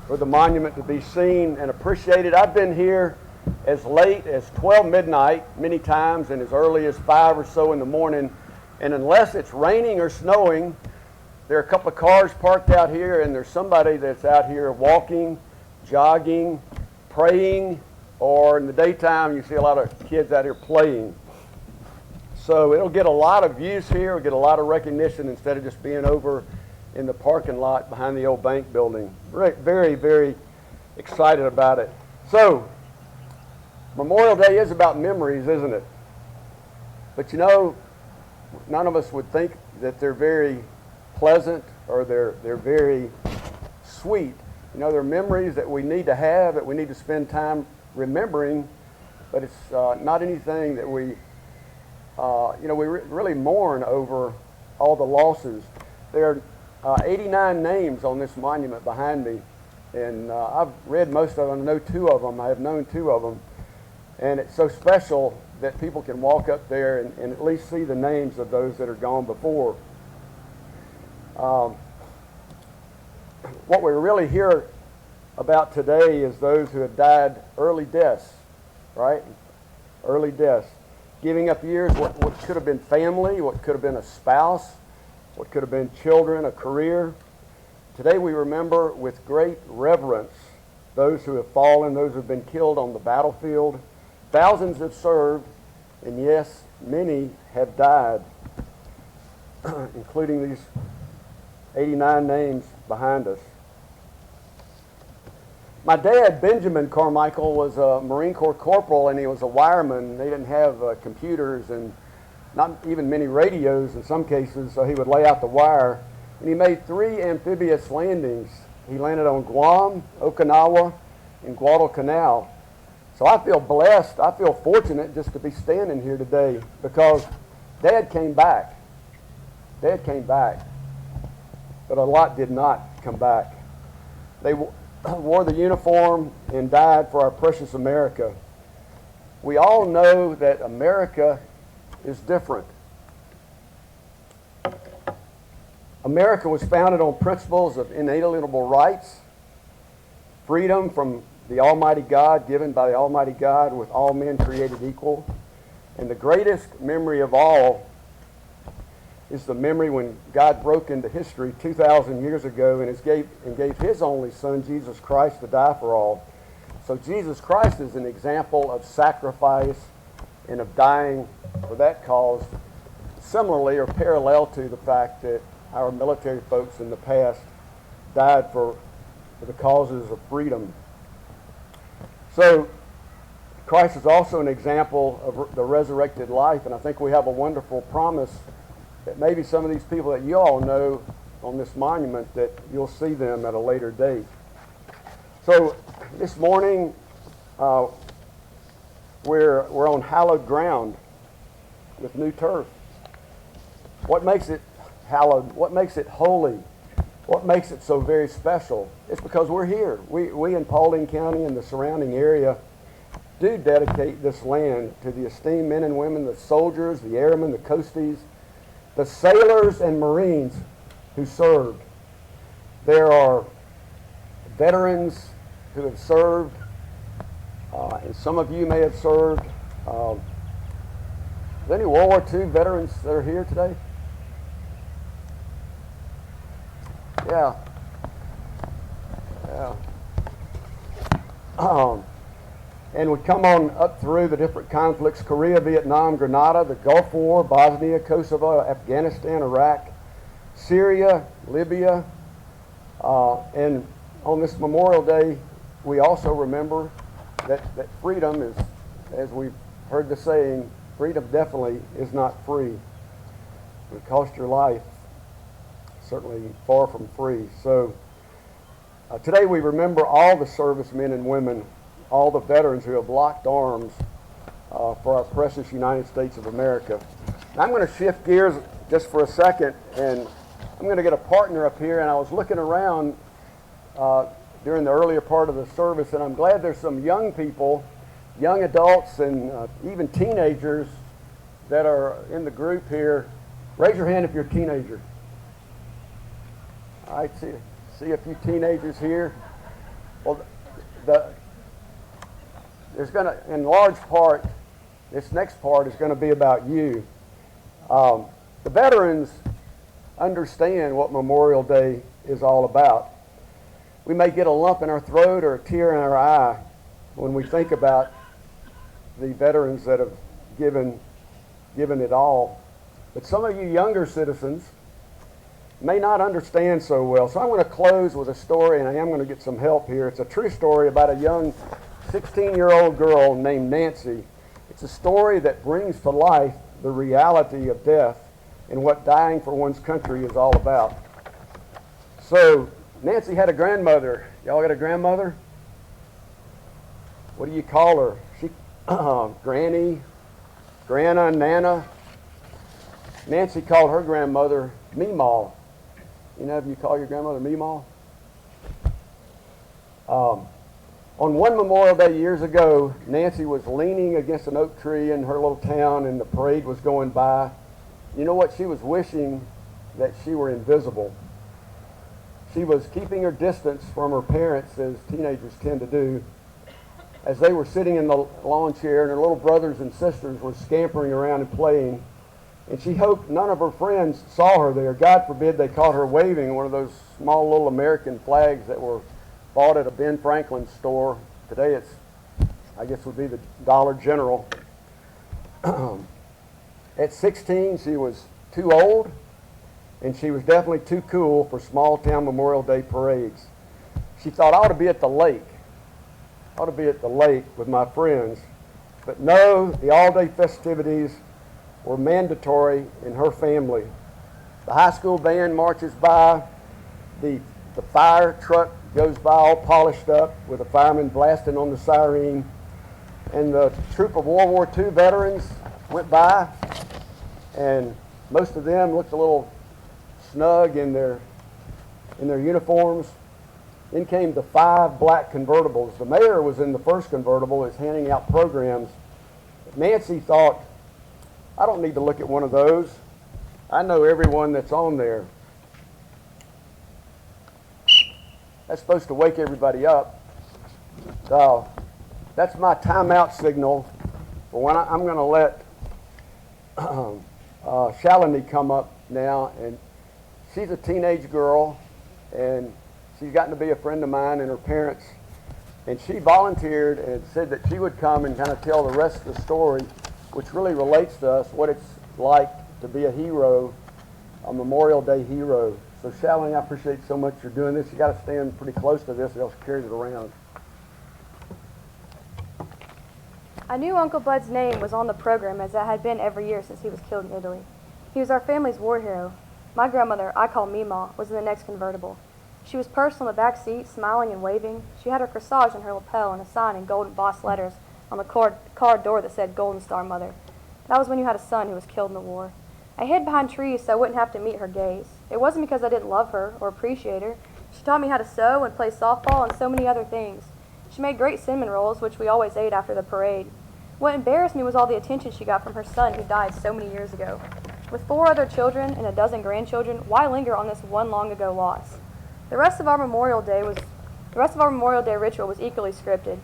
for the monument to be seen and appreciated. I've been here as late as 12 midnight many times and as early as 5 or so in the morning, and unless it's raining or snowing, there are a couple of cars parked out here, and there's somebody that's out here walking, jogging, praying, or in the daytime you see a lot of kids out here playing. So it'll get a lot of views here, it'll get a lot of recognition instead of just being over in the parking lot behind the old bank building. Very, very excited about it. So, Memorial Day is about memories, isn't it? But you know, none of us would think that they're very pleasant or they're very sweet. You know, they're memories that we need to have, that we need to spend time remembering, but it's not anything that we, we really mourn over all the losses. There are 89 names on this monument behind me, and I've read most of them. I know 2 of them. I have known 2 of them. And it's so special that people can walk up there and at least see the names of those that are gone before. What we really hear about today is those who have died early deaths, right? Early deaths. Giving up years, what could have been family, what could have been a spouse, what could have been children, a career. Today we remember with great reverence those who have fallen, those who have been killed on the battlefield. Thousands have served, and yes, many have died, including these 89 names behind us. My dad, Benjamin Carmichael, was a Marine Corps corporal, and he was a wireman. They didn't have computers and not even many radios in some cases, so he would lay out the wire. And he made 3 amphibious landings. He landed on Guam, Okinawa, and Guadalcanal. So I feel blessed, I feel fortunate just to be standing here today because Dad came back. Dad came back. But a lot did not come back. They wore the uniform and died for our precious America. We all know that America is different. America was founded on principles of inalienable rights, freedom from the Almighty God, given by the Almighty God, with all men created equal. And the greatest memory of all is the memory when God broke into history 2,000 years ago and gave His only Son, Jesus Christ, to die for all. So Jesus Christ is an example of sacrifice and of dying for that cause, similarly or parallel to the fact that our military folks in the past died for the causes of freedom. So Christ is also an example of the resurrected life, and I think we have a wonderful promise that maybe some of these people that you all know on this monument, that you'll see them at a later date. So this morning, we're on hallowed ground with new turf. What makes it hallowed? What makes it holy? What makes it so very special? It's because we're here. We in Paulding County and the surrounding area do dedicate this land to the esteemed men and women, the soldiers, the airmen, the coasties, the sailors and Marines who served. There are veterans who have served, and some of you may have served. Are there any World War II veterans that are here today? Yeah. and would come on up through the different conflicts: Korea, Vietnam, Grenada, the Gulf War, Bosnia, Kosovo, Afghanistan, Iraq, Syria, Libya. And on this Memorial Day, we also remember that freedom is, as we've heard the saying, freedom definitely is not free. It would cost your life, certainly far from free. So today we remember all the servicemen and women, all the veterans who have locked arms for our precious United States of America. Now, I'm going to shift gears just for a second, and I'm going to get a partner up here. And I was looking around during the earlier part of the service, and I'm glad there's some young people, young adults, and even teenagers that are in the group here. Raise your hand if you're a teenager. All right, see a few teenagers here. Well, there's going to, in large part, this next part is going to be about you. The veterans understand what Memorial Day is all about. We may get a lump in our throat or a tear in our eye when we think about the veterans that have given it all. But some of you younger citizens may not understand so well. So I'm going to close with a story, and I am going to get some help here. It's a true story about a young 16-year-old girl named Nancy. It's a story that brings to life the reality of death and what dying for one's country is all about. So Nancy had a grandmother. Y'all got a grandmother? What do you call her? She, Granny, Grandma, Nana. Nancy called her grandmother Meemaw. You know, if you call your grandmother Meemaw? On one Memorial Day years ago, Nancy was leaning against an oak tree in her little town, and the parade was going by. You know what? She was wishing that she were invisible. She was keeping her distance from her parents, as teenagers tend to do, as they were sitting in the lawn chair, and her little brothers and sisters were scampering around and playing. And she hoped none of her friends saw her there. God forbid they caught her waving one of those small little American flags that were bought at a Ben Franklin store. Today it's, I guess, would be the Dollar General. At 16, she was too old, and she was definitely too cool for small-town Memorial Day parades. She thought, I ought to be at the lake. I ought to be at the lake with my friends. But no, the all-day festivities were mandatory in her family. The high school band marches by, the fire truck goes by all polished up with a fireman blasting on the siren, and the troop of World War II veterans went by, and most of them looked a little snug in their uniforms. Then came the 5 black convertibles. The mayor was in the first convertible, is handing out programs. Nancy thought, I don't need to look at one of those. I know everyone that's on there. That's supposed to wake everybody up. So that's my timeout signal for when I'm going to let Shalini come up now. And she's a teenage girl, and she's gotten to be a friend of mine and her parents. And she volunteered and said that she would come and kind of tell the rest of the story, which really relates to us, what it's like to be a hero, a Memorial Day hero. So Shalini, I appreciate so much you're doing this. You got to stand pretty close to this, or else carry it around. I knew Uncle Bud's name was on the program, as it had been every year since he was killed in Italy. He was our family's war hero. My grandmother, I call Meemaw, was in the next convertible. She was perched on the back seat, smiling and waving. She had her corsage in her lapel and a sign in gold embossed letters on the car door that said Golden Star Mother. That was when you had a son who was killed in the war. I hid behind trees so I wouldn't have to meet her gaze. It wasn't because I didn't love her or appreciate her. She taught me how to sew and play softball and so many other things. She made great cinnamon rolls, which we always ate after the parade. What embarrassed me was all the attention she got from her son who died so many years ago. With 4 other children and a dozen grandchildren, why linger on this one long ago loss? The rest of our Memorial Day ritual was equally scripted.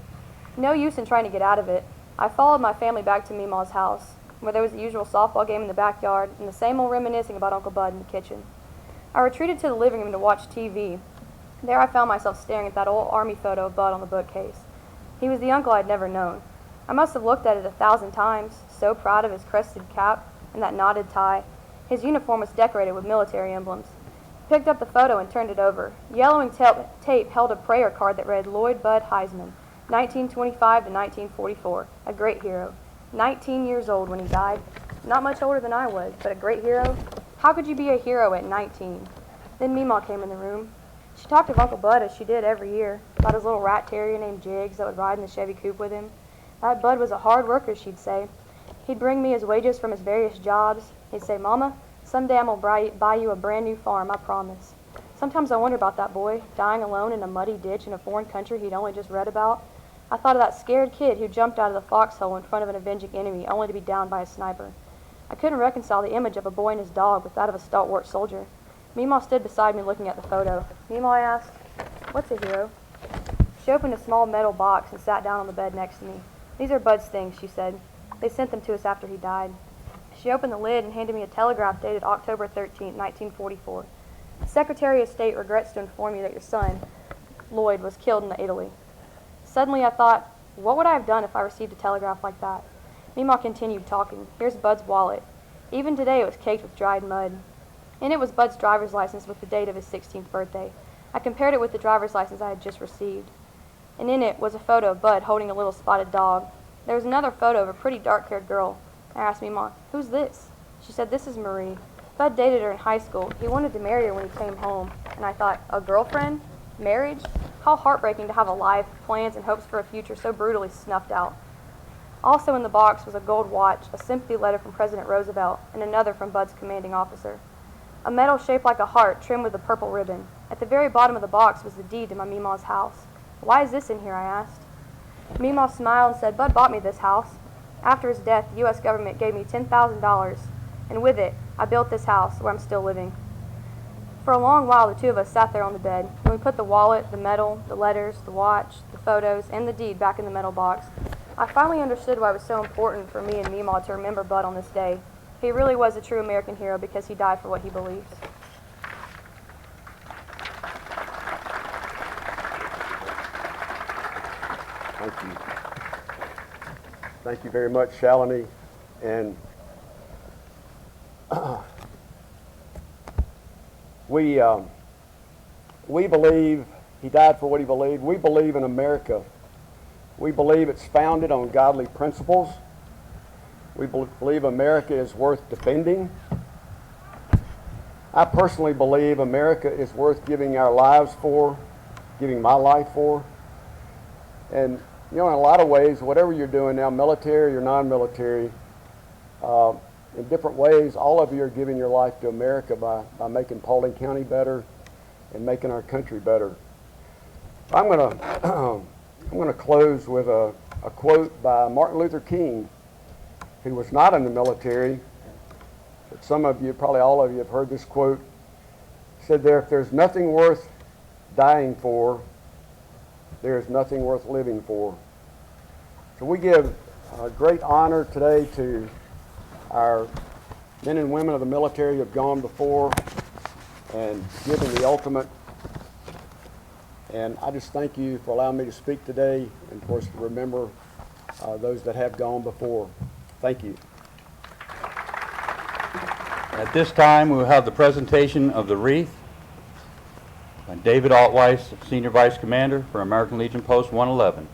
No use in trying to get out of it. I followed my family back to Meemaw's house, where there was the usual softball game in the backyard and the same old reminiscing about Uncle Bud in the kitchen. I retreated to the living room to watch TV. There I found myself staring at that old Army photo of Bud on the bookcase. He was the uncle I'd never known. I must have looked at it 1,000 times, so proud of his crested cap and that knotted tie. His uniform was decorated with military emblems. He picked up the photo and turned it over. Yellowing tape held a prayer card that read, Lloyd Bud Heisman, 1925 to 1944, a great hero. 19 years old when he died. Not much older than I was, but a great hero? How could you be a hero at 19? Then Meemaw came in the room. She talked of Uncle Bud as she did every year, about his little rat terrier named Jiggs that would ride in the Chevy coupe with him. That Bud was a hard worker, she'd say. He'd bring me his wages from his various jobs. He'd say, Mama, someday I'm going to buy you a brand new farm, I promise. Sometimes I wonder about that boy, dying alone in a muddy ditch in a foreign country he'd only just read about. I thought of that scared kid who jumped out of the foxhole in front of an avenging enemy only to be downed by a sniper. I couldn't reconcile the image of a boy and his dog with that of a stalwart soldier. Meemaw stood beside me looking at the photo. Meemaw, I asked, what's a hero? She opened a small metal box and sat down on the bed next to me. These are Bud's things, she said. They sent them to us after he died. She opened the lid and handed me a telegraph dated October 13, 1944. The Secretary of State regrets to inform you that your son, Lloyd, was killed in Italy. Suddenly I thought, what would I have done if I received a telegraph like that? Meemaw continued talking. Here's Bud's wallet. Even today it was caked with dried mud. In it was Bud's driver's license with the date of his 16th birthday. I compared it with the driver's license I had just received. And in it was a photo of Bud holding a little spotted dog. There was another photo of a pretty dark-haired girl. I asked Meemaw, who's this? She said, this is Marie. Bud dated her in high school. He wanted to marry her when he came home. And I thought, a girlfriend? Marriage? How heartbreaking to have a life, plans, and hopes for a future so brutally snuffed out. Also in the box was a gold watch, a sympathy letter from President Roosevelt, and another from Bud's commanding officer. A medal shaped like a heart trimmed with a purple ribbon. At the very bottom of the box was the deed to my Meemaw's house. Why is this in here, I asked. Meemaw smiled and said, Bud bought me this house. After his death, the U.S. government gave me $10,000, and with it, I built this house where I'm still living. For a long while, the two of us sat there on the bed, and we put the wallet, the medal, the letters, the watch, the photos, and the deed back in the metal box. I finally understood why it was so important for me and Meemaw to remember Bud on this day. He really was a true American hero because he died for what he believes. Thank you. Thank you very much, Shalini. And we believe he died for what he believed. We believe in America. We believe it's founded on godly principles. We believe America is worth defending. I personally believe America is worth giving our lives for, giving my life for. And, you know, in a lot of ways, whatever you're doing now, military or non-military, in different ways, all of you are giving your life to America by making Paulding County better and making our country better. I'm going to close with a quote by Martin Luther King, who was not in the military, but some of you, probably all of you, have heard this quote. He said there, if there's nothing worth dying for, there is nothing worth living for. So we give great honor today to our men and women of the military who have gone before and given the ultimate. And I just thank you for allowing me to speak today and, of course, to remember those that have gone before. Thank you. At this time, we will have the presentation of the wreath by David Altweiss, Senior Vice Commander for American Legion Post 111.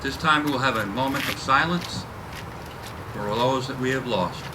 This time we will have a moment of silence for all those that we have lost.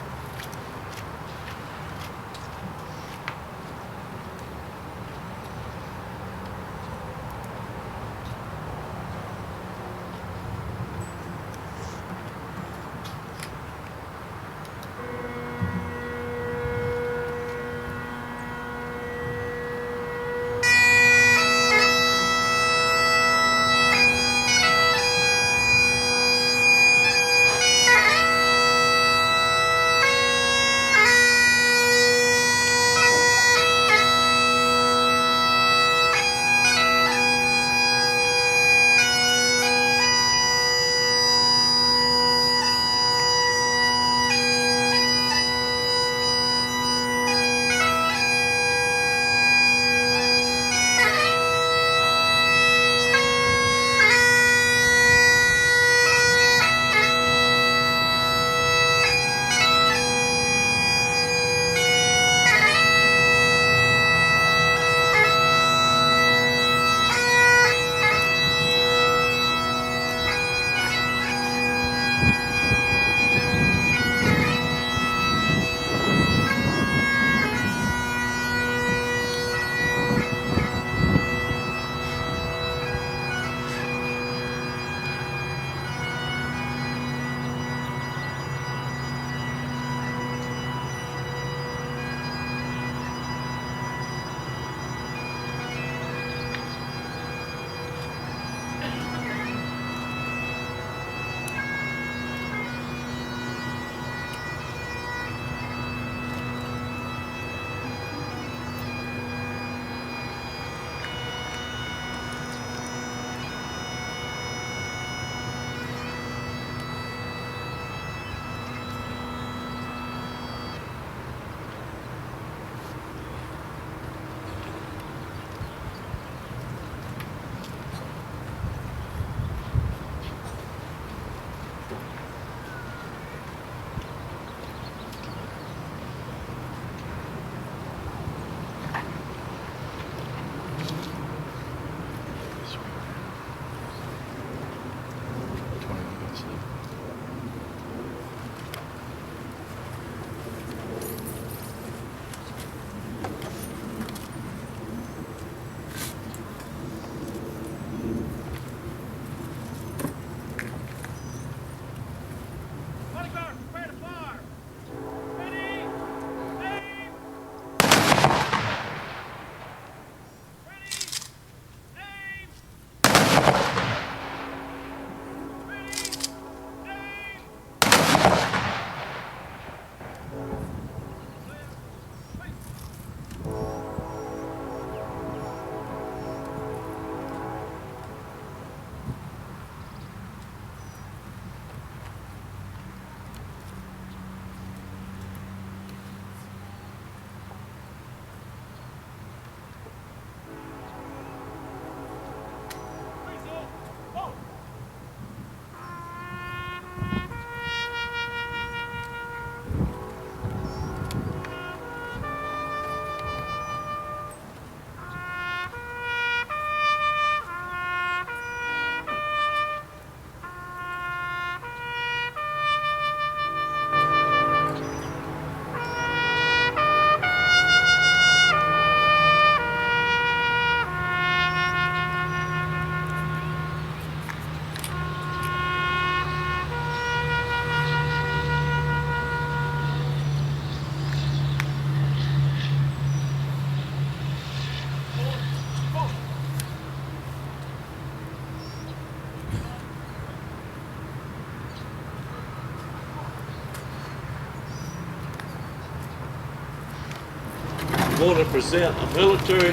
Want to present a military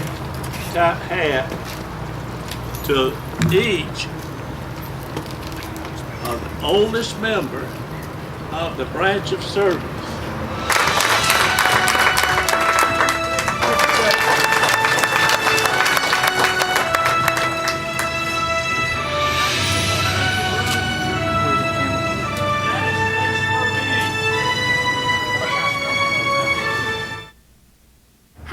type hat to each of the oldest member of the branch of service.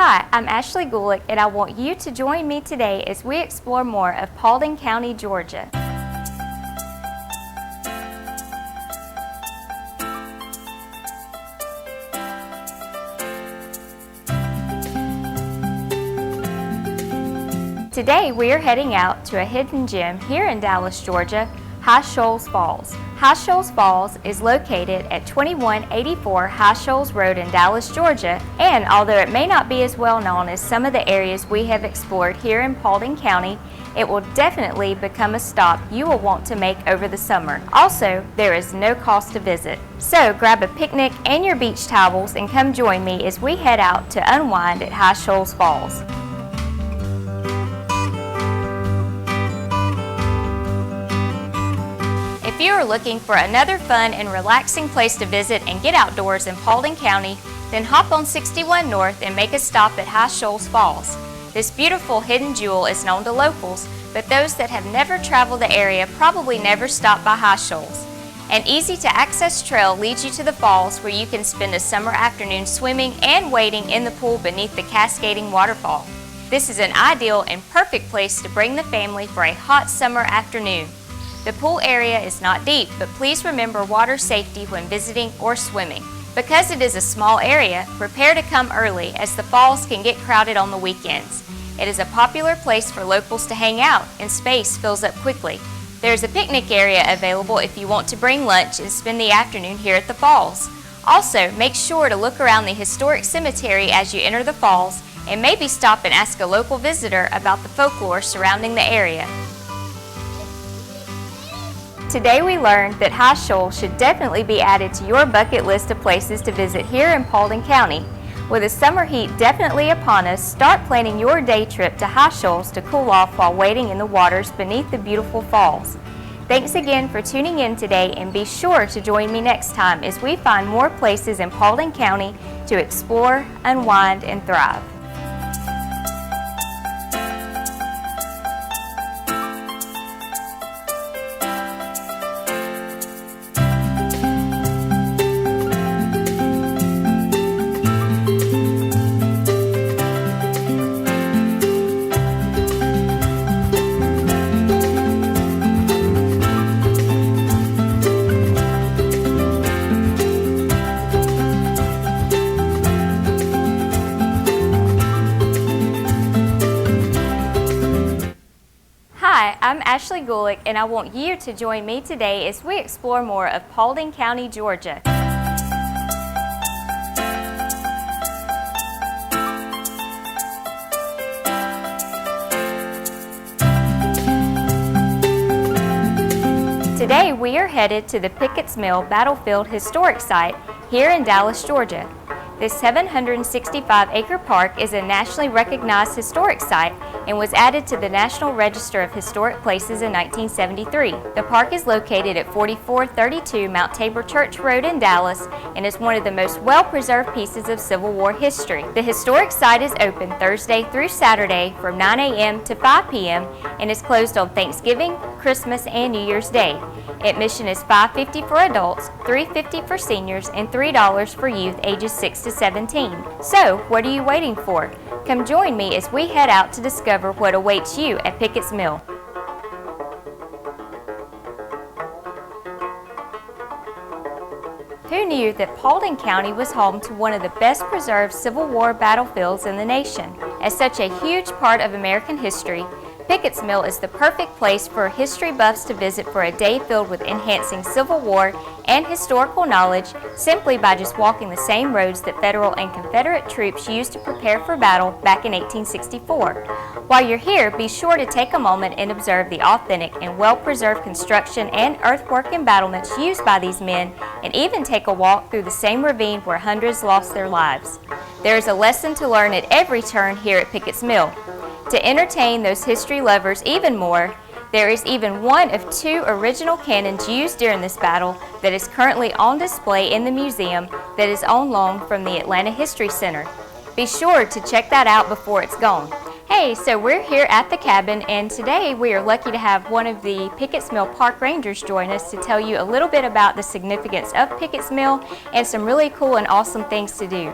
Hi, I'm Ashley Gulick, and I want you to join me today as we explore more of Paulding County, Georgia. Today we are heading out to a hidden gem here in Dallas, Georgia, High Shoals Falls. High Shoals Falls is located at 2184 High Shoals Road in Dallas, Georgia, and although it may not be as well known as some of the areas we have explored here in Paulding County, it will definitely become a stop you will want to make over the summer. Also, there is no cost to visit. So grab a picnic and your beach towels and come join me as we head out to unwind at High Shoals Falls. If you are looking for another fun and relaxing place to visit and get outdoors in Paulding County, then hop on 61 North and make a stop at High Shoals Falls. This beautiful hidden jewel is known to locals, but those that have never traveled the area probably never stopped by High Shoals. An easy-to-access trail leads you to the falls where you can spend a summer afternoon swimming and wading in the pool beneath the cascading waterfall. This is an ideal and perfect place to bring the family for a hot summer afternoon. The pool area is not deep, but please remember water safety when visiting or swimming. Because it is a small area, prepare to come early as the falls can get crowded on the weekends. It is a popular place for locals to hang out and space fills up quickly. There is a picnic area available if you want to bring lunch and spend the afternoon here at the falls. Also, make sure to look around the historic cemetery as you enter the falls and maybe stop and ask a local visitor about the folklore surrounding the area. Today we learned that High Shoals should definitely be added to your bucket list of places to visit here in Paulding County. With the summer heat definitely upon us, start planning your day trip to High Shoals to cool off while wading in the waters beneath the beautiful falls. Thanks again for tuning in today, and be sure to join me next time as we find more places in Paulding County to explore, unwind, and thrive. I'm Ashley Gulick, and I want you to join me today as we explore more of Paulding County, Georgia. Today we are headed to the Pickett's Mill Battlefield Historic Site here in Dallas, Georgia. This 765-acre park is a nationally recognized historic site and was added to the National Register of Historic Places in 1973. The park is located at 4432 Mount Tabor Church Road in Dallas and is one of the most well-preserved pieces of Civil War history. The historic site is open Thursday through Saturday from 9 a.m. to 5 p.m. and is closed on Thanksgiving, Christmas, and New Year's Day. Admission is $5.50 for adults, $3.50 for seniors, and $3 for youth ages 6 to 17. So, what are you waiting for? Come join me as we head out to discover what awaits you at Pickett's Mill. Who knew that Paulding County was home to one of the best preserved Civil War battlefields in the nation? As such a huge part of American history, Pickett's Mill is the perfect place for history buffs to visit for a day filled with enhancing Civil War and historical knowledge simply by just walking the same roads that Federal and Confederate troops used to prepare for battle back in 1864. While you're here, be sure to take a moment and observe the authentic and well-preserved construction and earthwork embattlements used by these men, and even take a walk through the same ravine where hundreds lost their lives. There is a lesson to learn at every turn here at Pickett's Mill. To entertain those history lovers even more, there is even one of 2 original cannons used during this battle that is currently on display in the museum that is on loan from the Atlanta History Center. Be sure to check that out before it's gone. Hey, so we're here at the cabin, and today we are lucky to have one of the Pickett's Mill Park Rangers join us to tell you a little bit about the significance of Pickett's Mill and some really cool and awesome things to do.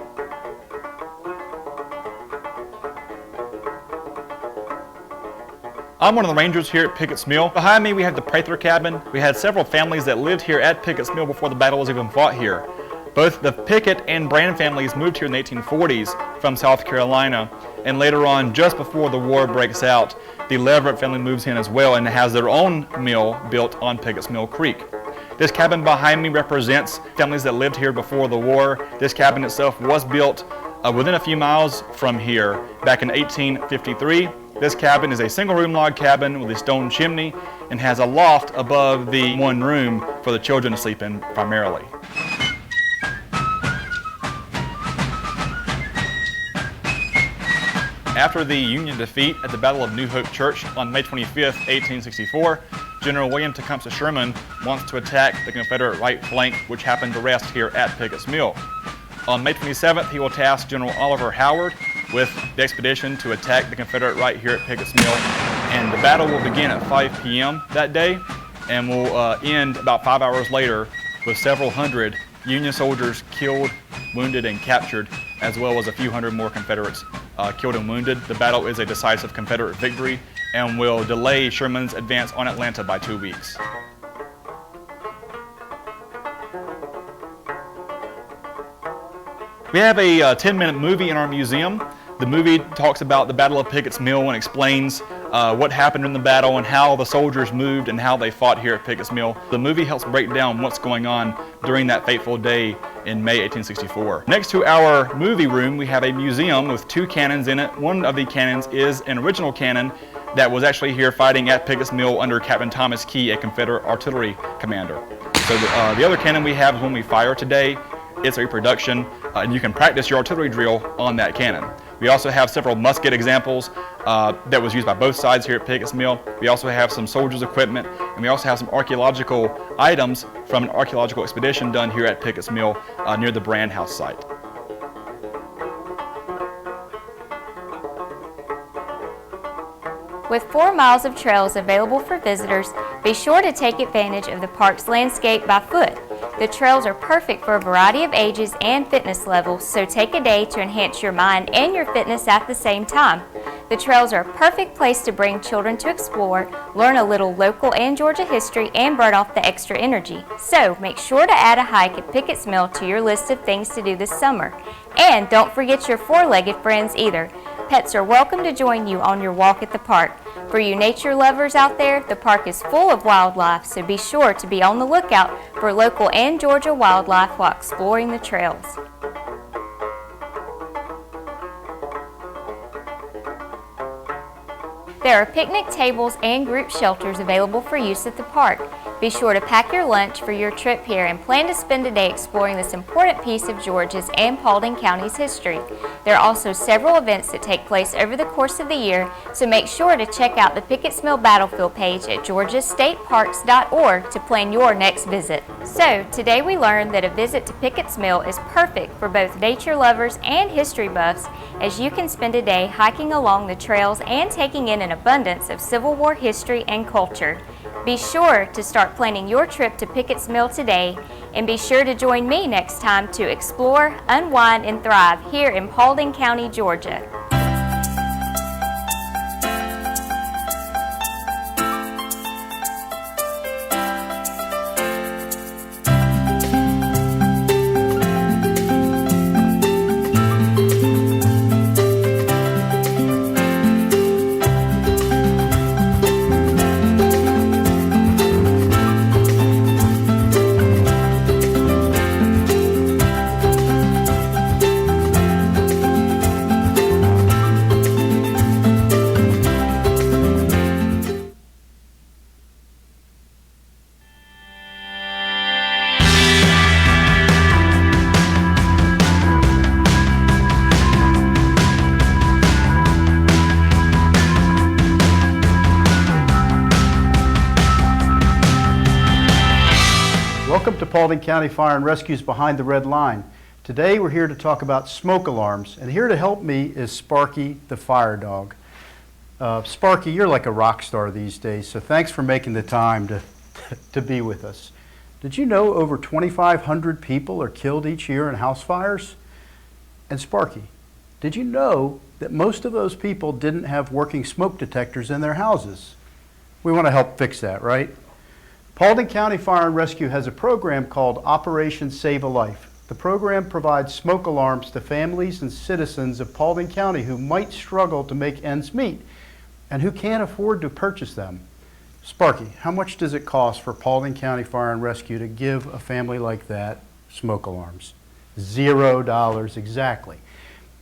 I'm one of the rangers here at Pickett's Mill. Behind me we have the Prather cabin. We had several families that lived here at Pickett's Mill before the battle was even fought here. Both the Pickett and Brand families moved here in the 1840s from South Carolina. And later on, just before the war breaks out, the Leverett family moves in as well and has their own mill built on Pickett's Mill Creek. This cabin behind me represents families that lived here before the war. This cabin itself was built within a few miles from here back in 1853. This cabin is a single room log cabin with a stone chimney and has a loft above the one room for the children to sleep in primarily. After the Union defeat at the Battle of New Hope Church on May 25, 1864, General William Tecumseh Sherman wants to attack the Confederate right flank, which happened to rest here at Pickett's Mill. On May 27th, he will task General Oliver Howard with the expedition to attack the Confederate right here at Pickett's Mill, and the battle will begin at 5 p.m. that day and will end about 5 hours later with several hundred Union soldiers killed, wounded, and captured, as well as a few hundred more Confederates killed and wounded. The battle is a decisive Confederate victory and will delay Sherman's advance on Atlanta by 2 weeks. We have a 10-minute movie in our museum. The movie talks about the Battle of Pickett's Mill and explains what happened in the battle and how the soldiers moved and how they fought here at Pickett's Mill. The movie helps break down what's going on during that fateful day in May 1864. Next to our movie room, we have a museum with 2 cannons in it. One of the cannons is an original cannon that was actually here fighting at Pickett's Mill under Captain Thomas Key, a Confederate artillery commander. So the other cannon we have is one we fire today. It's a reproduction, and you can practice your artillery drill on that cannon. We also have several musket examples that was used by both sides here at Pickett's Mill. We also have some soldiers' equipment, and we also have some archaeological items from an archaeological expedition done here at Pickett's Mill near the Brand House site. With 4 miles of trails available for visitors, be sure to take advantage of the park's landscape by foot. The trails are perfect for a variety of ages and fitness levels, so take a day to enhance your mind and your fitness at the same time. The trails are a perfect place to bring children to explore, learn a little local and Georgia history, and burn off the extra energy. So make sure to add a hike at Pickett's Mill to your list of things to do this summer. And don't forget your 4-legged friends either. Pets are welcome to join you on your walk at the park. For you nature lovers out there, the park is full of wildlife, so be sure to be on the lookout for local and Georgia wildlife while exploring the trails. There are picnic tables and group shelters available for use at the park. Be sure to pack your lunch for your trip here and plan to spend a day exploring this important piece of Georgia's and Paulding County's history. There are also several events that take place over the course of the year, so make sure to check out the Pickett's Mill Battlefield page at georgiastateparks.org to plan your next visit. So, today we learned that a visit to Pickett's Mill is perfect for both nature lovers and history buffs, as you can spend a day hiking along the trails and taking in an abundance of Civil War history and culture. Be sure to start planning your trip to Pickett's Mill today, and be sure to join me next time to explore, unwind, and thrive here in Paulding County, Georgia. Welcome to Paulding County Fire and Rescue's Behind the Red Line. Today we're here to talk about smoke alarms, and here to help me is Sparky the fire dog. Sparky, you're like a rock star these days, so thanks for making the time to be with us. Did you know over 2,500 people are killed each year in house fires? And Sparky, did you know that most of those people didn't have working smoke detectors in their houses? We want to help fix that, right? Paulding County Fire and Rescue has a program called Operation Save a Life. The program provides smoke alarms to families and citizens of Paulding County who might struggle to make ends meet and who can't afford to purchase them. Sparky, how much does it cost for Paulding County Fire and Rescue to give a family like that smoke alarms? $0 exactly.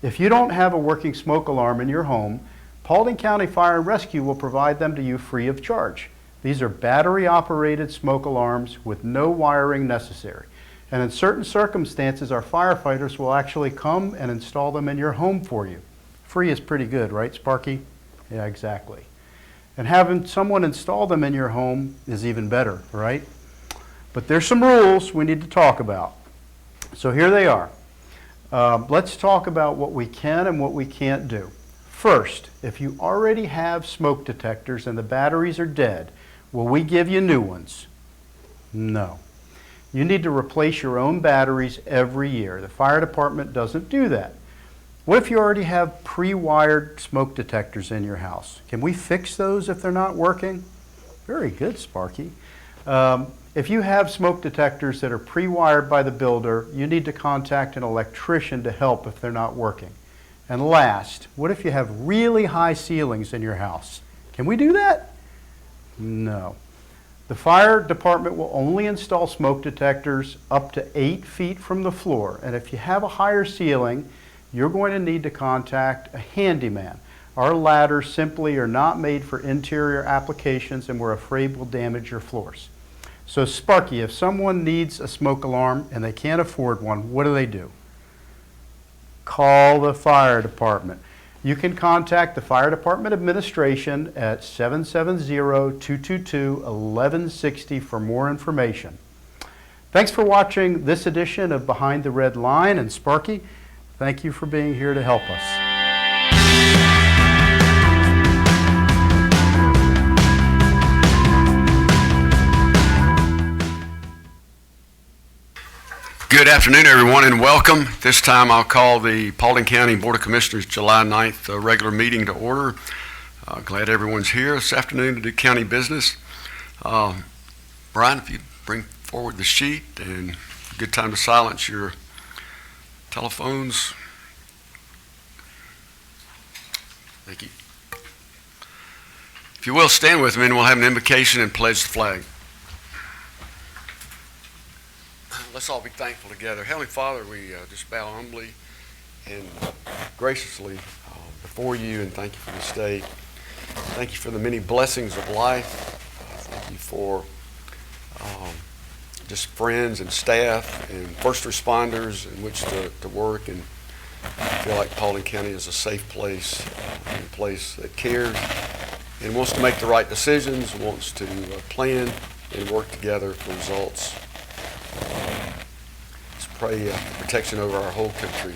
If you don't have a working smoke alarm in your home, Paulding County Fire and Rescue will provide them to you free of charge. These are battery-operated smoke alarms with no wiring necessary. And in certain circumstances, our firefighters will actually come and install them in your home for you. Free is pretty good, right, Sparky? Yeah, exactly. And having someone install them in your home is even better, right? But there's some rules we need to talk about. So here they are. Let's talk about what we can and what we can't do. First, if you already have smoke detectors and the batteries are dead, will we give you new ones? No. You need to replace your own batteries every year. The fire department doesn't do that. What if you already have pre-wired smoke detectors in your house? Can we fix those if they're not working? Very good, Sparky. If you have smoke detectors that are pre-wired by the builder, you need to contact an electrician to help if they're not working. And last, what if you have really high ceilings in your house? Can we do that? No. The fire department will only install smoke detectors up to 8 feet from the floor. And if you have a higher ceiling, you're going to need to contact a handyman. Our ladders simply are not made for interior applications and we're afraid will damage your floors. So Sparky, if someone needs a smoke alarm and they can't afford one, what do? Call the fire department. You can contact the Fire Department Administration at 770-222-1160 for more information. Thanks for watching this edition of Behind the Red Line, and Sparky, thank you for being here to help us. Good afternoon, everyone, and welcome. This time I'll call the Paulding County Board of Commissioners July 9th regular meeting to order. Glad everyone's here this afternoon to do county business. Brian, if you bring forward the sheet, and good time to silence your telephones. Thank you. If you will, stand with me and we'll have an invocation and pledge the flag. Let's all be thankful together. Heavenly Father, we just bow humbly and graciously before you and thank you for this day. Thank you for the many blessings of life. Thank you for just friends and staff and first responders in which to work, and I feel like Paulding County is a safe place, a place that cares and wants to make the right decisions, wants to plan and work together for results. Let's pray protection over our whole country,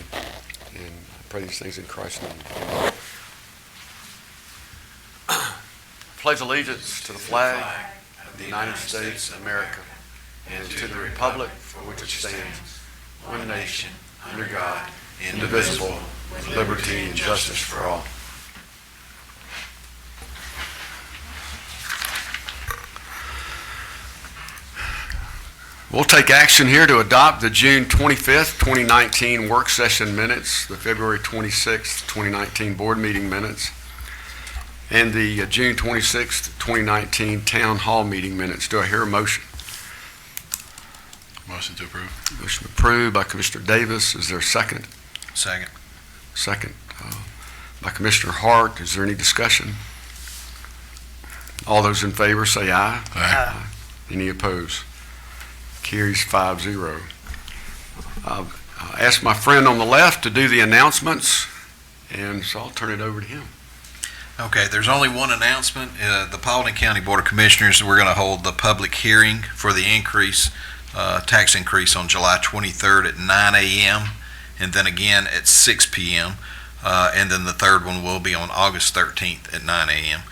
and I pray these things in Christ's name. Pledge allegiance to the flag of the United States of America and to the republic for which it stands, one nation, under God, indivisible, with liberty and justice for all. We'll take action here to adopt the June 25th, 2019 work session minutes, the February 26th, 2019 board meeting minutes, and the June 26th, 2019 town hall meeting minutes. Do I hear a motion? Motion to approve. Motion approved by Commissioner Davis. Is there a second? Second. Second by Commissioner Hart. Is there any discussion? All those in favor say aye. Aye. Any opposed? Carries 5-0. I'll ask my friend on the left to do the announcements, and so I'll turn it over to him. Okay, there's only one announcement. The Paulding County Board of Commissioners, we're going to hold the public hearing for the tax increase on July 23rd at 9 a.m. and then again at 6 p.m. And then the third one will be on August 13th at 9 a.m.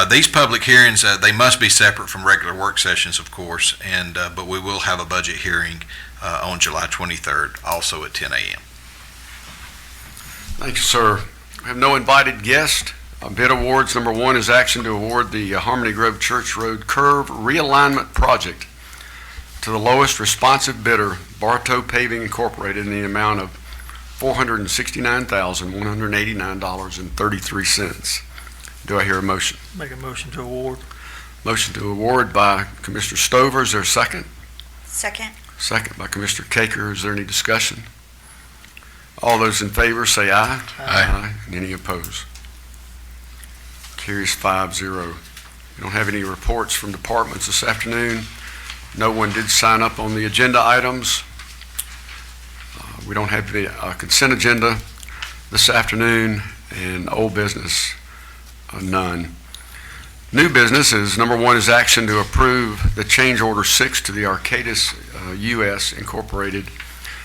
These public hearings, they must be separate from regular work sessions, of course, but we will have a budget hearing on July 23rd, also at 10 a.m. Thank you, sir. We have no invited guests. Bid awards. Number one is action to award the Harmony Grove Church Road Curve Realignment Project to the lowest responsive bidder, Bartow Paving Incorporated, in the amount of $469,189.33. Do I hear a motion? Make a motion to award. Motion to award by Commissioner Stover. Is there a second? Second. Second by Commissioner Caker. Is there any discussion? All those in favor say aye. Aye. And any opposed? Carries 5-0. We don't have any reports from departments this afternoon. No one did sign up on the agenda items. We don't have the consent agenda this afternoon, and old business, none. New business is, number one, is action to approve the change order 6 to the Arcadis US Incorporated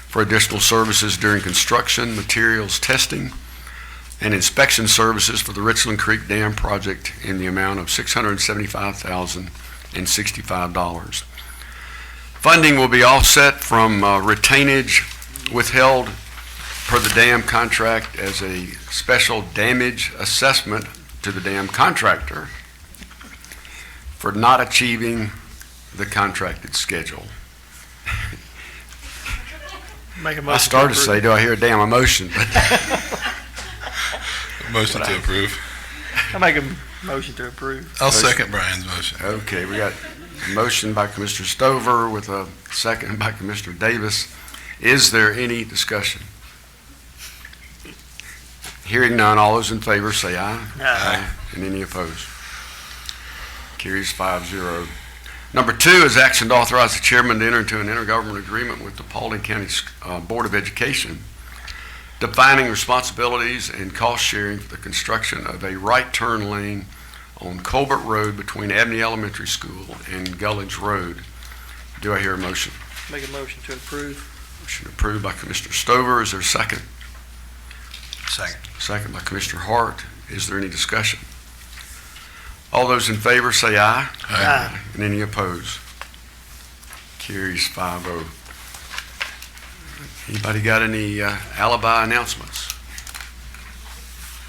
for additional services during construction, materials testing, and inspection services for the Richland Creek Dam project in the amount of $675,065. Funding will be offset from retainage withheld per the dam contract as a special damage assessment to the dam contractor for not achieving the contracted schedule. Make a motion. I started to say, do I hear a damn emotion? Motion to approve. I make a motion to approve. I'll second Brian's motion. Okay, we got a motion by Commissioner Stover with a second by Commissioner Davis. Is there any discussion? Hearing none, all those in favor say aye. Aye. And any opposed? Carries 5-0. Number two is action to authorize the chairman to enter into an intergovernmental agreement with the Paulding County Board of Education, defining responsibilities and cost sharing for the construction of a right turn lane on Colbert Road between Abney Elementary School and Gullidge Road. Do I hear a motion? Make a motion to approve. Motion approved by Commissioner Stover. Is there a second? Second. Second by Commissioner Hart. Is there any discussion? All those in favor say aye. Aye. And any opposed? Carries 5-0. Anybody got any alibi announcements?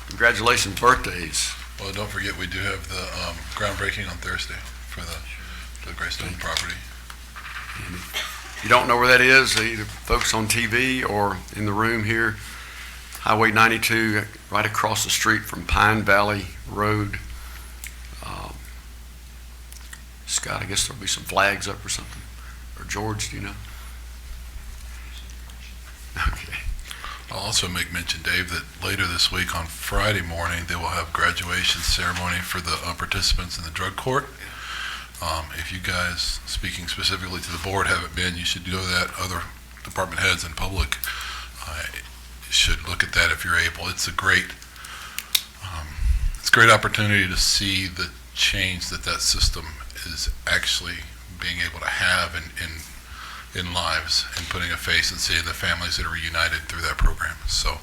Congratulations, birthdays. Well, don't forget, we do have the groundbreaking on Thursday for the Greystone property. And if you don't know where that is, either folks on TV or in the room here, Highway 92, right across the street from Pine Valley Road. Scott, I guess there'll be some flags up or something. Or George, do you know? Okay. I'll also make mention, Dave, that later this week on Friday morning, they will have graduation ceremony for the participants in the drug court. If you guys, speaking specifically to the board, haven't been, you should go to that. Other department heads and public should look at that if you're able. It's a great opportunity to see the change that system is actually being able to have in lives, and putting a face and seeing the families that are reunited through that program. So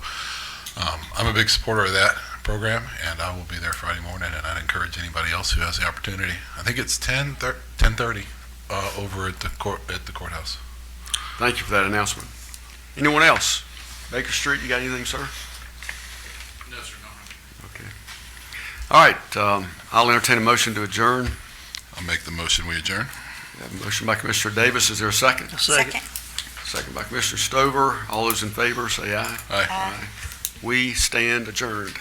I'm a big supporter of that program, and I will be there Friday morning, and I'd encourage anybody else who has the opportunity. I think it's 10:30 over at the courthouse. Thank you for that announcement. Anyone else? Baker Street, you got anything, sir? No, sir, no. Okay. All right, I'll entertain a motion to adjourn. I'll make the motion, we adjourn. We have a motion by Commissioner Davis. Is there a second? Second. Second by Commissioner Stover. All those in favor say aye. Aye. We stand adjourned.